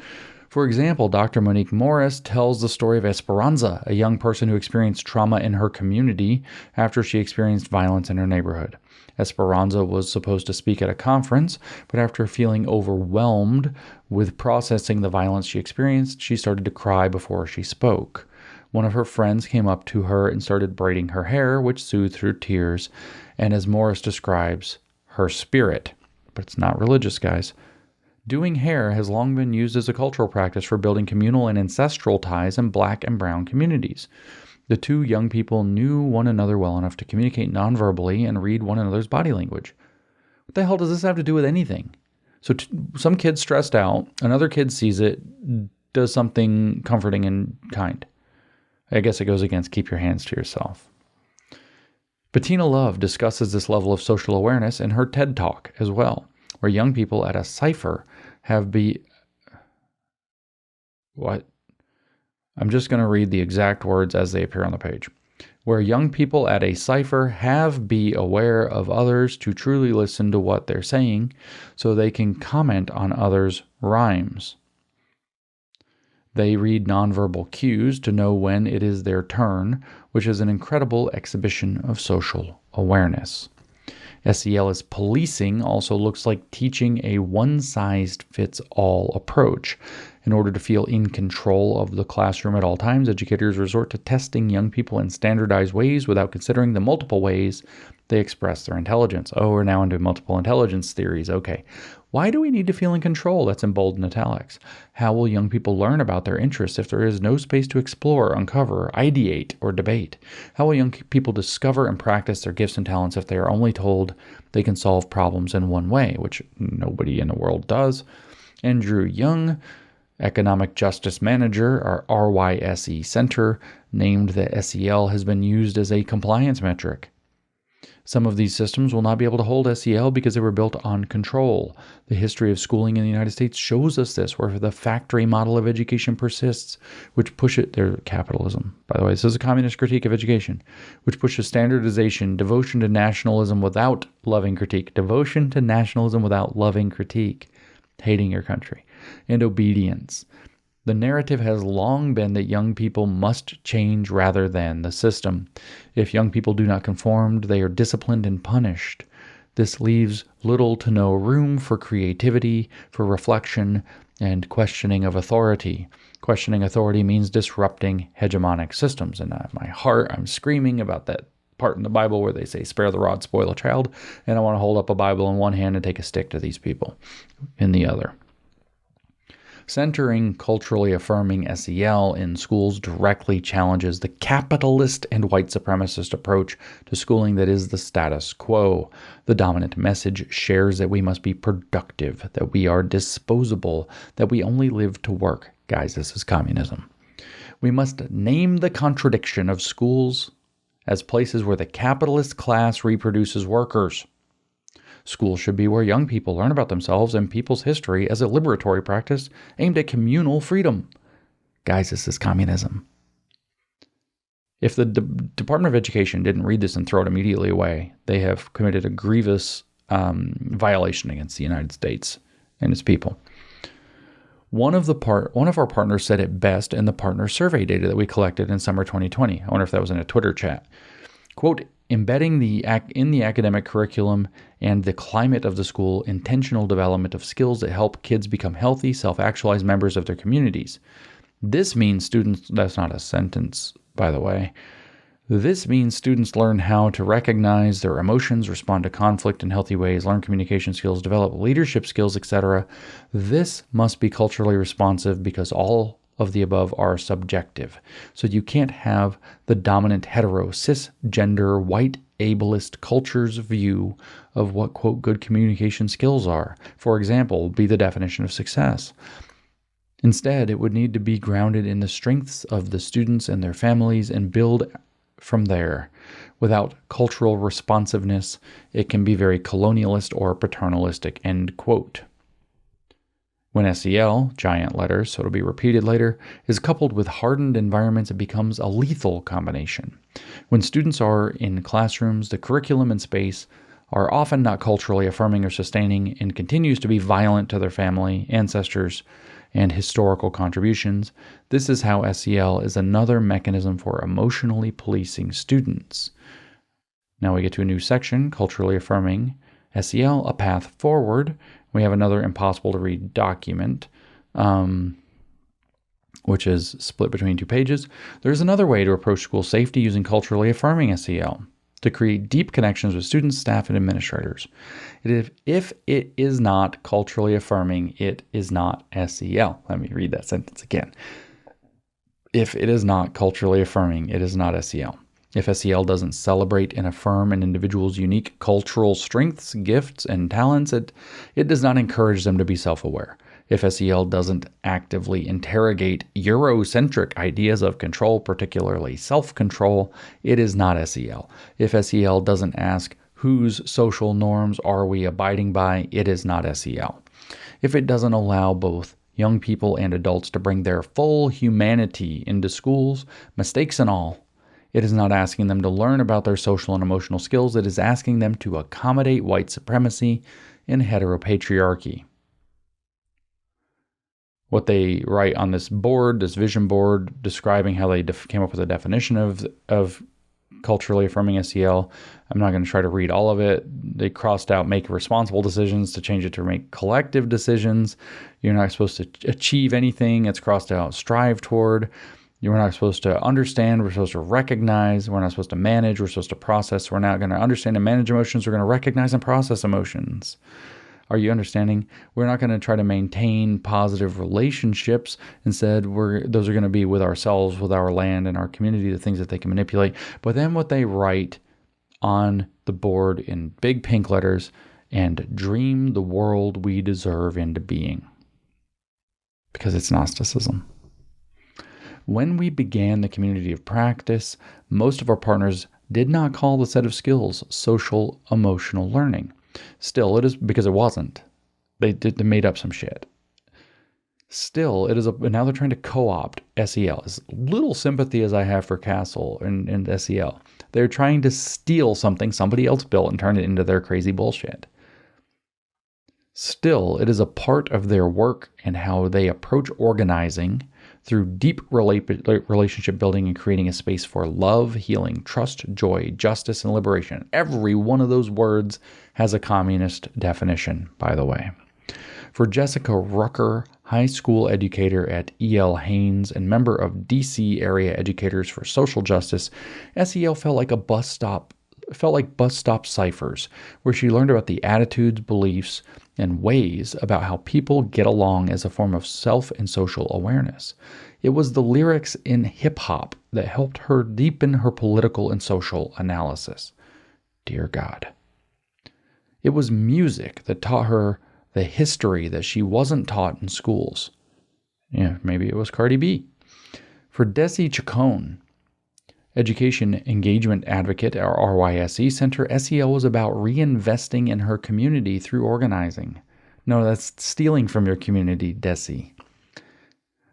For example, Dr. Monique Morris tells the story of Esperanza, a young person who experienced trauma in her community after she experienced violence in her neighborhood. Esperanza was supposed to speak at a conference, but after feeling overwhelmed with processing the violence she experienced, she started to cry before she spoke. One of her friends came up to her and started braiding her hair, which soothed her tears, and as Morris describes, her spirit. But it's not religious, guys. Doing hair has long been used as a cultural practice for building communal and ancestral ties in Black and brown communities. The two young people knew one another well enough to communicate nonverbally and read one another's body language. What the hell does this have to do with anything? So some kid stressed out, another kid sees it, does something comforting and kind. I guess it goes against keep your hands to yourself. Bettina Love discusses this level of social awareness in her TED Talk as well, where young people at a cipher I'm just going to read the exact words as they appear on the page. Where young people at a cipher be aware of others to truly listen to what they're saying so they can comment on others' rhymes. They read nonverbal cues to know when it is their turn, which is an incredible exhibition of social awareness. SEL as policing also looks like teaching a one-size-fits-all approach. In order to feel in control of the classroom at all times, educators resort to testing young people in standardized ways without considering the multiple ways they express their intelligence. Oh, we're now into multiple intelligence theories. Okay. Why do we need to feel in control? That's in bold and italics. How will young people learn about their interests if there is no space to explore, uncover, ideate, or debate? How will young people discover and practice their gifts and talents if they are only told they can solve problems in one way, which nobody in the world does? Andrew Young, Economic Justice Manager, our RYSE Center, named that SEL has been used as a compliance metric. Some of these systems will not be able to hold SEL because they were built on control. The history of schooling in the United States shows us this, where the factory model of education persists, which pushes their capitalism. By the way, this is a communist critique of education, which pushes standardization, devotion to nationalism without loving critique, devotion to nationalism without loving critique, hating your country, and obedience. The narrative has long been that young people must change rather than the system. If young people do not conform, they are disciplined and punished. This leaves little to no room for creativity, for reflection, and questioning of authority. Questioning authority means disrupting hegemonic systems. And in my heart, I'm screaming about that part in the Bible where they say, spare the rod, spoil a child. And I want to hold up a Bible in one hand and take a stick to these people in the other. Centering culturally affirming SEL in schools directly challenges the capitalist and white supremacist approach to schooling that is the status quo. The dominant message shares that we must be productive, that we are disposable, that we only live to work. Guys, this is communism. We must name the contradiction of schools as places where the capitalist class reproduces workers. Schools should be where young people learn about themselves and people's history as a liberatory practice aimed at communal freedom. Guys, this is communism. If the Department of Education didn't read this and throw it immediately away, they have committed a grievous violation against the United States and its people. One of our partners said it best in the partner survey data that we collected in summer 2020. I wonder if that was in a Twitter chat. Quote, embedding in the academic curriculum and the climate of the school intentional development of skills that help kids become healthy, self-actualized members of their communities. This means students, that's not a sentence, by the way. This means students learn how to recognize their emotions, respond to conflict in healthy ways, learn communication skills, develop leadership skills, etc. This must be culturally responsive because all of the above are subjective. So you can't have the dominant hetero, cisgender, white ableist culture's view of what, quote, good communication skills are. For example, be the definition of success. Instead, it would need to be grounded in the strengths of the students and their families and build from there. Without cultural responsiveness, it can be very colonialist or paternalistic, end quote. When SEL, giant letters, so it'll be repeated later, is coupled with hardened environments, it becomes a lethal combination. When students are in classrooms, the curriculum and space are often not culturally affirming or sustaining and continues to be violent to their family, ancestors, and historical contributions. This is how SEL is another mechanism for emotionally policing students. Now we get to a new section, culturally affirming SEL, a path forward. We have another impossible to read document, which is split between 2 pages. There's another way to approach school safety using culturally affirming SEL to create deep connections with students, staff, and administrators. If it is not culturally affirming, it is not SEL. Let me read that sentence again. If it is not culturally affirming, it is not SEL. If SEL doesn't celebrate and affirm an individual's unique cultural strengths, gifts, and talents, it does not encourage them to be self-aware. If SEL doesn't actively interrogate Eurocentric ideas of control, particularly self-control, it is not SEL. If SEL doesn't ask, whose social norms are we abiding by, it is not SEL. If it doesn't allow both young people and adults to bring their full humanity into schools, mistakes and all, it is not asking them to learn about their social and emotional skills. It is asking them to accommodate white supremacy and heteropatriarchy. What they write on this board, this vision board, describing how they came up with a definition of culturally affirming SEL. I'm not going to try to read all of it. They crossed out make responsible decisions to change it to make collective decisions. You're not supposed to achieve anything. It's crossed out strive toward. We're not supposed to understand. We're supposed to recognize. We're not supposed to manage. We're supposed to process. We're not going to understand and manage emotions. We're going to recognize and process emotions. Are you understanding? We're not going to try to maintain positive relationships. Instead, those are going to be with ourselves, with our land and our community, the things that they can manipulate. But then what they write on the board in big pink letters, and dream the world we deserve into being. Because it's Gnosticism. When we began the community of practice, most of our partners did not call the set of skills social emotional learning. Still, it is because it wasn't. They made up some shit. Still, it is now they're trying to co-opt SEL. As little sympathy as I have for Castle and SEL, they're trying to steal something somebody else built and turn it into their crazy bullshit. Still, it is a part of their work and how they approach organizing through deep relationship building and creating a space for love, healing, trust, joy, justice, and liberation. Every one of those words has a communist definition, by the way. For Jessica Rucker, high school educator at E.L. Haynes and member of DC area educators for social justice, SEL felt like bus stop ciphers, where she learned about the attitudes, beliefs, and ways about how people get along as a form of self and social awareness. It was the lyrics in hip-hop that helped her deepen her political and social analysis. Dear God. It was music that taught her the history that she wasn't taught in schools. Yeah, maybe it was Cardi B. For Desi Chacon, Education Engagement Advocate, or RYSE Center, SEL was about reinvesting in her community through organizing. No, that's stealing from your community, Desi.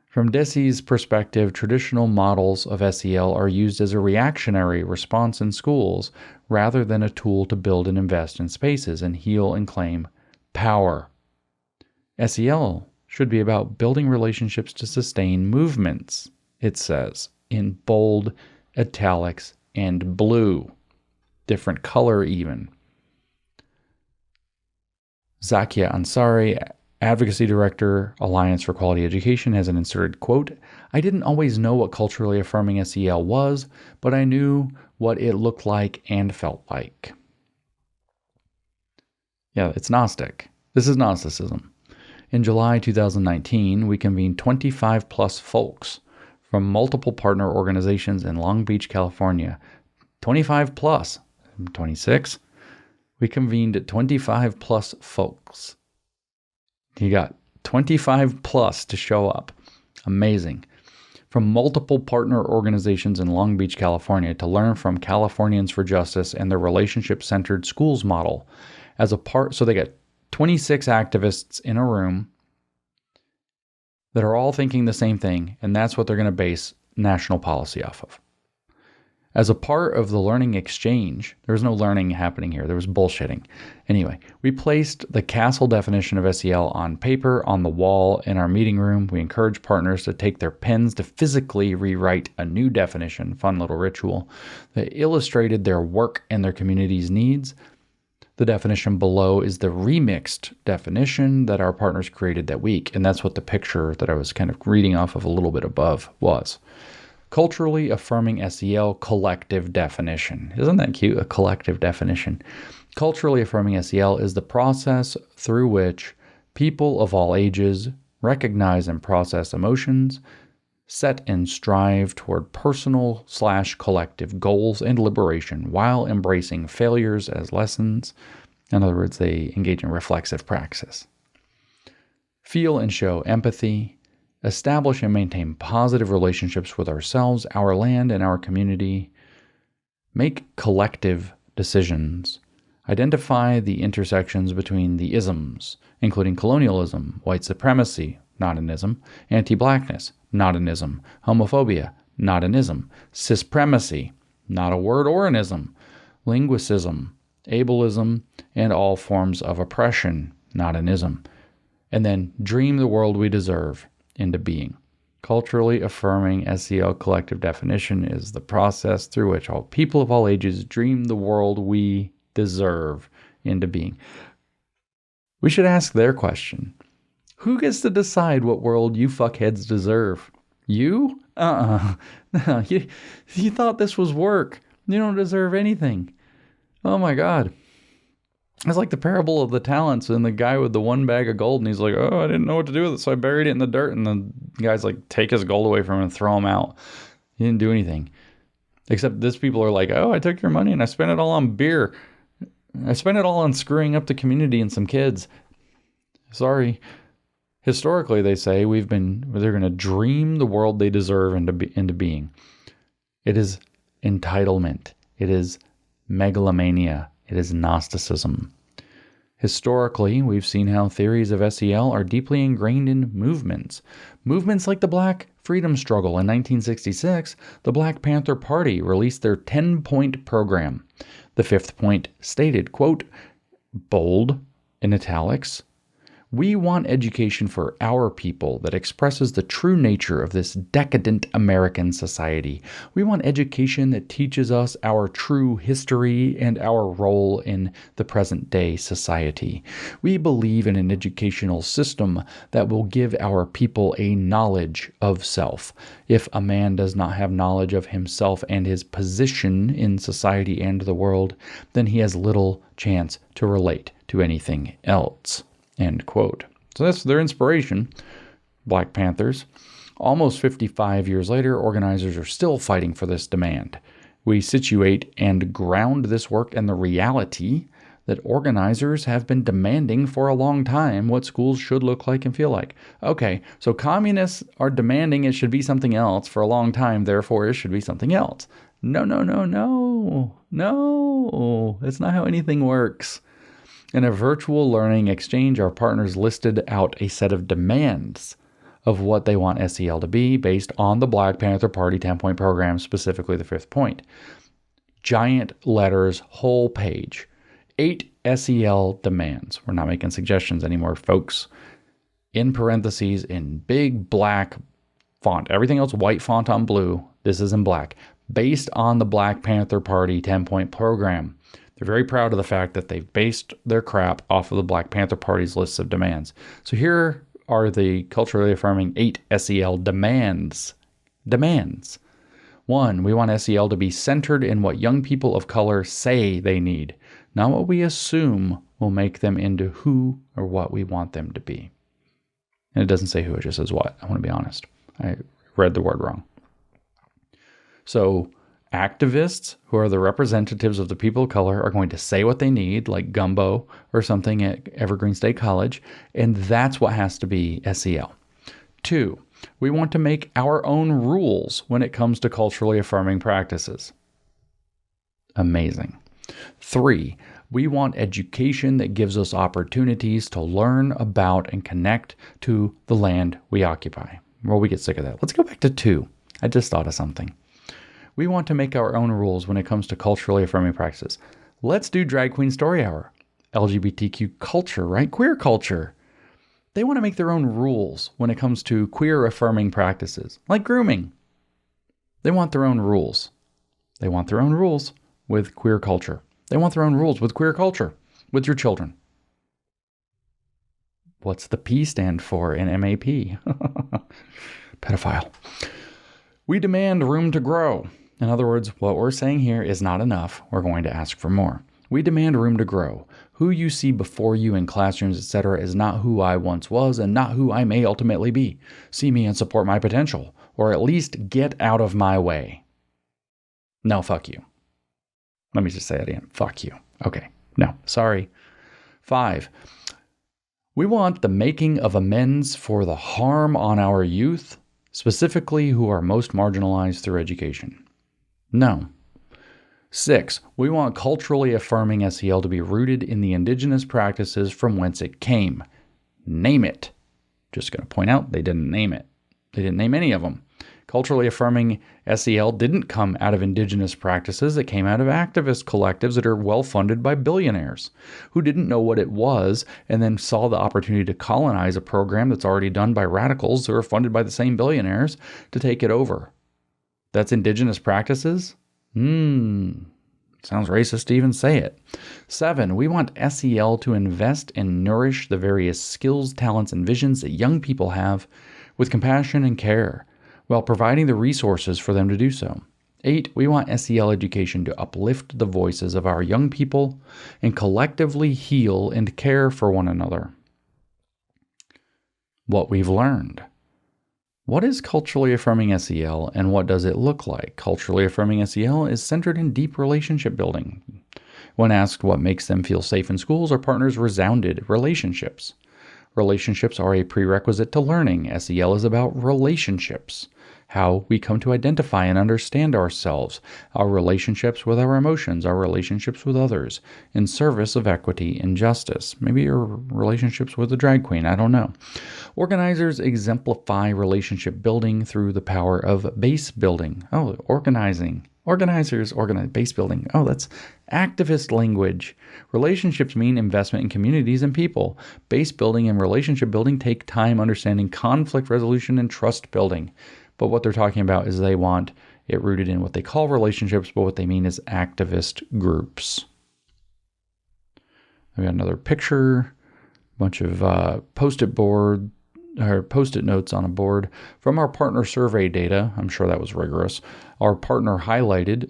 From Desi's perspective, traditional models of SEL are used as a reactionary response in schools rather than a tool to build and invest in spaces and heal and claim power. SEL should be about building relationships to sustain movements, it says, in bold italics and blue. Different color even. Zakia Ansari, Advocacy Director, Alliance for Quality Education, has an inserted quote, "I didn't always know what culturally affirming SEL was, but I knew what it looked like and felt like." Yeah, it's Gnostic. This is Gnosticism. In July 2019, we convened 25 plus folks from multiple partner organizations in Long Beach, California. 25 plus. 26. We convened 25 plus folks. You got 25 plus to show up. Amazing. From multiple partner organizations in Long Beach, California, to learn from Californians for Justice and their relationship-centered schools model. So they get 26 activists in a room that are all thinking the same thing, and that's what they're going to base national policy off of. As a part of the learning exchange, there was no learning happening here. There was bullshitting. Anyway, we placed the Castle definition of SEL on paper on the wall in our meeting room. We encouraged partners to take their pens to physically rewrite a new definition, fun little ritual, that illustrated their work and their community's needs. The definition below is the remixed definition that our partners created that week, and that's what the picture that I was kind of reading off of a little bit above was. Culturally affirming SEL collective definition. Isn't that cute? A collective definition. Culturally affirming SEL is the process through which people of all ages recognize and process emotions, set and strive toward personal/collective goals and liberation while embracing failures as lessons. In other words, they engage in reflexive praxis. Feel and show empathy. Establish and maintain positive relationships with ourselves, our land, and our community. Make collective decisions. Identify the intersections between the isms, including colonialism, white supremacy, not an ism, anti-blackness, not an ism, homophobia, not an ism, cispremacy, not a word or an ism, linguicism, ableism, and all forms of oppression, not an ism. And then dream the world we deserve into being. Culturally affirming SEL collective definition is the process through which all people of all ages dream the world we deserve into being. We should ask their question. Who gets to decide what world you fuckheads deserve? You? No, you thought this was work. You don't deserve anything. Oh my God. It's like the parable of the talents and the guy with the one bag of gold, and he's like, oh, I didn't know what to do with it, so I buried it in the dirt, and the guy's like, take his gold away from him and throw him out. He didn't do anything. Except these people are like, oh, I took your money and I spent it all on beer. I spent it all on screwing up the community and some kids. Sorry. Historically, they say they're going to dream the world they deserve into being. It is entitlement. It is megalomania. It is Gnosticism. Historically, we've seen how theories of SEL are deeply ingrained in movements. Movements like the Black Freedom Struggle in 1966, the Black Panther Party released their 10-point program. The 5th point stated, quote, bold, in italics, "We want education for our people that expresses the true nature of this decadent American society. We want education that teaches us our true history and our role in the present-day society. We believe in an educational system that will give our people a knowledge of self. If a man does not have knowledge of himself and his position in society and the world, then he has little chance to relate to anything else." End quote. So that's their inspiration, Black Panthers. Almost 55 years later, organizers are still fighting for this demand. We situate and ground this work in the reality that organizers have been demanding for a long time what schools should look like and feel like. Okay, so communists are demanding it should be something else for a long time, therefore it should be something else. No. That's not how anything works. In a virtual learning exchange, our partners listed out a set of demands of what they want SEL to be based on the Black Panther Party 10-point program, specifically the 5th point. Giant letters, whole page. 8 SEL demands. We're not making suggestions anymore, folks. In parentheses, in big black font. Everything else white font on blue. This is in black. Based on the Black Panther Party 10-point program. They're very proud of the fact that they've based their crap off of the Black Panther Party's lists of demands. So here are the culturally affirming 8 SEL demands. Demands. 1, we want SEL to be centered in what young people of color say they need, not what we assume will make them into who or what we want them to be. And it doesn't say who, it just says what. I want to be honest. I read the word wrong. So activists, who are the representatives of the people of color, are going to say what they need, like gumbo or something at Evergreen State College, and that's what has to be SEL. 2, we want to make our own rules when it comes to culturally affirming practices. Amazing. 3, we want education that gives us opportunities to learn about and connect to the land we occupy. Well, we get sick of that. Let's go back to 2. I just thought of something. We want to make our own rules when it comes to culturally affirming practices. Let's do Drag Queen Story Hour. LGBTQ culture, right? Queer culture. They want to make their own rules when it comes to queer affirming practices, like grooming. They want their own rules. They want their own rules with queer culture. They want their own rules with queer culture, with your children. What's the P stand for in MAP? Pedophile. We demand room to grow. In other words, what we're saying here is not enough. We're going to ask for more. We demand room to grow. Who you see before you in classrooms, etc., is not who I once was and not who I may ultimately be. See me and support my potential, or at least get out of my way. No, fuck you. Let me just say it again. Fuck you. Okay. No, sorry. 5, we want the making of amends for the harm on our youth, specifically who are most marginalized through education. No. 6, we want culturally affirming SEL to be rooted in the indigenous practices from whence it came. Name it. Just going to point out, they didn't name it. They didn't name any of them. Culturally affirming SEL didn't come out of indigenous practices. It came out of activist collectives that are well-funded by billionaires who didn't know what it was and then saw the opportunity to colonize a program that's already done by radicals who are funded by the same billionaires to take it over. That's indigenous practices? Sounds racist to even say it. 7, we want SEL to invest and nourish the various skills, talents, and visions that young people have with compassion and care, while providing the resources for them to do so. 8, we want SEL education to uplift the voices of our young people and collectively heal and care for one another. What we've learned. What is culturally affirming SEL and what does it look like? Culturally affirming SEL is centered in deep relationship building. When asked what makes them feel safe in schools, our partners resounded relationships. Relationships are a prerequisite to learning. SEL is about relationships. how we come to identify and understand ourselves, our relationships with our emotions, our relationships with others, in service of equity and justice. Maybe your relationships with a drag queen, I don't know. Organizers exemplify relationship building through the power of base building. Oh, organizing. Organizers organize base building. Oh, that's activist language. Relationships mean investment in communities and people. Base building and relationship building take time understanding conflict resolution and trust building. But what they're talking about is they want it rooted in what they call relationships, but what they mean is activist groups. We got another picture, a bunch of post-it notes on a board from our partner survey data. I'm sure that was rigorous. One partner highlighted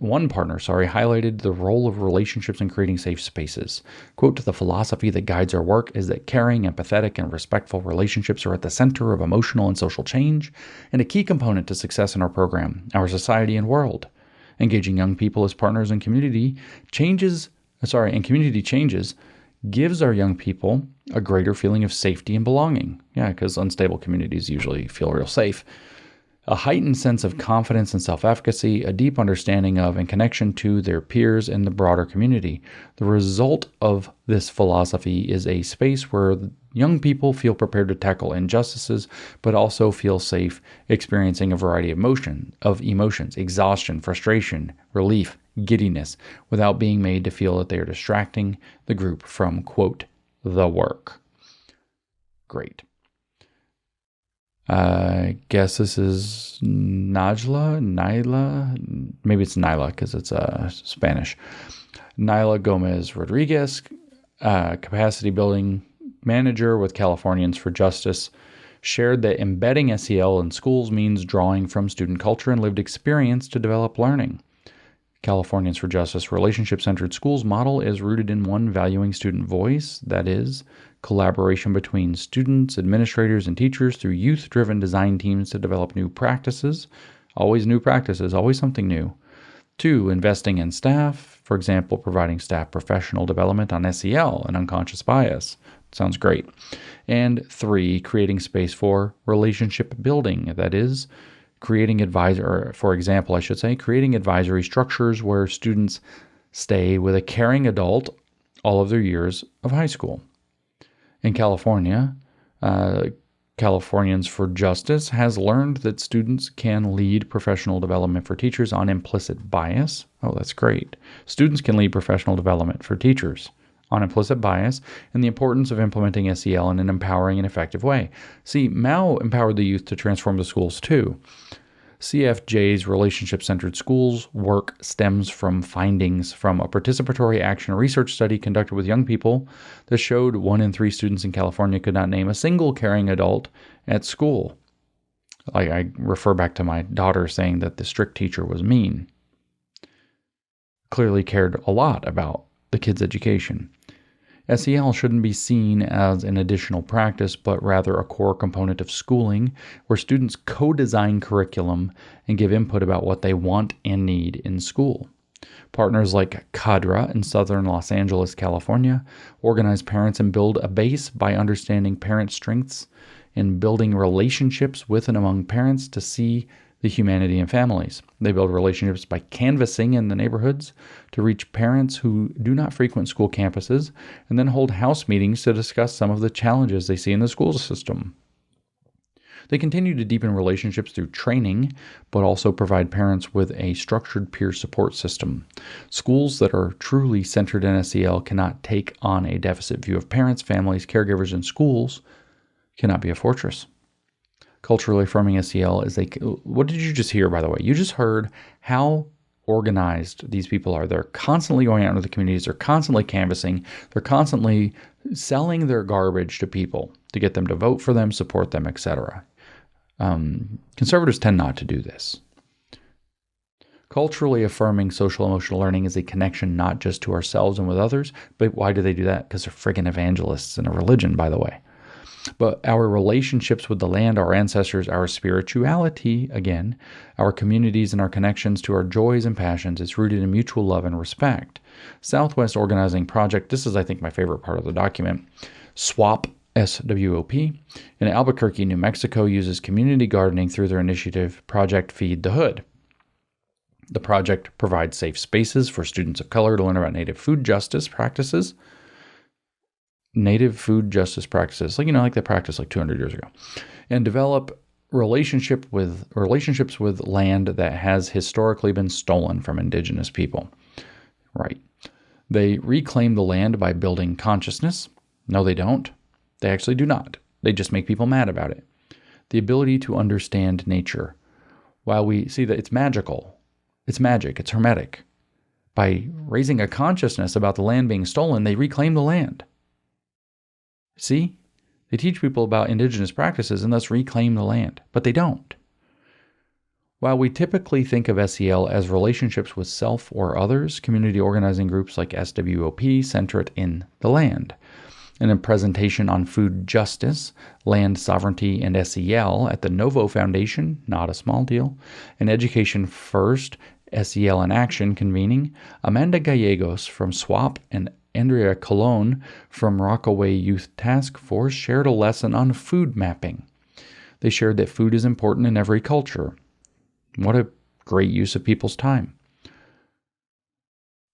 the role of relationships in creating safe spaces. Quote, the philosophy that guides our work is that caring, empathetic, and respectful relationships are at the center of emotional and social change and a key component to success in our program, our society, and world. Engaging young people as partners in community changes gives our young people a greater feeling of safety and belonging. Yeah, because unstable communities usually feel real safe. A heightened sense of confidence and self-efficacy, a deep understanding of and connection to their peers and the broader community. The result of this philosophy is a space where young people feel prepared to tackle injustices, but also feel safe experiencing a variety of emotions, exhaustion, frustration, relief, giddiness, without being made to feel that they are distracting the group from, quote, the work. Great. I guess this is Nyla, maybe it's Nyla because it's Spanish. Nyla Gomez Rodriguez, capacity building manager with Californians for Justice, shared that embedding SEL in schools means drawing from student culture and lived experience to develop learning. Californians for Justice relationship-centered schools model is rooted in one valuing student voice, that is, collaboration between students, administrators, and teachers through youth-driven design teams to develop new practices, always something new. 2, investing in staff, for example, providing staff professional development on SEL and unconscious bias. Sounds great. And 3, creating space for relationship building, that is, creating advisory structures where students stay with a caring adult all of their years of high school. In California, Californians for Justice has learned that students can lead professional development for teachers on implicit bias. Oh, that's great. Students can lead professional development for teachers on implicit bias and the importance of implementing SEL in an empowering and effective way. See, Mao empowered the youth to transform the schools too. CFJ's relationship-centered schools work stems from findings from a participatory action research study conducted with young people that showed 1 in 3 students in California could not name a single caring adult at school. I refer back to my daughter saying that the strict teacher was mean. Clearly cared a lot about the kids' education. SEL shouldn't be seen as an additional practice, but rather a core component of schooling where students co-design curriculum and give input about what they want and need in school. Partners like Cadre in southern Los Angeles, California, organize parents and build a base by understanding parent strengths and building relationships with and among parents to see the humanity in families. They build relationships by canvassing in the neighborhoods to reach parents who do not frequent school campuses, and then hold house meetings to discuss some of the challenges they see in the school system. They continue to deepen relationships through training, but also provide parents with a structured peer support system. Schools that are truly centered in SEL cannot take on a deficit view of parents, families, caregivers, and schools cannot be a fortress. Culturally affirming SEL is what did you just hear, by the way? You just heard how organized these people are. They're constantly going out into the communities. They're constantly canvassing. They're constantly selling their garbage to people to get them to vote for them, support them, etc. Conservatives tend not to do this. Culturally affirming social emotional learning is a connection not just to ourselves and with others, but why do they do that? Because they're friggin' evangelists in a religion, by the way. But our relationships with the land, our ancestors, our spirituality, again, our communities and our connections to our joys and passions, it's rooted in mutual love and respect. Southwest Organizing Project, this is, I think, my favorite part of the document. SWAP SWOP, in Albuquerque, New Mexico, uses community gardening through their initiative Project Feed the Hood. The project provides safe spaces for students of color to learn about native food justice practices. Like they practiced like 200 years ago, and develop relationships with land that has historically been stolen from indigenous people. Right. They reclaim the land by building consciousness. No, they don't. They actually do not. They just make people mad about it. The ability to understand nature. While we see that it's magical, it's magic, it's hermetic. By raising a consciousness about the land being stolen, they reclaim the land. See? They teach people about indigenous practices and thus reclaim the land, but they don't. While we typically think of SEL as relationships with self or others, community organizing groups like SWOP center it in the land. In a presentation on food justice, land sovereignty, and SEL at the Novo Foundation, not a small deal, and Education First, SEL in Action convening, Amanda Gallegos from SWAP and Andrea Colon from Rockaway Youth Task Force shared a lesson on food mapping. They shared that food is important in every culture. What a great use of people's time.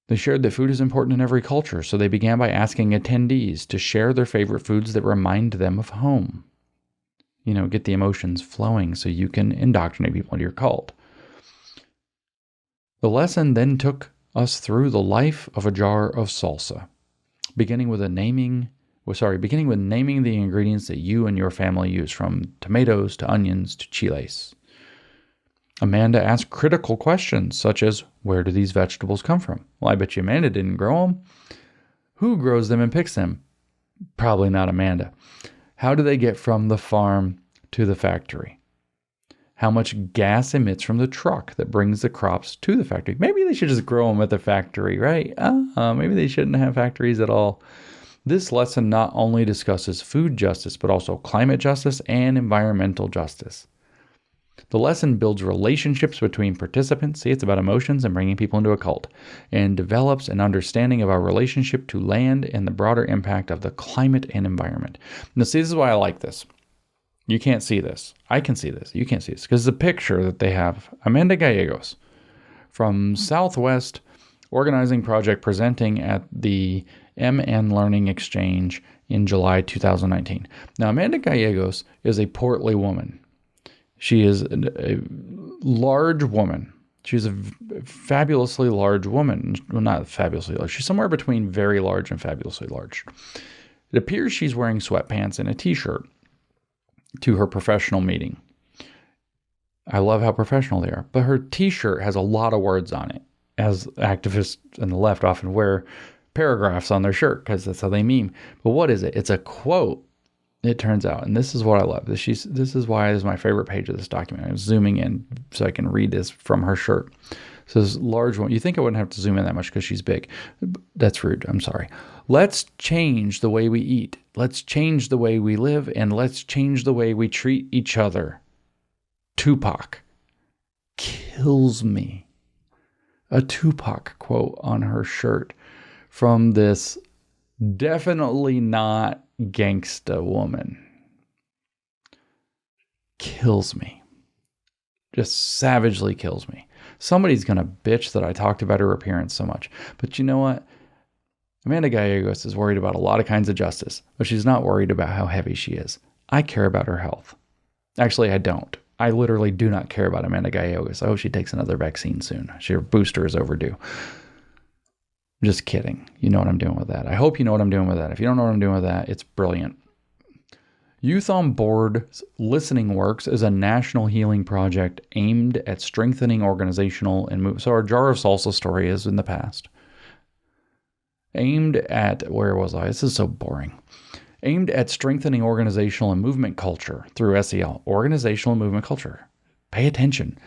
They shared that food is important in every culture, so they began by asking attendees to share their favorite foods that remind them of home. Get the emotions flowing so you can indoctrinate people into your cult. The lesson then took us through the life of a jar of salsa, beginning with naming the ingredients that you and your family use, from tomatoes to onions to chiles. Amanda asked critical questions such as, where do these vegetables come from? Well, I bet you Amanda didn't grow them. Who grows them and picks them? Probably not Amanda. How do they get from the farm to the factory? How much gas emits from the truck that brings the crops to the factory? Maybe they should just grow them at the factory, right? Maybe they shouldn't have factories at all. This lesson not only discusses food justice, but also climate justice and environmental justice. The lesson builds relationships between participants. See, it's about emotions and bringing people into a cult, and develops an understanding of our relationship to land and the broader impact of the climate and environment. Now, see, this is why I like this. You can't see this. I can see this. You can't see this because the picture that they have, Amanda Gallegos from Southwest Organizing Project presenting at the MN Learning Exchange in July 2019. Now, Amanda Gallegos is a portly woman. She is a large woman. She's a fabulously large woman. Well, not fabulously large. She's somewhere between very large and fabulously large. It appears she's wearing sweatpants and a t-shirt to her professional meeting. I love how professional they are. But her t-shirt has a lot of words on it, as activists on the left often wear paragraphs on their shirt because that's how they meme. But what is it? It's a quote. It turns out, and this is what I love. This is why this is my favorite page of this document. I'm zooming in so I can read this from her shirt. It says, large one. You think I wouldn't have to zoom in that much because she's big. That's rude. I'm sorry. Let's change the way we eat. Let's change the way we live, and let's change the way we treat each other. Tupac. Kills me. A Tupac quote on her shirt from this definitely not gangsta woman. Kills me. Just savagely kills me. Somebody's going to bitch that I talked about her appearance so much. But you know what? Amanda Gallegos is worried about a lot of kinds of justice, but she's not worried about how heavy she is. I care about her health. Actually, I don't. I literally do not care about Amanda Gallegos. I hope she takes another vaccine soon. Her booster is overdue. Just kidding. You know what I'm doing with that. I hope you know what I'm doing with that. If you don't know what I'm doing with that, it's brilliant. Youth on Board Listening Works is a national healing project aimed at strengthening organizational and movement. So our jar of salsa story is in the past. Aimed at, where was I? This is so boring. Aimed at strengthening organizational and movement culture through SEL. Organizational and movement culture. Pay attention.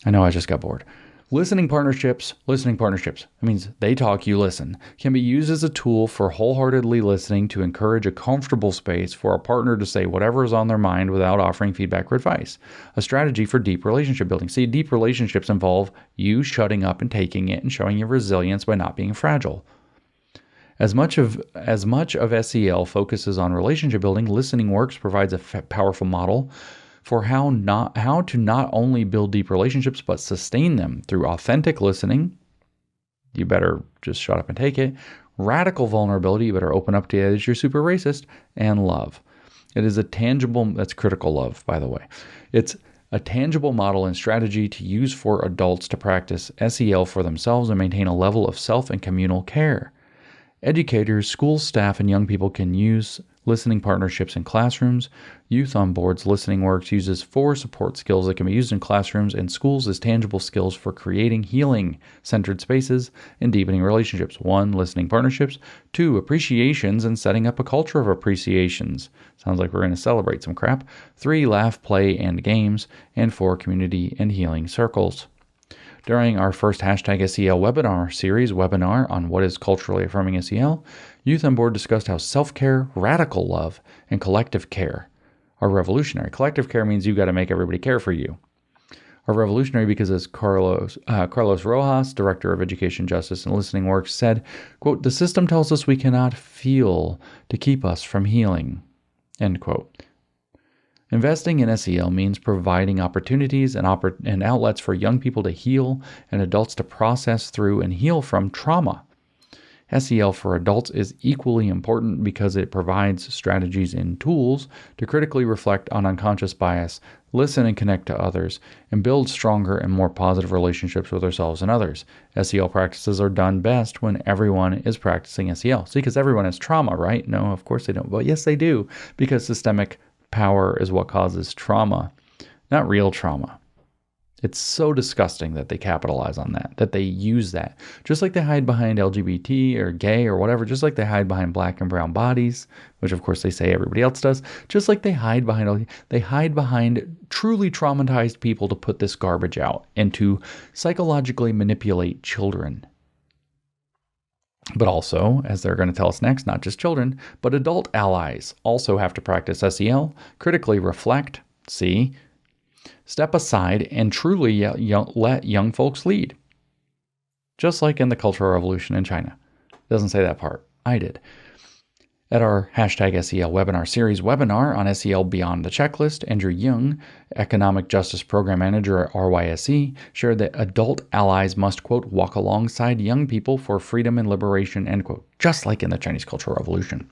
I know I just got bored. Listening partnerships. That means they talk, you listen. Can be used as a tool for wholeheartedly listening to encourage a comfortable space for a partner to say whatever is on their mind without offering feedback or advice. A strategy for deep relationship building. See, deep relationships involve you shutting up and taking it and showing your resilience by not being fragile. As much of SEL focuses on relationship building, Listening Works provides a powerful model for how to not only build deep relationships but sustain them through authentic listening. You better just shut up and take it. Radical vulnerability. You better open up to the edge. You're super racist. And love. It is a tangible. That's critical love, by the way. It's a tangible model and strategy to use for adults to practice SEL for themselves and maintain a level of self and communal care. Educators, school staff, and young people can use listening partnerships in classrooms. Youth on Board's Listening Works uses 4 support skills that can be used in classrooms and schools as tangible skills for creating healing-centered spaces and deepening relationships. 1. Listening partnerships. 2. Appreciations and setting up a culture of appreciations. Sounds like we're going to celebrate some crap. 3. Laugh, play, and games. And 4. Community and healing circles. During our first #SEL webinar series, on what is culturally affirming SEL, Youth on Board discussed how self-care, radical love, and collective care are revolutionary. Collective care means you've got to make everybody care for you. Are revolutionary because, as Carlos Rojas, Director of Education, Justice, and Listening Works, said, quote, "The system tells us we cannot feel to keep us from healing," end quote. Investing in SEL means providing opportunities and outlets for young people to heal and adults to process through and heal from trauma. SEL for adults is equally important because it provides strategies and tools to critically reflect on unconscious bias, listen and connect to others, and build stronger and more positive relationships with ourselves and others. SEL practices are done best when everyone is practicing SEL. See, because everyone has trauma, right? No, of course they don't. But yes, they do, because systemic power is what causes trauma, not real trauma. It's so disgusting that they capitalize on that they use that. Just like they hide behind LGBT or gay or whatever, just like they hide behind black and brown bodies, which of course they say everybody else does, just like they hide behind truly traumatized people to put this garbage out and to psychologically manipulate children. But also, as they're going to tell us next, not just children, but adult allies also have to practice SEL, critically reflect, step aside, and truly let young folks lead. Just like in the Cultural Revolution in China. Doesn't say that part. I did. At our #SEL webinar series on SEL Beyond the Checklist, Andrew Young, Economic Justice Program Manager at RYSE, shared that adult allies must, quote, walk alongside young people for freedom and liberation, end quote, just like in the Chinese Cultural Revolution.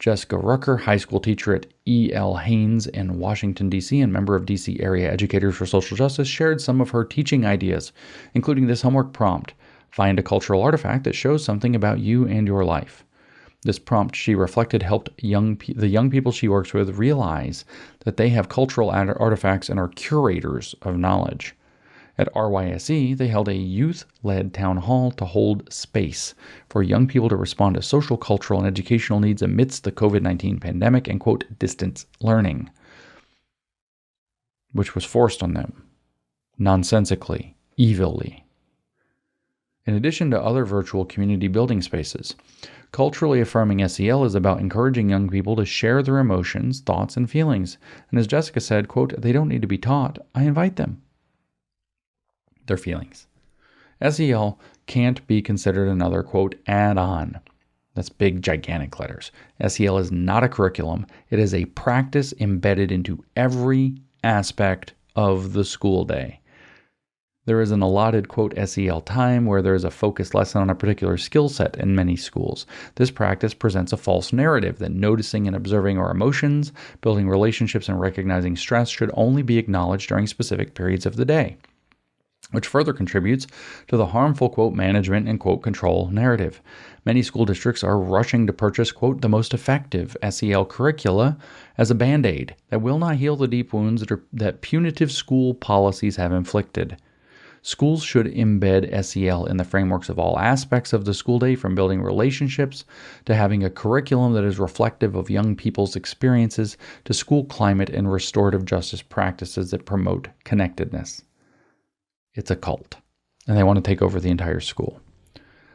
Jessica Rucker, high school teacher at E.L. Haynes in Washington, D.C., and member of D.C. Area Educators for Social Justice, shared some of her teaching ideas, including this homework prompt: find a cultural artifact that shows something about you and your life. This prompt, she reflected, helped the young people she works with realize that they have cultural artifacts and are curators of knowledge. At RYSE, they held a youth-led town hall to hold space for young people to respond to social, cultural, and educational needs amidst the COVID-19 pandemic and, quote, distance learning, which was forced on them, nonsensically, evilly. In addition to other virtual community building spaces, culturally affirming SEL is about encouraging young people to share their emotions, thoughts, and feelings. And as Jessica said, quote, they don't need to be taught. I invite them. Their feelings. SEL can't be considered another, quote, add-on. That's big, gigantic letters. SEL is not a curriculum. It is a practice embedded into every aspect of the school day. There is an allotted, quote, SEL time where there is a focused lesson on a particular skill set in many schools. This practice presents a false narrative that noticing and observing our emotions, building relationships, and recognizing stress should only be acknowledged during specific periods of the day, which further contributes to the harmful, quote, management and, quote, control narrative. Many school districts are rushing to purchase, quote, the most effective SEL curricula as a Band-Aid that will not heal the deep wounds that punitive school policies have inflicted. Schools should embed SEL in the frameworks of all aspects of the school day, from building relationships to having a curriculum that is reflective of young people's experiences to school climate and restorative justice practices that promote connectedness. It's a cult, and they want to take over the entire school.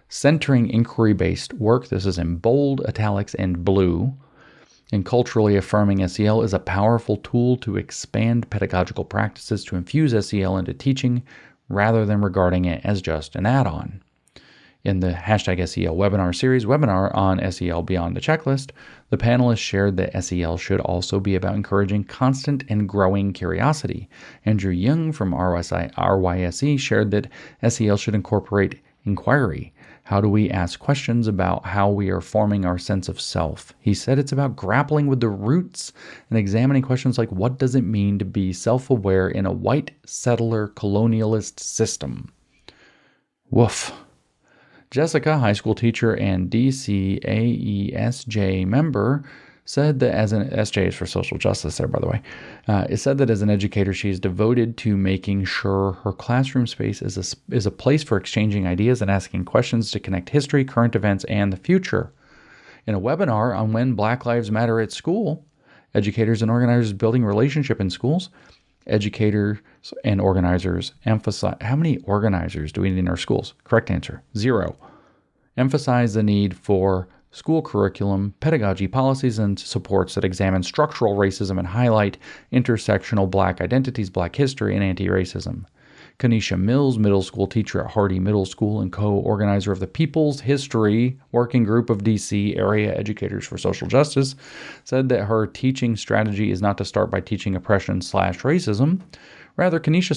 Centering inquiry-based work, this is in bold, italics, and blue, and culturally affirming SEL is a powerful tool to expand pedagogical practices to infuse SEL into teaching rather than regarding it as just an add-on. In the hashtag SEL webinar series, webinar on SEL Beyond the Checklist, the panelists shared that SEL should also be about encouraging constant and growing curiosity. Andrew Young from RYSE shared that SEL should incorporate inquiry. How do we ask questions about how we are forming our sense of self? He said it's about grappling with the roots and examining questions like, what does it mean to be self-aware in a white settler colonialist system? Woof. Jessica, high school teacher and DCAESJ member, said that as an SJ is for social justice there, by the way. It said that as an educator, she is devoted to making sure her classroom space is a place for exchanging ideas and asking questions to connect history, current events, and the future. In a webinar on when Black Lives Matter at school, educators and organizers building relationship in schools, educators and organizers emphasize, how many organizers do we need in our schools? Correct answer, 0. Emphasize the need for school curriculum, pedagogy, policies, and supports that examine structural racism and highlight intersectional Black identities, Black history, and anti-racism. Kanisha Mills, middle school teacher at Hardy Middle School and co-organizer of the People's History Working Group of DC Area Educators for Social Justice, said that her teaching strategy is not to start by teaching oppression/racism. Rather, Kanisha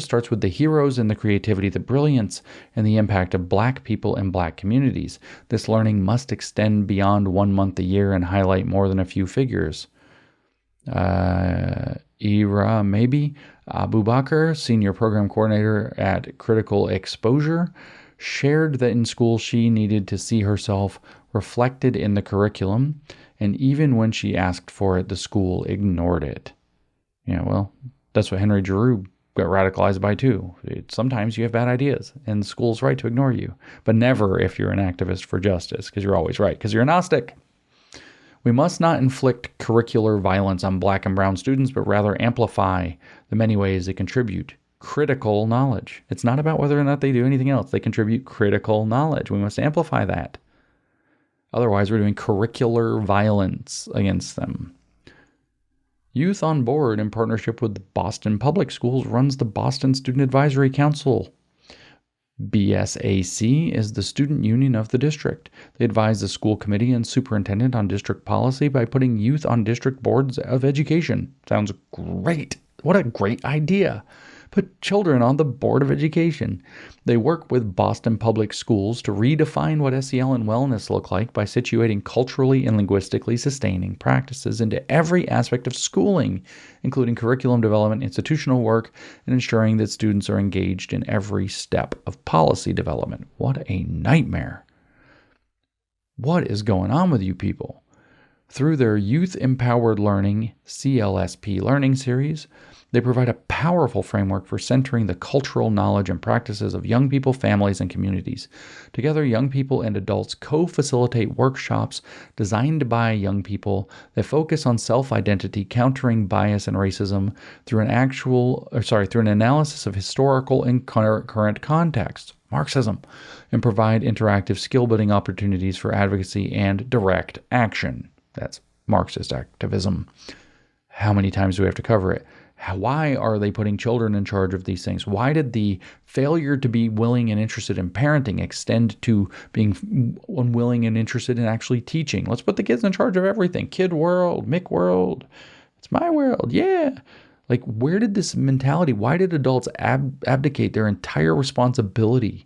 starts with the heroes and the creativity, the brilliance, and the impact of Black people and Black communities. This learning must extend beyond 1 month a year and highlight more than a few figures. Ira maybe Abu Bakr, senior program coordinator at Critical Exposure, shared that in school she needed to see herself reflected in the curriculum, and even when she asked for it, the school ignored it. Yeah, well, that's what Henry Giroux got radicalized by too. Sometimes you have bad ideas, and the school's right to ignore you, but never if you're an activist for justice, because you're always right, because you're a Gnostic. We must not inflict curricular violence on Black and brown students, but rather amplify the many ways they contribute critical knowledge. It's not about whether or not they do anything else. They contribute critical knowledge. We must amplify that. Otherwise, we're doing curricular violence against them. Youth on Board, in partnership with Boston Public Schools, runs the Boston Student Advisory Council. BSAC is the student union of the district. They advise the school committee and superintendent on district policy by putting youth on district boards of education. Sounds great. What a great idea. Put children on the board of education. They work with Boston Public Schools to redefine what SEL and wellness look like by situating culturally and linguistically sustaining practices into every aspect of schooling, including curriculum development, institutional work, and ensuring that students are engaged in every step of policy development. What a nightmare. What is going on with you people? Through their Youth Empowered Learning CLSP learning series, they provide a powerful framework for centering the cultural knowledge and practices of young people, families, and communities. Together, young people and adults co-facilitate workshops designed by young people that focus on self-identity, countering bias and racism through an analysis of historical and current contexts, Marxism, and provide interactive skill-building opportunities for advocacy and direct action. That's Marxist activism. How many times do we have to cover it? Why are they putting children in charge of these things? Why did the failure to be willing and interested in parenting extend to being unwilling and interested in actually teaching? Let's put the kids in charge of everything. Kid world, Mick world. It's my world. Yeah. Like, where did this mentality, why did adults abdicate their entire responsibility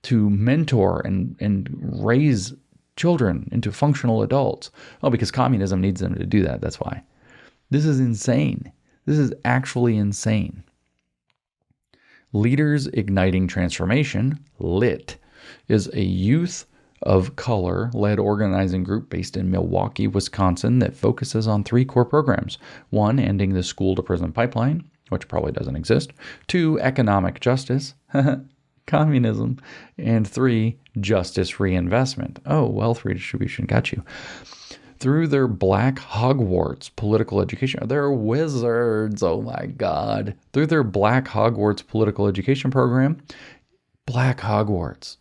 to mentor and raise children into functional adults? Oh, because communism needs them to do that. That's why. This is insane. This is actually insane. Leaders Igniting Transformation, LIT, is a youth of color-led organizing group based in Milwaukee, Wisconsin that focuses on 3 core programs. 1, ending the school-to-prison pipeline, which probably doesn't exist. 2, economic justice, communism. And 3, justice reinvestment. Oh, wealth redistribution, got you. Through their Black Hogwarts political education. They're wizards, oh my God. Through their Black Hogwarts political education program, Black Hogwarts.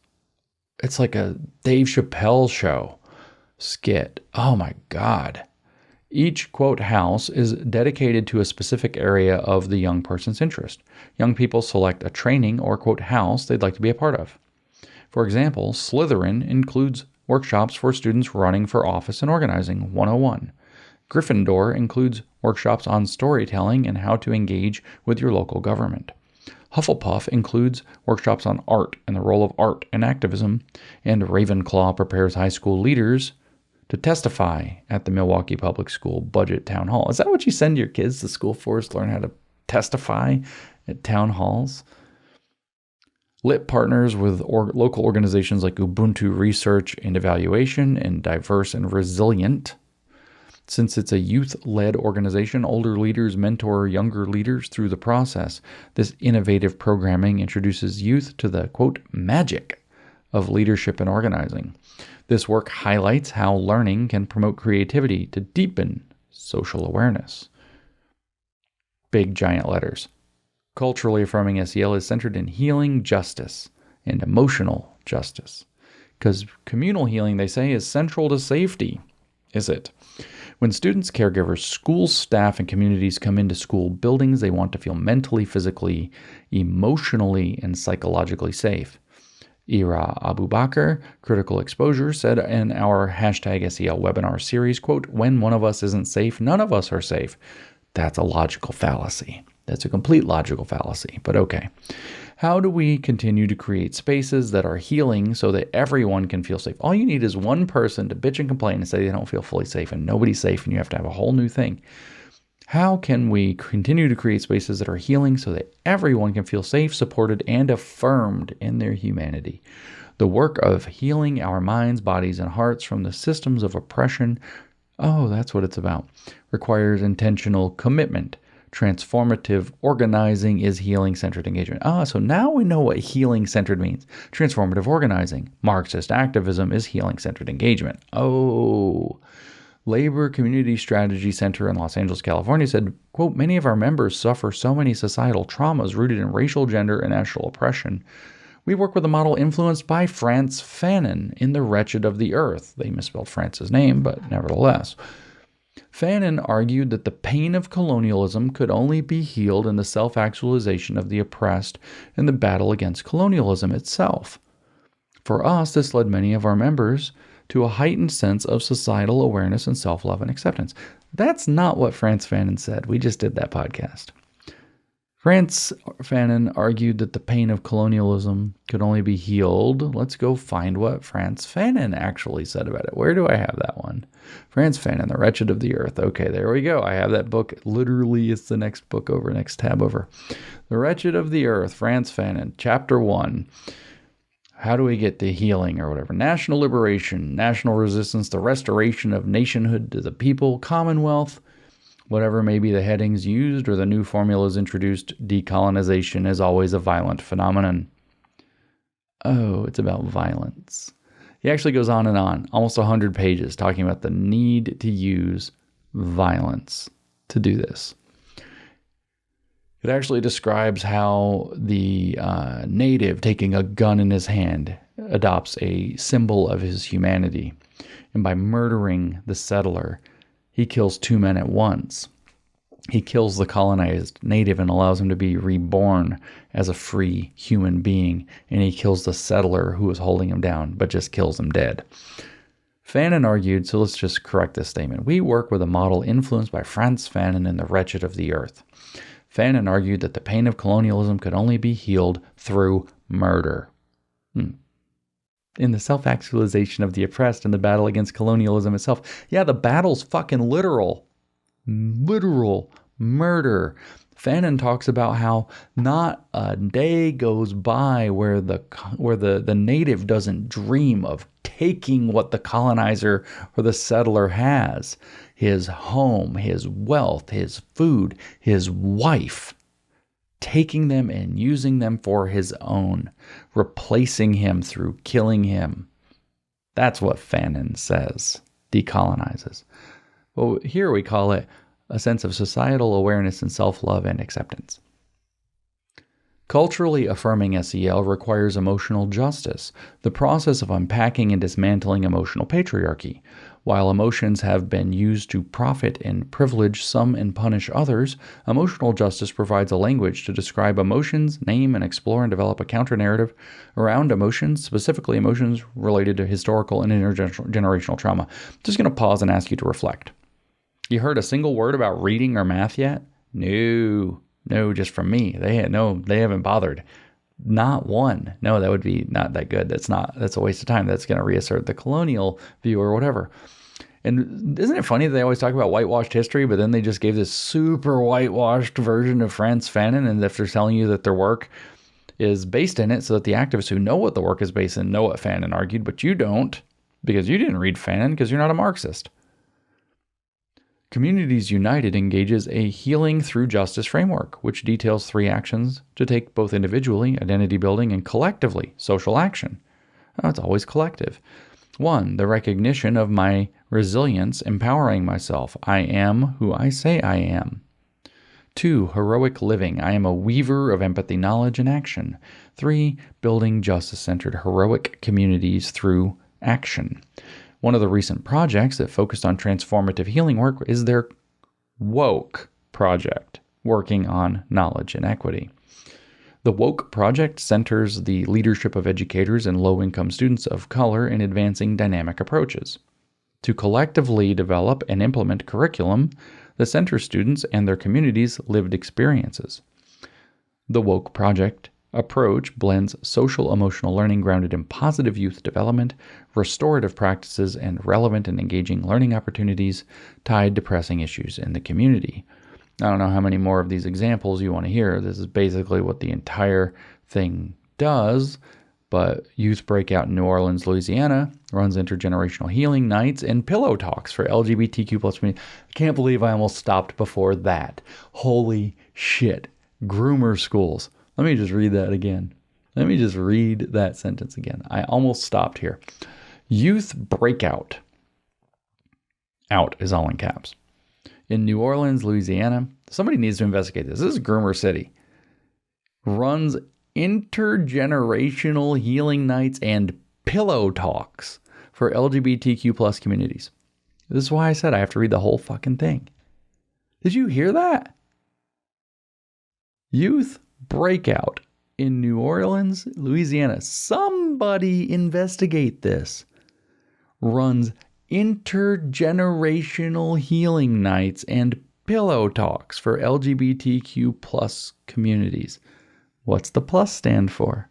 It's like a Dave Chappelle show skit. Oh my God. Each, quote, house is dedicated to a specific area of the young person's interest. Young people select a training or, quote, house they'd like to be a part of. For example, Slytherin includes workshops for students running for office and organizing, 101. Gryffindor includes workshops on storytelling and how to engage with your local government. Hufflepuff includes workshops on art and the role of art and activism, and Ravenclaw prepares high school leaders to testify at the Milwaukee Public School Budget Town Hall. Is that what you send your kids to school for, is to learn how to testify at town halls? Lit partners with local organizations like Ubuntu Research and Evaluation and Diverse and Resilient. Since it's a youth-led organization, older leaders mentor younger leaders through the process. This innovative programming introduces youth to the, quote, magic of leadership and organizing. This work highlights how learning can promote creativity to deepen social awareness. Big giant letters. Culturally affirming SEL is centered in healing justice and emotional justice. Because communal healing, they say, is central to safety. Is it? When students, caregivers, school staff, and communities come into school buildings, they want to feel mentally, physically, emotionally, and psychologically safe. Ira Abubakar, Critical Exposure, said in our #SEL webinar series, quote, when one of us isn't safe, none of us are safe. That's a logical fallacy. That's a complete logical fallacy, but okay. How do we continue to create spaces that are healing so that everyone can feel safe? All you need is one person to bitch and complain and say they don't feel fully safe and nobody's safe and you have to have a whole new thing. How can we continue to create spaces that are healing so that everyone can feel safe, supported, and affirmed in their humanity? The work of healing our minds, bodies, and hearts from the systems of oppression, that's what it's about, requires intentional commitment. Transformative organizing is healing-centered engagement. So now we know what healing-centered means. Transformative organizing. Marxist activism is healing-centered engagement. Labor Community Strategy Center in Los Angeles, California said, quote, many of our members suffer so many societal traumas rooted in racial, gender, and national oppression. We work with a model influenced by Frantz Fanon in The Wretched of the Earth. They misspelled Frantz's name, but nevertheless. Fanon argued that the pain of colonialism could only be healed in the self-actualization of the oppressed and the battle against colonialism itself. For us, this led many of our members to a heightened sense of societal awareness and self-love and acceptance. That's not what Frantz Fanon said. We just did that podcast. Frantz Fanon argued that the pain of colonialism could only be healed. Let's go find what Frantz Fanon actually said about it. Where do I have that one? Frantz Fanon, The Wretched of the Earth. Okay, there we go. I have that book. Literally, it's the next book over, next tab over. The Wretched of the Earth, Frantz Fanon, Chapter 1. How do we get to healing or whatever? National liberation, national resistance, the restoration of nationhood to the people, commonwealth, whatever may be the headings used or the new formulas introduced, decolonization is always a violent phenomenon. It's about violence. He actually goes on and on, almost 100 pages, talking about the need to use violence to do this. It actually describes how the native taking a gun in his hand adopts a symbol of his humanity. And by murdering the settler, he kills two men at once. He kills the colonized native and allows him to be reborn as a free human being. And he kills the settler who was holding him down, but just kills him dead. Fanon argued, so let's just correct this statement. We work with a model influenced by Frantz Fanon in The Wretched of the Earth. Fanon argued that the pain of colonialism could only be healed through murder. In the self-actualization of the oppressed and the battle against colonialism itself. Yeah, the battle's fucking literal. Literal murder. Fanon talks about how not a day goes by where the native doesn't dream of taking what the colonizer or the settler has. His home, his wealth, his food, his wife. Taking them and using them for his own. Replacing him through killing him. That's what Fanon says. Decolonizes. Well, here we call it a sense of societal awareness and self-love and acceptance. Culturally affirming SEL requires emotional justice, the process of unpacking and dismantling emotional patriarchy. While emotions have been used to profit and privilege some and punish others, emotional justice provides a language to describe emotions, name, and explore and develop a counter-narrative around emotions, specifically emotions related to historical and intergenerational trauma. I'm just going to pause and ask you to reflect. You heard a single word about reading or math yet? No, just from me. They haven't bothered. Not one. No, that would be not that good. That's a waste of time. That's going to reassert the colonial view or whatever. And isn't it funny that they always talk about whitewashed history, but then they just gave this super whitewashed version of Frantz Fanon, and if they're telling you that their work is based in it, so that the activists who know what the work is based in know what Fanon argued, but you don't, because you didn't read Fanon because you're not a Marxist. Communities United engages a healing through justice framework, which details 3 actions to take both individually, identity building, and collectively, social action. Oh, it's always collective. 1, the recognition of my resilience, empowering myself. I am who I say I am. 2, heroic living. I am a weaver of empathy, knowledge, and action. 3, building justice-centered heroic communities through action. One of the recent projects that focused on transformative healing work is their Woke project, working on knowledge and equity. The Woke project centers the leadership of educators and low-income students of color in advancing dynamic approaches. To collectively develop and implement curriculum that centers students and their communities' lived experiences. The Woke project approach blends social emotional learning grounded in positive youth development, restorative practices, and relevant and engaging learning opportunities tied to pressing issues in the community. I don't know how many more of these examples you want to hear. This is basically what the entire thing does, but Youth Breakout in New Orleans, Louisiana runs intergenerational healing nights and pillow talks for LGBTQ plus community. I can't believe I almost stopped before that. Holy shit. Groomer schools. Let me just read that again. Let me just read that sentence again. I almost stopped here. Youth Breakout. Out is all in caps. In New Orleans, Louisiana, somebody needs to investigate this. This is Groomer City. Runs intergenerational healing nights and pillow talks for LGBTQ plus communities. This is why I said I have to read the whole fucking thing. Did you hear that? Youth Breakout in New Orleans, Louisiana. Somebody investigate this. Runs intergenerational healing nights and pillow talks for LGBTQ plus communities. What's the plus stand for?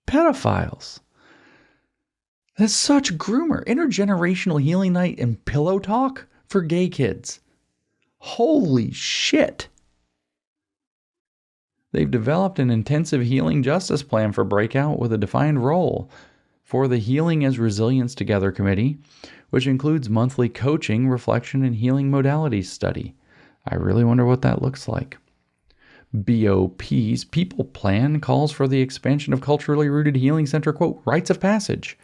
Pedophiles. That's such groomer. Intergenerational healing night and pillow talk for gay kids. Holy shit. They've developed an intensive healing justice plan for Breakout with a defined role for the Healing as Resilience Together Committee, which includes monthly coaching, reflection, and healing modalities study. I really wonder what that looks like. BOP's People Plan calls for the expansion of culturally rooted healing center, quote, rites of passage.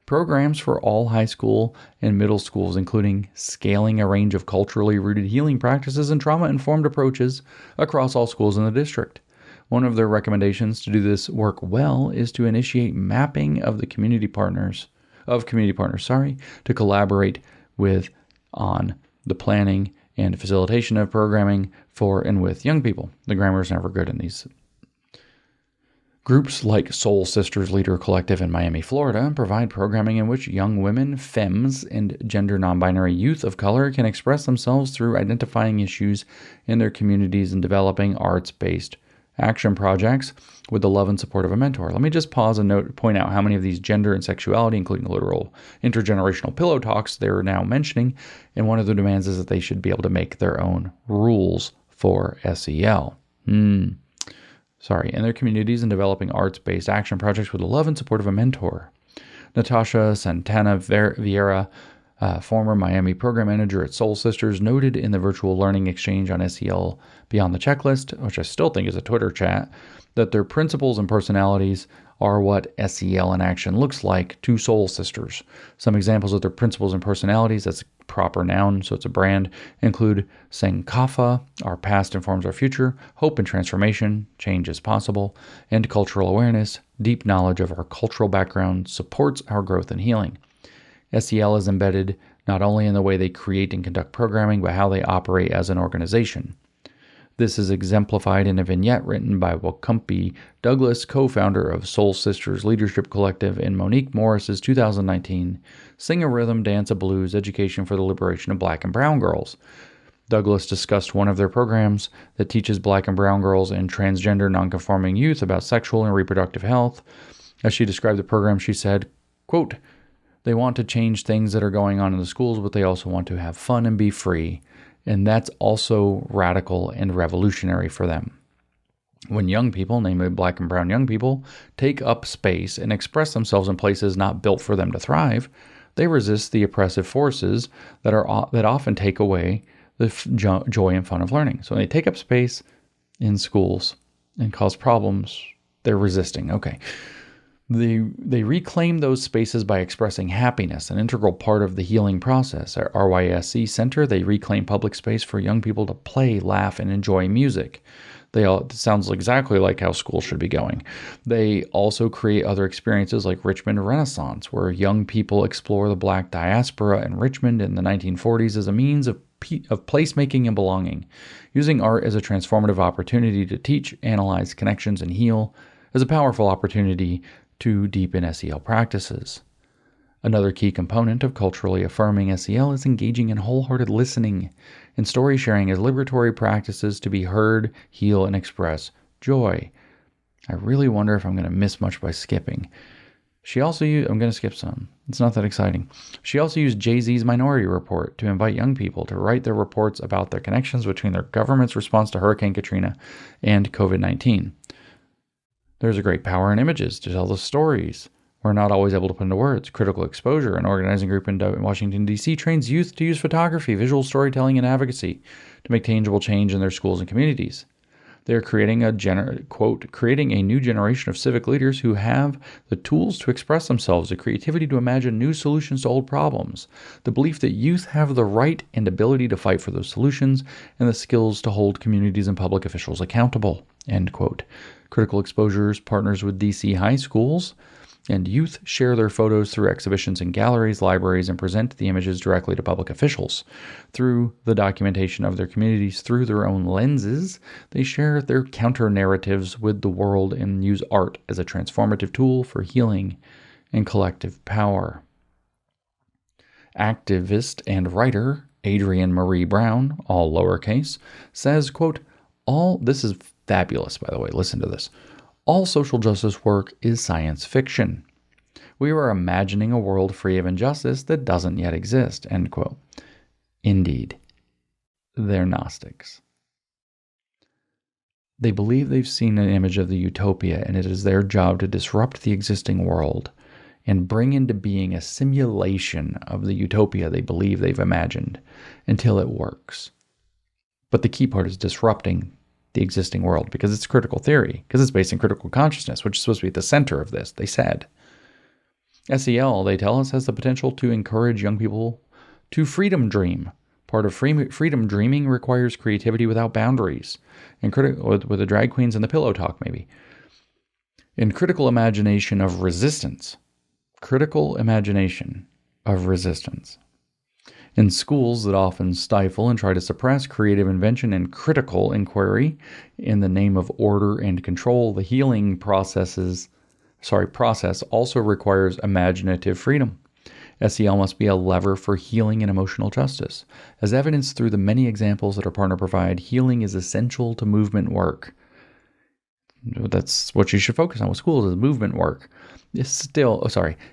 Programs for all high school and middle schools, including scaling a range of culturally rooted healing practices and trauma-informed approaches across all schools in the district. One of their recommendations to do this work well is to initiate mapping of the community partners, to collaborate with on the planning and facilitation of programming for and with young people. The grammar is never good in these. Groups like Soul Sisters Leader Collective in Miami, Florida, provide programming in which young women, femmes, and gender non-binary youth of color can express themselves through identifying issues in their communities and developing arts-based action projects with the love and support of a mentor. Let me just pause and point out how many of these gender and sexuality, including literal intergenerational pillow talks, they're now mentioning. And one of the demands is that they should be able to make their own rules for SEL. In their communities and developing arts-based action projects with the love and support of a mentor. Natasha Santana Vieira Former Miami program manager at Soul Sisters, noted in the virtual learning exchange on SEL Beyond the Checklist, which I still think is a Twitter chat, that their principles and personalities are what SEL in action looks like to Soul Sisters. Some examples of their principles and personalities, that's a proper noun, so it's a brand, include Sankafa, our past informs our future, hope and transformation, change is possible, and cultural awareness, deep knowledge of our cultural background supports our growth and healing. SEL is embedded not only in the way they create and conduct programming, but how they operate as an organization. This is exemplified in a vignette written by Wakumpy Douglas, co-founder of Soul Sisters Leadership Collective, in Monique Morris's 2019 Sing a Rhythm, Dance a Blues, Education for the Liberation of Black and Brown Girls. Douglas discussed one of their programs that teaches Black and Brown girls and transgender nonconforming youth about sexual and reproductive health. As she described the program, she said, quote, "They want to change things that are going on in the schools, but they also want to have fun and be free. And that's also radical and revolutionary for them. When young people, namely Black and Brown young people, take up space and express themselves in places not built for them to thrive, they resist the oppressive forces that often take away the joy and fun of learning. So when they take up space in schools and cause problems, they're resisting. Okay. They reclaim those spaces by expressing happiness, an integral part of the healing process. At RYSC Center, they reclaim public space for young people to play, laugh, and enjoy music. It sounds exactly like how school should be going. They also create other experiences like Richmond Renaissance, where young people explore the Black diaspora in Richmond in the 1940s as a means of placemaking and belonging, using art as a transformative opportunity to teach, analyze connections, and heal, as a powerful opportunity to deepen SEL practices. Another key component of culturally affirming SEL is engaging in wholehearted listening and story sharing as liberatory practices to be heard, heal, and express joy. I really wonder if I'm going to miss much by skipping. I'm going to skip some. It's not that exciting. She also used Jay-Z's Minority Report to invite young people to write their reports about their connections between their government's response to Hurricane Katrina and COVID-19. There's a great power in images to tell the stories we're not always able to put into words. Critical Exposure, an organizing group in Washington, D.C., trains youth to use photography, visual storytelling, and advocacy to make tangible change in their schools and communities. They're creating creating a new generation of civic leaders who have the tools to express themselves, the creativity to imagine new solutions to old problems, the belief that youth have the right and ability to fight for those solutions, and the skills to hold communities and public officials accountable." End quote. Critical Exposures partners with DC high schools, and youth share their photos through exhibitions in galleries, libraries, and present the images directly to public officials. Through the documentation of their communities through their own lenses, they share their counter-narratives with the world and use art as a transformative tool for healing and collective power. Activist and writer Adrienne Marie Brown, all lowercase, says, quote, this is fabulous, by the way, listen to this. "All social justice work is science fiction. We are imagining a world free of injustice that doesn't yet exist," end quote. Indeed, they're Gnostics. They believe they've seen an image of the utopia, and it is their job to disrupt the existing world and bring into being a simulation of the utopia they believe they've imagined until it works. But the key part is disrupting the existing world, because it's critical theory, because it's based in critical consciousness, which is supposed to be at the center of this, they said. SEL, they tell us, has the potential to encourage young people to freedom dream. Part of freedom dreaming requires creativity without boundaries, and with the drag queens and the pillow talk, maybe. In critical imagination of resistance. Critical imagination of resistance. In schools that often stifle and try to suppress creative invention and critical inquiry in the name of order and control, the healing process also requires imaginative freedom. SEL must be a lever for healing and emotional justice. As evidenced through the many examples that our partner provide, healing is essential to movement work. That's what you should focus on with schools, is movement work.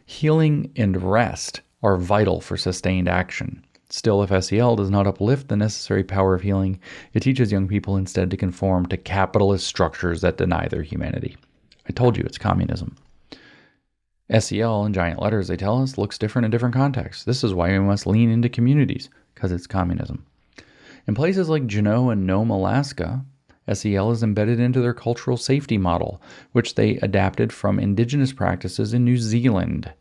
Healing and rest are vital for sustained action. Still, if SEL does not uplift the necessary power of healing, it teaches young people instead to conform to capitalist structures that deny their humanity. I told you, it's communism. SEL, in giant letters, they tell us, looks different in different contexts. This is why we must lean into communities, because it's communism. In places like Juneau and Nome, Alaska, SEL is embedded into their cultural safety model, which they adapted from indigenous practices in New Zealand.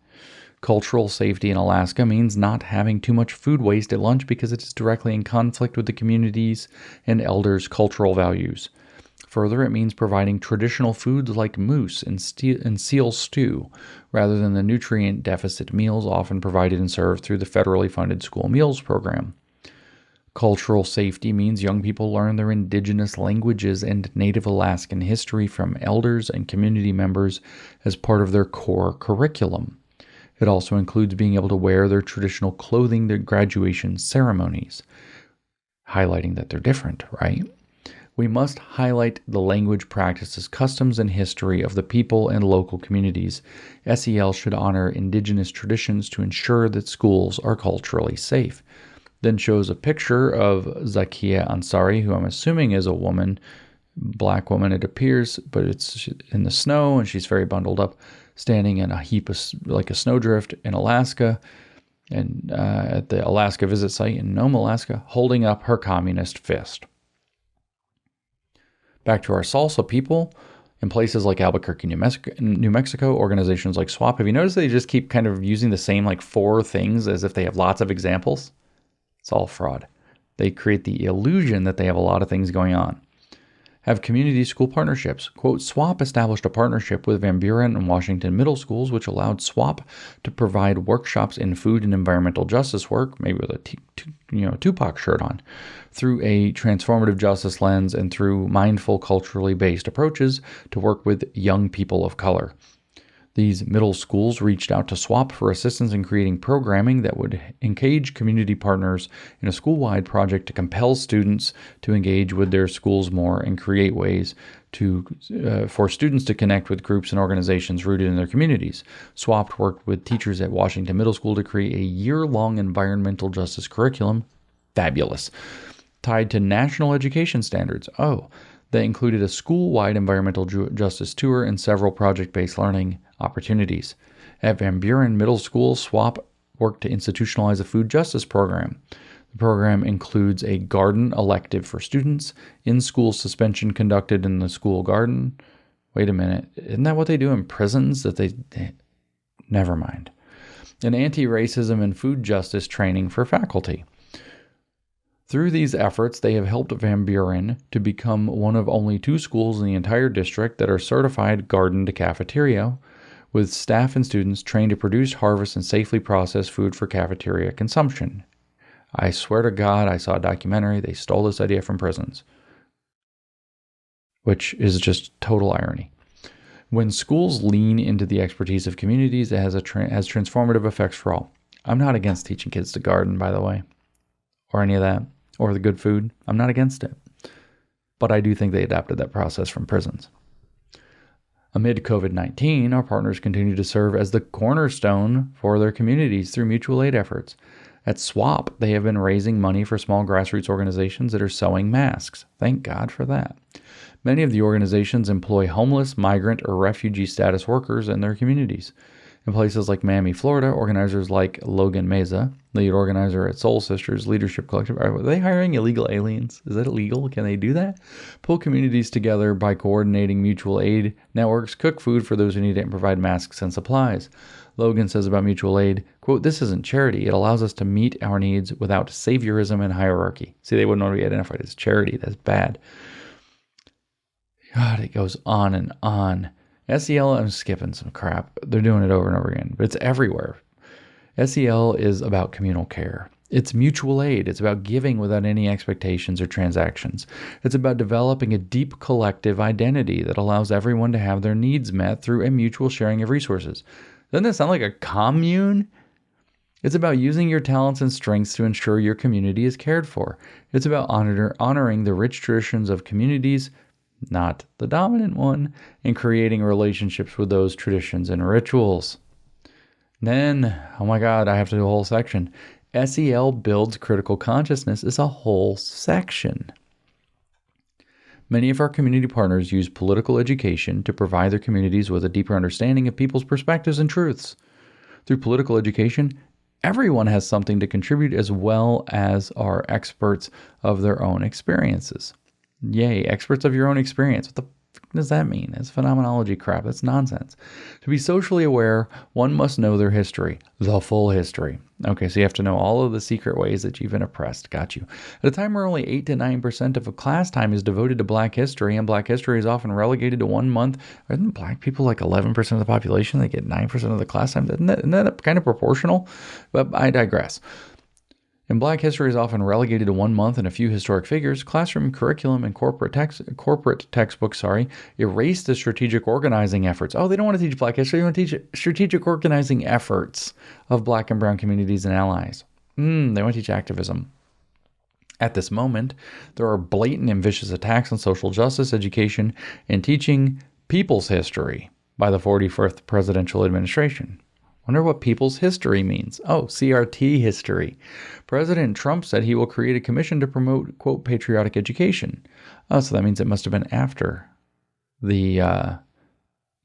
Cultural safety in Alaska means not having too much food waste at lunch because it is directly in conflict with the community's and elders' cultural values. Further, it means providing traditional foods like moose and seal stew, rather than the nutrient deficit meals often provided and served through the federally funded school meals program. Cultural safety means young people learn their indigenous languages and Native Alaskan history from elders and community members as part of their core curriculum. It also includes being able to wear their traditional clothing at graduation ceremonies, highlighting that they're different, right? We must highlight the language, practices, customs, and history of the people and local communities. SEL should honor indigenous traditions to ensure that schools are culturally safe. Then shows a picture of Zakia Ansari, who I'm assuming is a woman, black woman it appears, but it's in the snow and she's very bundled up, standing in a heap of like a snowdrift in Alaska, and at the Alaska visit site in Nome, Alaska, holding up her communist fist. Back to our salsa people, in places like Albuquerque, New Mexico, organizations like SWAP, have you noticed they just keep kind of using the same like 4 things as if they have lots of examples? It's all fraud. They create the illusion that they have a lot of things going on. Have community school partnerships. Quote, SWAP established a partnership with Van Buren and Washington middle schools, which allowed SWAP to provide workshops in food and environmental justice work, maybe with a Tupac shirt on, through a transformative justice lens and through mindful, culturally based approaches to work with young people of color. These middle schools reached out to SWAP for assistance in creating programming that would engage community partners in a school-wide project to compel students to engage with their schools more and create ways for students to connect with groups and organizations rooted in their communities. SWAP worked with teachers at Washington Middle School to create a year-long environmental justice curriculum, fabulous, tied to national education standards. That included a school-wide environmental justice tour and several project-based learning opportunities. At Van Buren Middle School, SWAP worked to institutionalize a food justice program. The program includes a garden elective for students, in-school suspension conducted in the school garden. Wait a minute, isn't that what they do in prisons? Never mind. And anti-racism and food justice training for faculty. Through these efforts, they have helped Van Buren to become one of only 2 schools in the entire district that are certified garden to cafeteria, with staff and students trained to produce, harvest, and safely process food for cafeteria consumption. I swear to God, I saw a documentary. They stole this idea from prisons, which is just total irony. When schools lean into the expertise of communities, it has transformative effects for all. I'm not against teaching kids to garden, by the way, or any of that, or the good food. I'm not against it. But I do think they adapted that process from prisons. Amid COVID-19, our partners continue to serve as the cornerstone for their communities through mutual aid efforts. At SWAP, they have been raising money for small grassroots organizations that are sewing masks. Thank God for that. Many of the organizations employ homeless, migrant, or refugee status workers in their communities. In places like Miami, Florida, organizers like Logan Meza, lead organizer at Soul Sisters Leadership Collective, are they hiring illegal aliens? Is that illegal? Can they do that? Pull communities together by coordinating mutual aid networks, cook food for those who need it, and provide masks and supplies. Logan says about mutual aid, quote, this isn't charity. It allows us to meet our needs without saviorism and hierarchy. See, they wouldn't want to be identified as charity. That's bad. God, it goes on and on. SEL, I'm skipping some crap. They're doing it over and over again, but it's everywhere. SEL is about communal care. It's mutual aid. It's about giving without any expectations or transactions. It's about developing a deep collective identity that allows everyone to have their needs met through a mutual sharing of resources. Doesn't that sound like a commune? It's about using your talents and strengths to ensure your community is cared for. It's about honoring the rich traditions of communities, not the dominant one, and creating relationships with those traditions and rituals. Then, oh my God, I have to do a whole section. SEL builds critical consciousness is a whole section. Many of our community partners use political education to provide their communities with a deeper understanding of people's perspectives and truths. Through political education, everyone has something to contribute as well as are experts of their own experiences. Yay, experts of your own experience. What the fuck does that mean? It's phenomenology crap. That's nonsense. To be socially aware, one must know their history, the full history. Okay, so you have to know all of the secret ways that you've been oppressed. Got you. At a time where only 8 to 9% of class time is devoted to Black history, and Black history is often relegated to 1 month, aren't Black people like 11% of the population? They get 9% of the class time? Isn't that kind of proportional? But I digress. And Black history is often relegated to 1 month and a few historic figures. Classroom curriculum and corporate textbooks, erase the strategic organizing efforts. Oh, they don't want to teach Black history. They want to teach strategic organizing efforts of Black and brown communities and allies. They want to teach activism. At this moment, there are blatant and vicious attacks on social justice, education, and teaching people's history by the 44th presidential administration. Wonder what people's history means. Oh, CRT history. President Trump said he will create a commission to promote, quote, patriotic education. Oh, so that means it must have been after the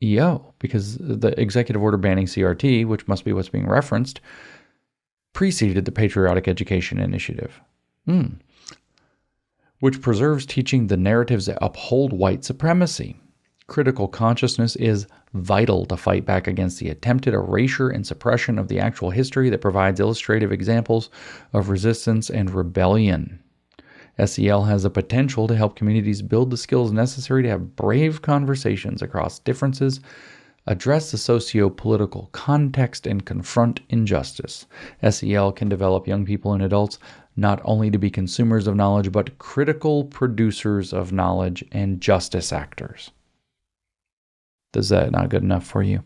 EO, because the executive order banning CRT, which must be what's being referenced, preceded the Patriotic Education Initiative, which preserves teaching the narratives that uphold white supremacy. Critical consciousness is vital to fight back against the attempted erasure and suppression of the actual history that provides illustrative examples of resistance and rebellion. SEL has the potential to help communities build the skills necessary to have brave conversations across differences, address the socio-political context, and confront injustice. SEL can develop young people and adults not only to be consumers of knowledge, but critical producers of knowledge and justice actors. Is that not good enough for you?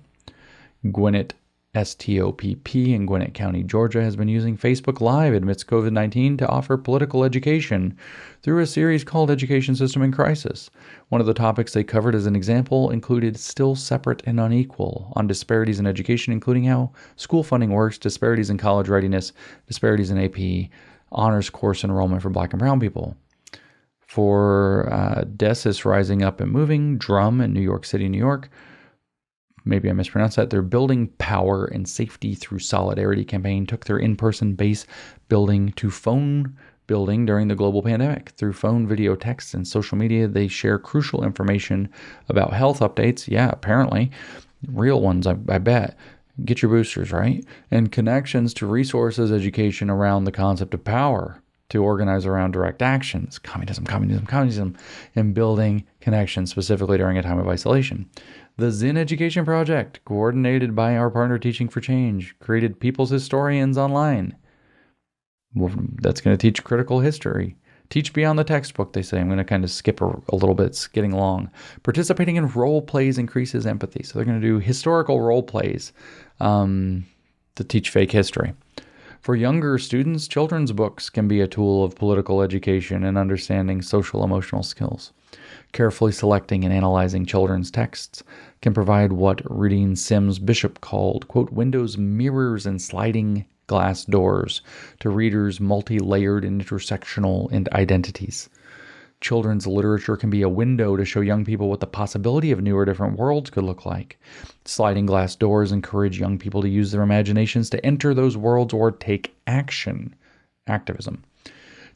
Gwinnett STOPP in Gwinnett County, Georgia, has been using Facebook Live amidst COVID-19 to offer political education through a series called Education System in Crisis. One of the topics they covered as an example included Still Separate and Unequal, on disparities in education, including how school funding works, disparities in college readiness, disparities in AP, honors course enrollment for Black and brown people. For Desis Rising Up and Moving, Drum in New York City, New York. Maybe I mispronounced that. Their Building Power and Safety Through Solidarity campaign took their in-person base building to phone building during the global pandemic. Through phone, video, text, and social media, they share crucial information about health updates. Yeah, apparently. Real ones, I bet. Get your boosters, right? And connections to resources, education around the concept of power, to organize around direct actions, communism, and building connections specifically during a time of isolation. The Zen Education Project, coordinated by our partner Teaching for Change, created People's Historians Online. Well, that's going to teach critical history. Teach beyond the textbook, they say. I'm going to kind of skip a little bit. It's getting long. Participating in role plays increases empathy. So they're going to do historical role plays to teach fake history. For younger students, children's books can be a tool of political education and understanding social emotional skills. Carefully selecting and analyzing children's texts can provide what Rudine Sims Bishop called, quote, windows, mirrors, and sliding glass doors to readers' multi-layered and intersectional identities. Children's literature can be a window to show young people what the possibility of new or different worlds could look like. Sliding glass doors encourage young people to use their imaginations to enter those worlds or take action. Activism.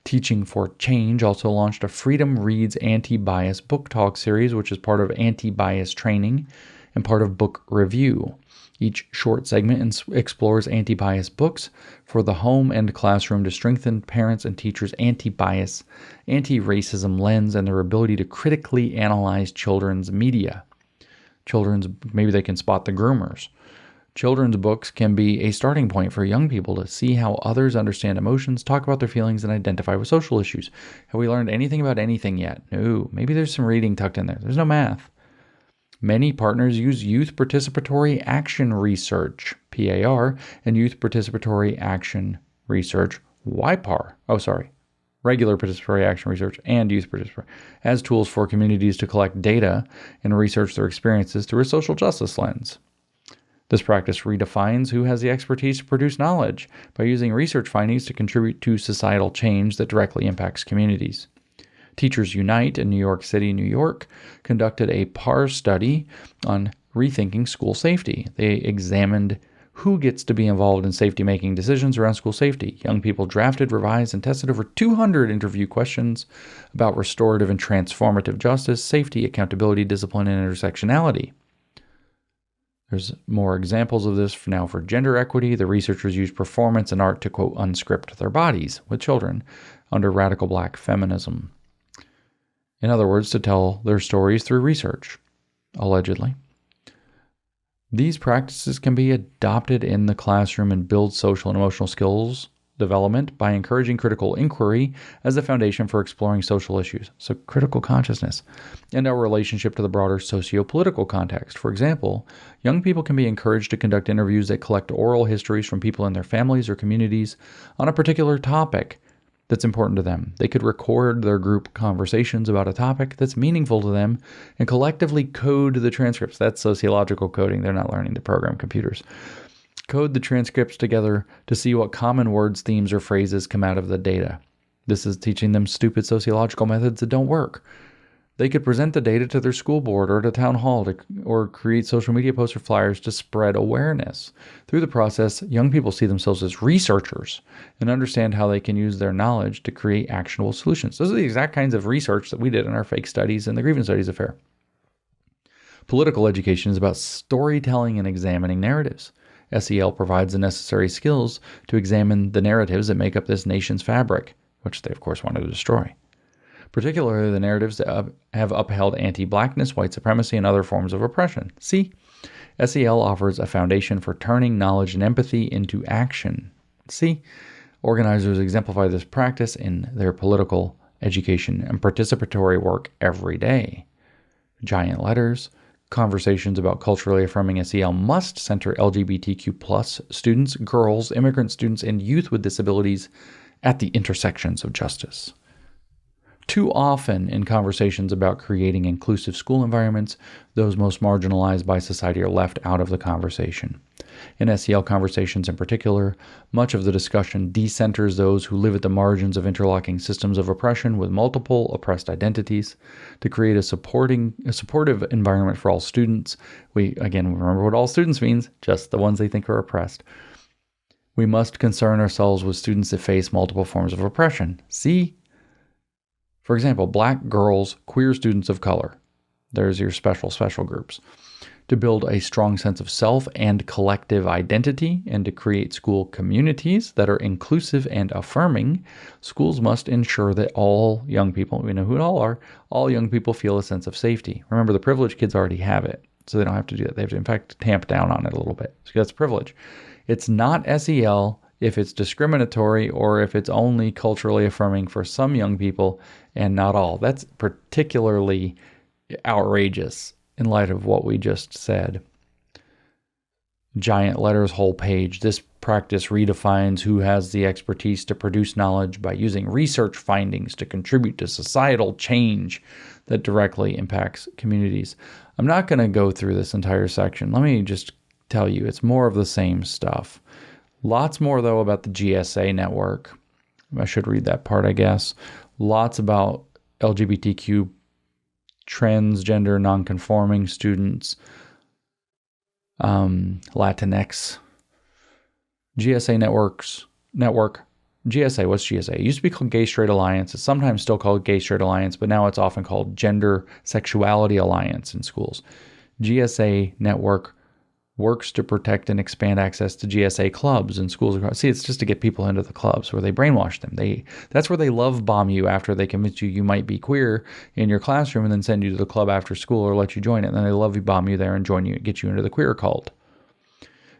Teaching for Change also launched a Freedom Reads Anti-Bias Book Talk series, which is part of anti-bias training and part of book review. Each short segment explores anti-bias books for the home and classroom to strengthen parents and teachers' anti-bias, anti-racism lens, and their ability to critically analyze children's media. Maybe they can spot the groomers. Children's books can be a starting point for young people to see how others understand emotions, talk about their feelings, and identify with social issues. Have we learned anything about anything yet? No. Maybe there's some reading tucked in there. There's no math. Many partners use Youth Participatory Action Research, PAR, and Youth Participatory Action Research, YPAR. Regular Participatory Action Research and Youth Participatory, as tools for communities to collect data and research their experiences through a social justice lens. This practice redefines who has the expertise to produce knowledge by using research findings to contribute to societal change that directly impacts communities. Teachers Unite in New York City, New York, conducted a PAR study on rethinking school safety. They examined who gets to be involved in safety-making decisions around school safety. Young people drafted, revised, and tested over 200 interview questions about restorative and transformative justice, safety, accountability, discipline, and intersectionality. There's more examples of this now for gender equity. The researchers used performance and art to, quote, unscript their bodies with children under radical black feminism. In other words, to tell their stories through research, allegedly. These practices can be adopted in the classroom and build social and emotional skills development by encouraging critical inquiry as the foundation for exploring social issues. So critical consciousness and our relationship to the broader socio-political context. For example, young people can be encouraged to conduct interviews that collect oral histories from people in their families or communities on a particular topic that's important to them. They could record their group conversations about a topic that's meaningful to them and collectively code the transcripts. That's sociological coding. They're not learning to program computers. Code the transcripts together to see what common words, themes, or phrases come out of the data. This is teaching them stupid sociological methods that don't work. They could present the data to their school board or at a town hall or create social media posts or flyers to spread awareness. Through the process, young people see themselves as researchers and understand how they can use their knowledge to create actionable solutions. Those are the exact kinds of research that we did in our fake studies and the grievance studies affair. Political education is about storytelling and examining narratives. SEL provides the necessary skills to examine the narratives that make up this nation's fabric, which they, of course, want to destroy. Particularly the narratives that have upheld anti-blackness, white supremacy, and other forms of oppression. See, SEL offers a foundation for turning knowledge and empathy into action. See, organizers exemplify this practice in their political education and participatory work every day. Giant letters. Conversations about culturally affirming SEL must center LGBTQ+ students, girls, immigrant students, and youth with disabilities at the intersections of justice. Too often in conversations about creating inclusive school environments, those most marginalized by society are left out of the conversation. In SEL conversations in particular, much of the discussion decenters those who live at the margins of interlocking systems of oppression with multiple oppressed identities. To create a supportive environment for all students, we remember what all students means, just the ones they think are oppressed. We must concern ourselves with students that face multiple forms of oppression. See, for example, black girls, queer students of color. There's your special groups. To build a strong sense of self and collective identity and to create school communities that are inclusive and affirming, schools must ensure that all young people, we know who all are, all young people feel a sense of safety. Remember, the privileged kids already have it, so they don't have to do that. They have to, in fact, tamp down on it a little bit. So that's privilege. It's not SEL if it's discriminatory or if it's only culturally affirming for some young people and not all. That's particularly outrageous in light of what we just said. Giant letters, whole page. This practice redefines who has the expertise to produce knowledge by using research findings to contribute to societal change that directly impacts communities. I'm not going to go through this entire section. Let me just tell you, it's more of the same stuff. Lots more, though, about the GSA network. I should read that part, I guess. Lots about LGBTQ, transgender, non-conforming students, Latinx, GSA network. GSA, what's GSA? It used to be called Gay Straight Alliance. It's sometimes still called Gay Straight Alliance, but now it's often called Gender Sexuality Alliance in schools. GSA network works to protect and expand access to GSA clubs in schools across. See, it's just to get people into the clubs where they brainwash them. That's where they love bomb you after they convince you might be queer in your classroom and then send you to the club after school or let you join it. And then they love you bomb you there and join you, get you into the queer cult.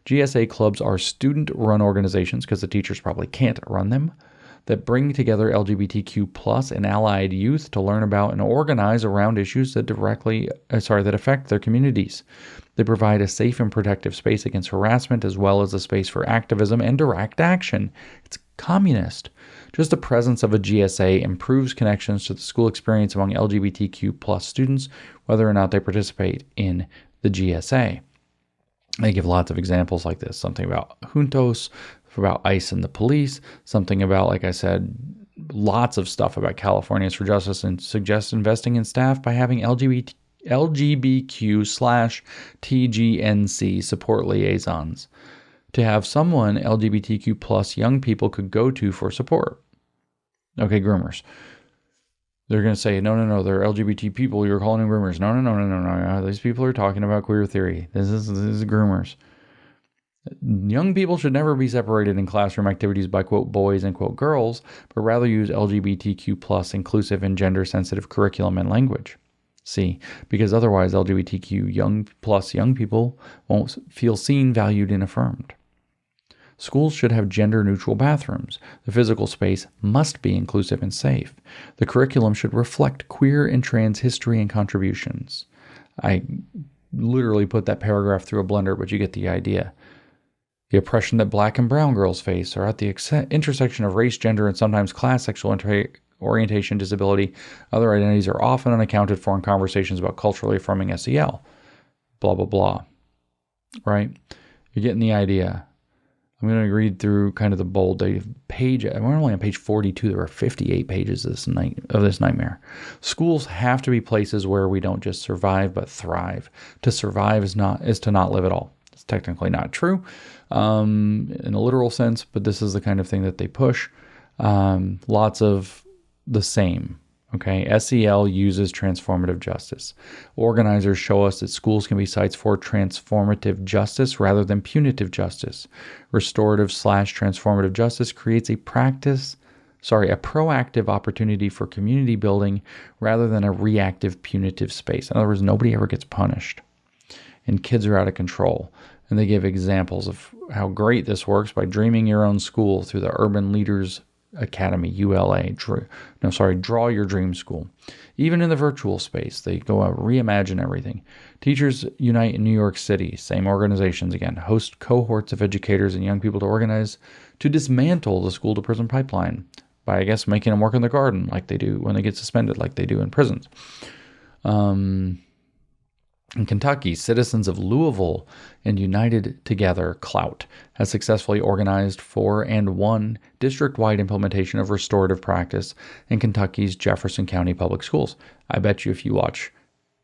GSA clubs are student-run organizations, because the teachers probably can't run them, that bring together LGBTQ+ and allied youth to learn about and organize around issues that affect their communities. They provide a safe and protective space against harassment, as well as a space for activism and direct action. It's communist. Just the presence of a GSA improves connections to the school experience among LGBTQ+ students, whether or not they participate in the GSA. They give lots of examples like this. Something about juntos, about ICE and the police, something about, like I said, lots of stuff about Californians for Justice and suggests investing in staff by having LGBTQ/TGNC support liaisons to have someone LGBTQ plus young people could go to for support. Okay, groomers. They're going to say, no, they're LGBT people. You're calling them groomers. No. These people are talking about queer theory. This is groomers. Young people should never be separated in classroom activities by, quote, boys and, quote, girls, but rather use LGBTQ plus inclusive and gender-sensitive curriculum and language. See, because otherwise LGBTQ young people won't feel seen, valued, and affirmed. Schools should have gender-neutral bathrooms. The physical space must be inclusive and safe. The curriculum should reflect queer and trans history and contributions. I literally put that paragraph through a blender, but you get the idea. The oppression that black and brown girls face are at the intersection of race, gender, and sometimes class, sexual orientation, disability. Other identities are often unaccounted for in conversations about culturally affirming SEL. Blah, blah, blah. Right? You're getting the idea. I'm going to read through kind of the bold page. We're only on page 42. There are 58 pages of this nightmare. Schools have to be places where we don't just survive, but thrive. To survive is to not live at all. It's technically not true in a literal sense, but this is the kind of thing that they push. Lots of the same. Okay, SEL uses transformative justice. Organizers show us that schools can be sites for transformative justice rather than punitive justice. Restorative/transformative justice creates a proactive opportunity for community building rather than a reactive punitive space. In other words, nobody ever gets punished. And kids are out of control. And they give examples of how great this works by dreaming your own school through the Urban Leaders Academy, ULA. Draw Your Dream School. Even in the virtual space, they go out, reimagine everything. Teachers Unite in New York City, same organizations again, host cohorts of educators and young people to organize to dismantle the school-to-prison pipeline by, I guess, making them work in the garden like they do when they get suspended, like they do in prisons. In Kentucky, citizens of Louisville and United Together Clout has successfully organized for and won district-wide implementation of restorative practice in Kentucky's Jefferson County Public Schools. I bet you if you watch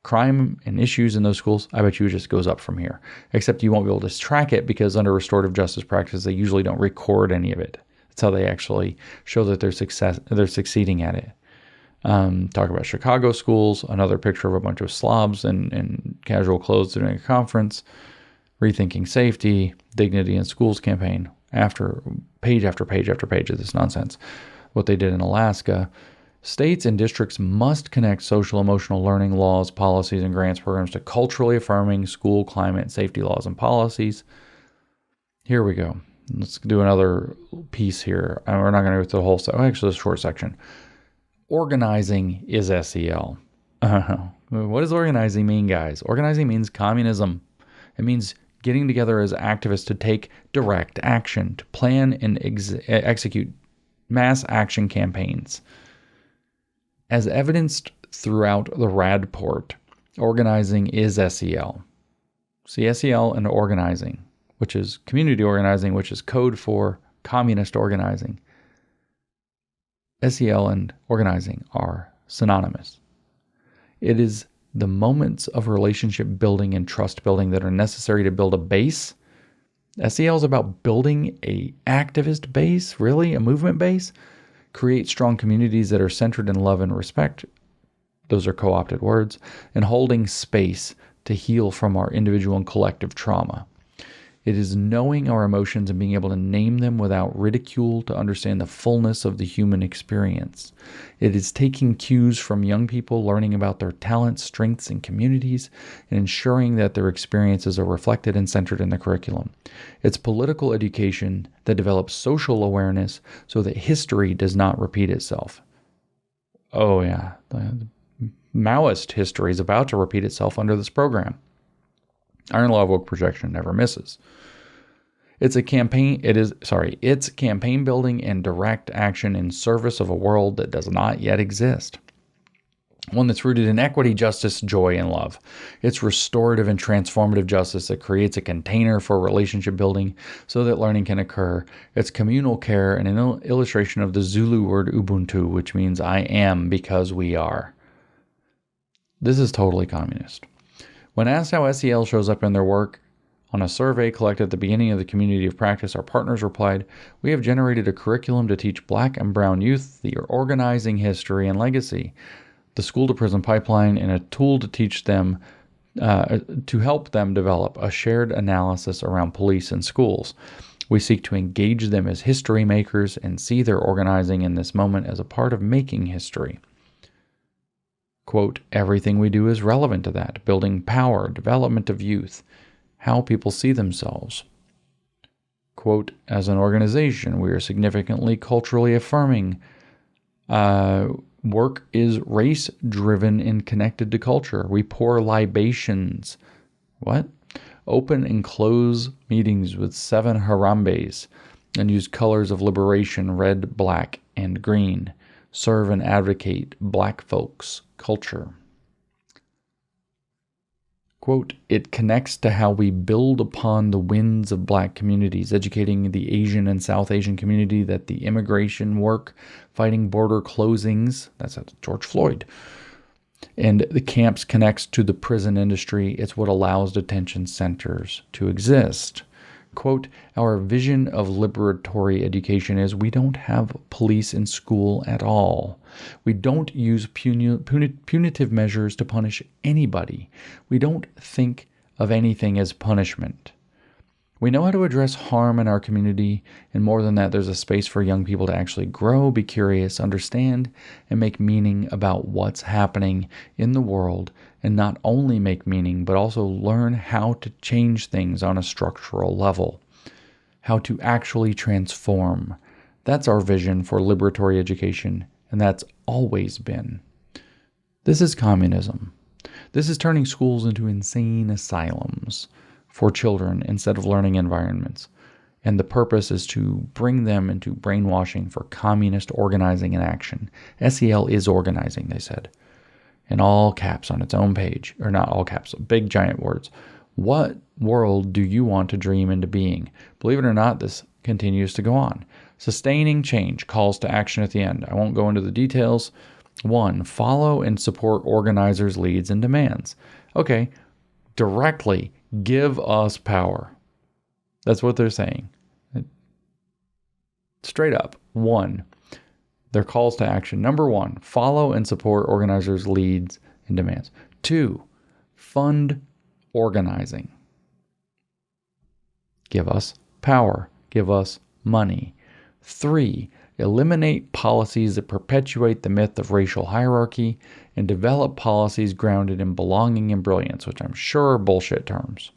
crime and issues in those schools, I bet you it just goes up from here. Except you won't be able to track it because under restorative justice practice, they usually don't record any of it. That's how they actually show that they're succeeding at it. Talk about Chicago schools, another picture of a bunch of slobs in casual clothes during a conference, rethinking safety, dignity in schools campaign, after page after page after page of this nonsense. What they did in Alaska, states and districts must connect social emotional learning laws, policies, and grants programs to culturally affirming school climate safety laws and policies. Here we go. Let's do another piece here. We're not going to go through the whole section. Actually, it's a short section. Organizing is SEL. What does organizing mean, guys? Organizing means communism. It means getting together as activists to take direct action, to plan and execute mass action campaigns. As evidenced throughout the RADport, organizing is SEL. See, SEL and organizing, which is community organizing, which is code for communist organizing. SEL and organizing are synonymous. It is the moments of relationship building and trust building that are necessary to build a base. SEL is about building a activist base, really, a movement base. Create strong communities that are centered in love and respect. Those are co-opted words. And holding space to heal from our individual and collective trauma. It is knowing our emotions and being able to name them without ridicule to understand the fullness of the human experience. It is taking cues from young people, learning about their talents, strengths, and communities, and ensuring that their experiences are reflected and centered in the curriculum. It's political education that develops social awareness so that history does not repeat itself. Oh yeah, the Maoist history is about to repeat itself under this program. Iron Law of Woke Projection never misses. It's campaign building and direct action in service of a world that does not yet exist. one that's rooted in equity, justice, joy, and love. It's restorative and transformative justice that creates a container for relationship building so that learning can occur. It's communal care and an illustration of the Zulu word Ubuntu, which means I am because we are. This is totally communist. When asked how SEL shows up in their work, on a survey collected at the beginning of the community of practice, our partners replied, "We have generated a curriculum to teach Black and Brown youth the organizing history and legacy, the school-to-prison pipeline, and a tool to teach them, to help them develop a shared analysis around police and schools. We seek to engage them as history makers and see their organizing in this moment as a part of making history." Quote, "Everything we do is relevant to that, building power, development of youth, how people see themselves." Quote, "As an organization, we are significantly culturally affirming. Work is race-driven and connected to culture. We pour libations." What? "Open and close meetings with 7 harambes and use colors of liberation, red, black, and green. Serve and advocate Black folks' culture." Quote, "It connects to how we build upon the wins of Black communities, educating the Asian and South Asian community that the immigration work, fighting border closings," that's George Floyd, "and the camps connects to the prison industry. It's what allows detention centers to exist." Quote, "Our vision of liberatory education is we don't have police in school at all. We don't use punitive measures to punish anybody. We don't think of anything as punishment. We know how to address harm in our community, and more than that, there's a space for young people to actually grow, be curious, understand, and make meaning about what's happening in the world, and not only make meaning, but also learn how to change things on a structural level, how to actually transform. That's our vision for liberatory education, and that's always been. This is communism. This is turning schools into insane asylums for children instead of learning environments. And the purpose is to bring them into brainwashing for communist organizing and action. SEL is organizing, they said. In all caps on its own page, or not all caps, big giant words. What world do you want to dream into being? Believe it or not, this continues to go on. Sustaining change, calls to action at the end. I won't go into the details. 1, follow and support organizers' leads and demands. Okay, directly give us power. That's what they're saying. Straight up. 1, their calls to action. Number 1, follow and support organizers' leads and demands. 2, fund organizing. Give us power. Give us money. 3, eliminate policies that perpetuate the myth of racial hierarchy and develop policies grounded in belonging and brilliance, which I'm sure are bullshit terms.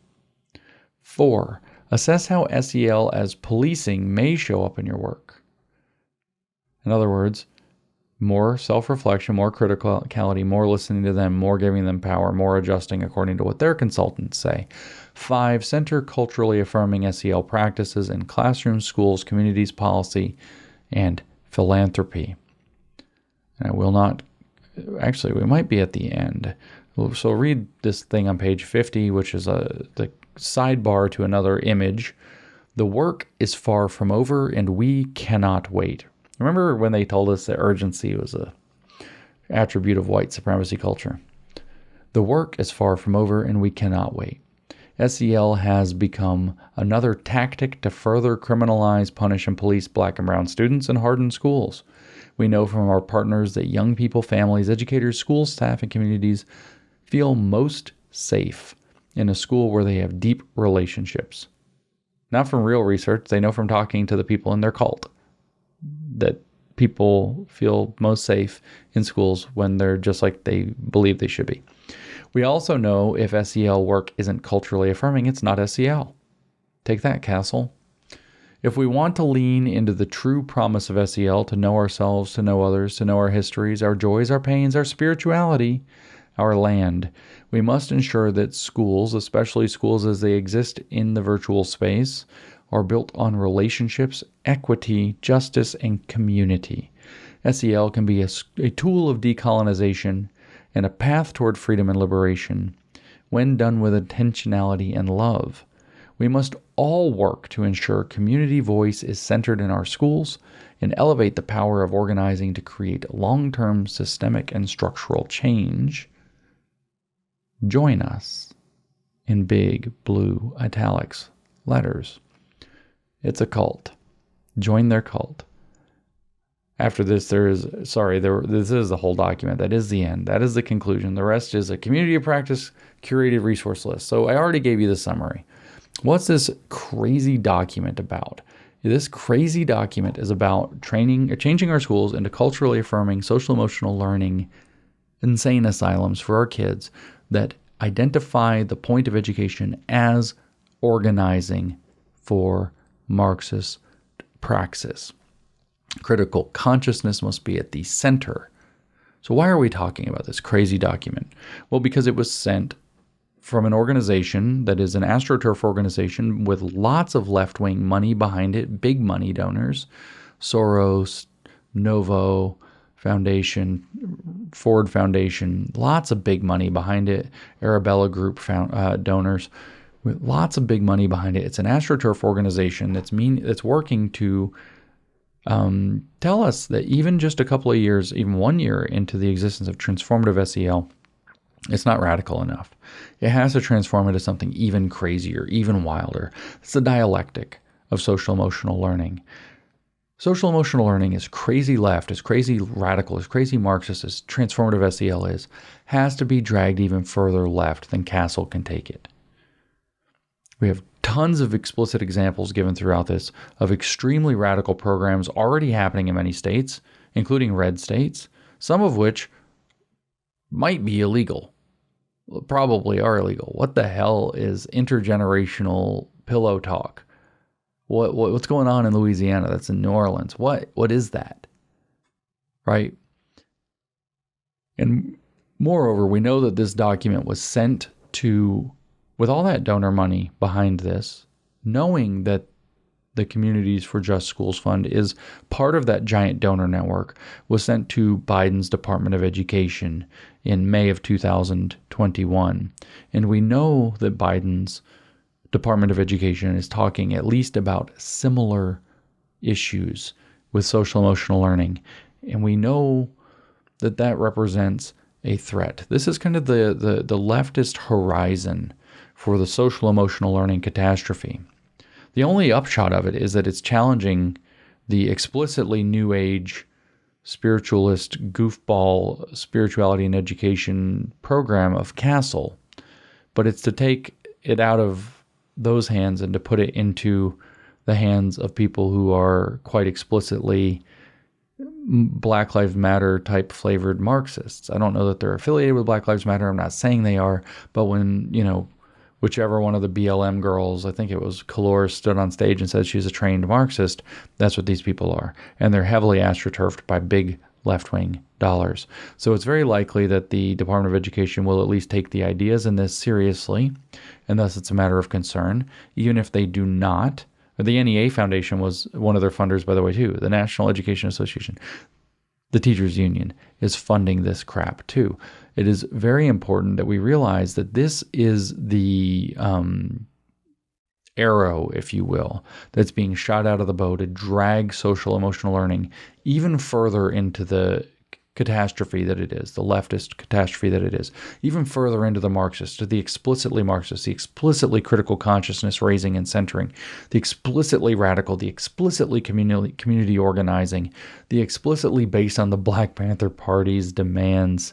4, assess how SEL as policing may show up in your work. In other words, more self-reflection, more criticality, more listening to them, more giving them power, more adjusting according to what their consultants say. 5, center culturally affirming SEL practices in classrooms, schools, communities, policy, and philanthropy. And I will not, actually, we might be at the end. So read this thing on page 50, which is the sidebar to another image. The work is far from over, and we cannot wait. Remember when they told us that urgency was an attribute of white supremacy culture? The work is far from over, and we cannot wait. SEL has become another tactic to further criminalize, punish, and police Black and brown students and harden schools. We know from our partners that young people, families, educators, school staff, and communities feel most safe in a school where they have deep relationships. Not from real research, they know from talking to the people in their cult that people feel most safe in schools when they're just like they believe they should be. We also know if SEL work isn't culturally affirming, it's not SEL. Take that, Castle. If we want to lean into the true promise of SEL, to know ourselves, to know others, to know our histories, our joys, our pains, our spirituality, our land, we must ensure that schools, especially schools as they exist in the virtual space, are built on relationships, equity, justice, and community. SEL can be a tool of decolonization and a path toward freedom and liberation when done with intentionality and love. We must all work to ensure community voice is centered in our schools and elevate the power of organizing to create long-term systemic and structural change. Join us in big blue italics letters. It's a cult. Join their cult. After this, this is the whole document. That is the end. That is the conclusion. The rest is a community of practice curated resource list. So I already gave you the summary. What's this crazy document about? This crazy document is about changing our schools into culturally affirming, social emotional learning, insane asylums for our kids that identify the point of education as organizing for Marxist praxis. Critical consciousness must be at the center. So why are we talking about this crazy document? Well, because it was sent from an organization that is an AstroTurf organization with lots of left-wing money behind it, big money donors, Soros, Novo Foundation, Ford Foundation, lots of big money behind it, Arabella Group donors, with lots of big money behind it. It's an AstroTurf organization that's working to tell us that even just a couple of years, even 1 year into the existence of transformative SEL, it's not radical enough. It has to transform into something even crazier, even wilder. It's the dialectic of social emotional learning. Social emotional learning is crazy left, is crazy radical, is crazy Marxist, as transformative SEL is, has to be dragged even further left than Castle can take it. We have tons of explicit examples given throughout this of extremely radical programs already happening in many states, including red states, some of which might be illegal, probably are illegal. What the hell is intergenerational pillow talk? What's going on in Louisiana? That's in New Orleans. What is that? Right? And moreover, we know that this document was sent to, with all that donor money behind this, knowing that the Communities for Just Schools Fund is part of that giant donor network, was sent to Biden's Department of Education in May of 2021. And we know that Biden's Department of Education is talking at least about similar issues with social emotional learning. And we know that that represents a threat. This is kind of the leftist horizon for the social emotional learning catastrophe. The only upshot of it is that it's challenging the explicitly New Age spiritualist goofball spirituality and education program of Castle, but it's to take it out of those hands and to put it into the hands of people who are quite explicitly Black Lives Matter type flavored Marxists. I don't know that they're affiliated with Black Lives Matter. I'm not saying they are, but when, whichever one of the BLM girls, I think it was Calor, stood on stage and said she's a trained Marxist, that's what these people are. And they're heavily astroturfed by big left-wing dollars. So it's very likely that the Department of Education will at least take the ideas in this seriously, and thus it's a matter of concern. Even if they do not, the NEA Foundation was one of their funders, by the way, too. The National Education Association, the teachers union, is funding this crap too. It is very important that we realize that this is the arrow, if you will, that's being shot out of the bow to drag social emotional learning even further into the catastrophe that it is, the leftist catastrophe that it is, even further into the Marxist, to the explicitly Marxist, the explicitly critical consciousness raising and centering, the explicitly radical, the explicitly community organizing, the explicitly based on the Black Panther Party's demands,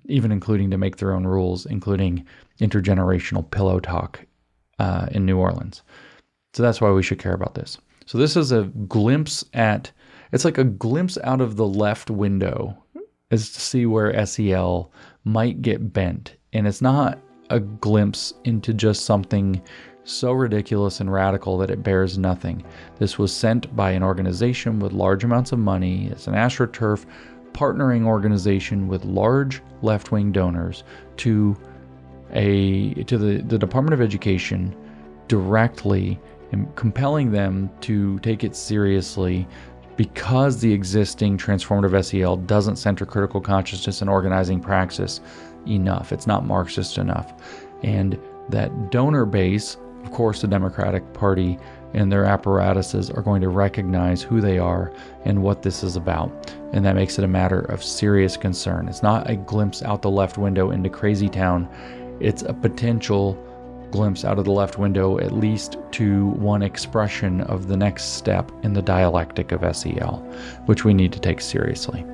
even including to make their own rules, including intergenerational pillow talk in New Orleans. So that's why we should care about this. So this is a glimpse at, it's like a glimpse out of the left window as to see where SEL might get bent. And it's not a glimpse into just something so ridiculous and radical that it bears nothing. This was sent by an organization with large amounts of money. It's an AstroTurf partnering organization with large left-wing donors to the Department of Education directly, and compelling them to take it seriously, because the existing transformative SEL doesn't center critical consciousness and organizing praxis enough. It's not Marxist enough. And that donor base, of course, the Democratic Party and their apparatuses are going to recognize who they are and what this is about. And that makes it a matter of serious concern. It's not a glimpse out the left window into crazy town. It's a potential glimpse out of the left window, at least to one expression of the next step in the dialectic of SEL, which we need to take seriously.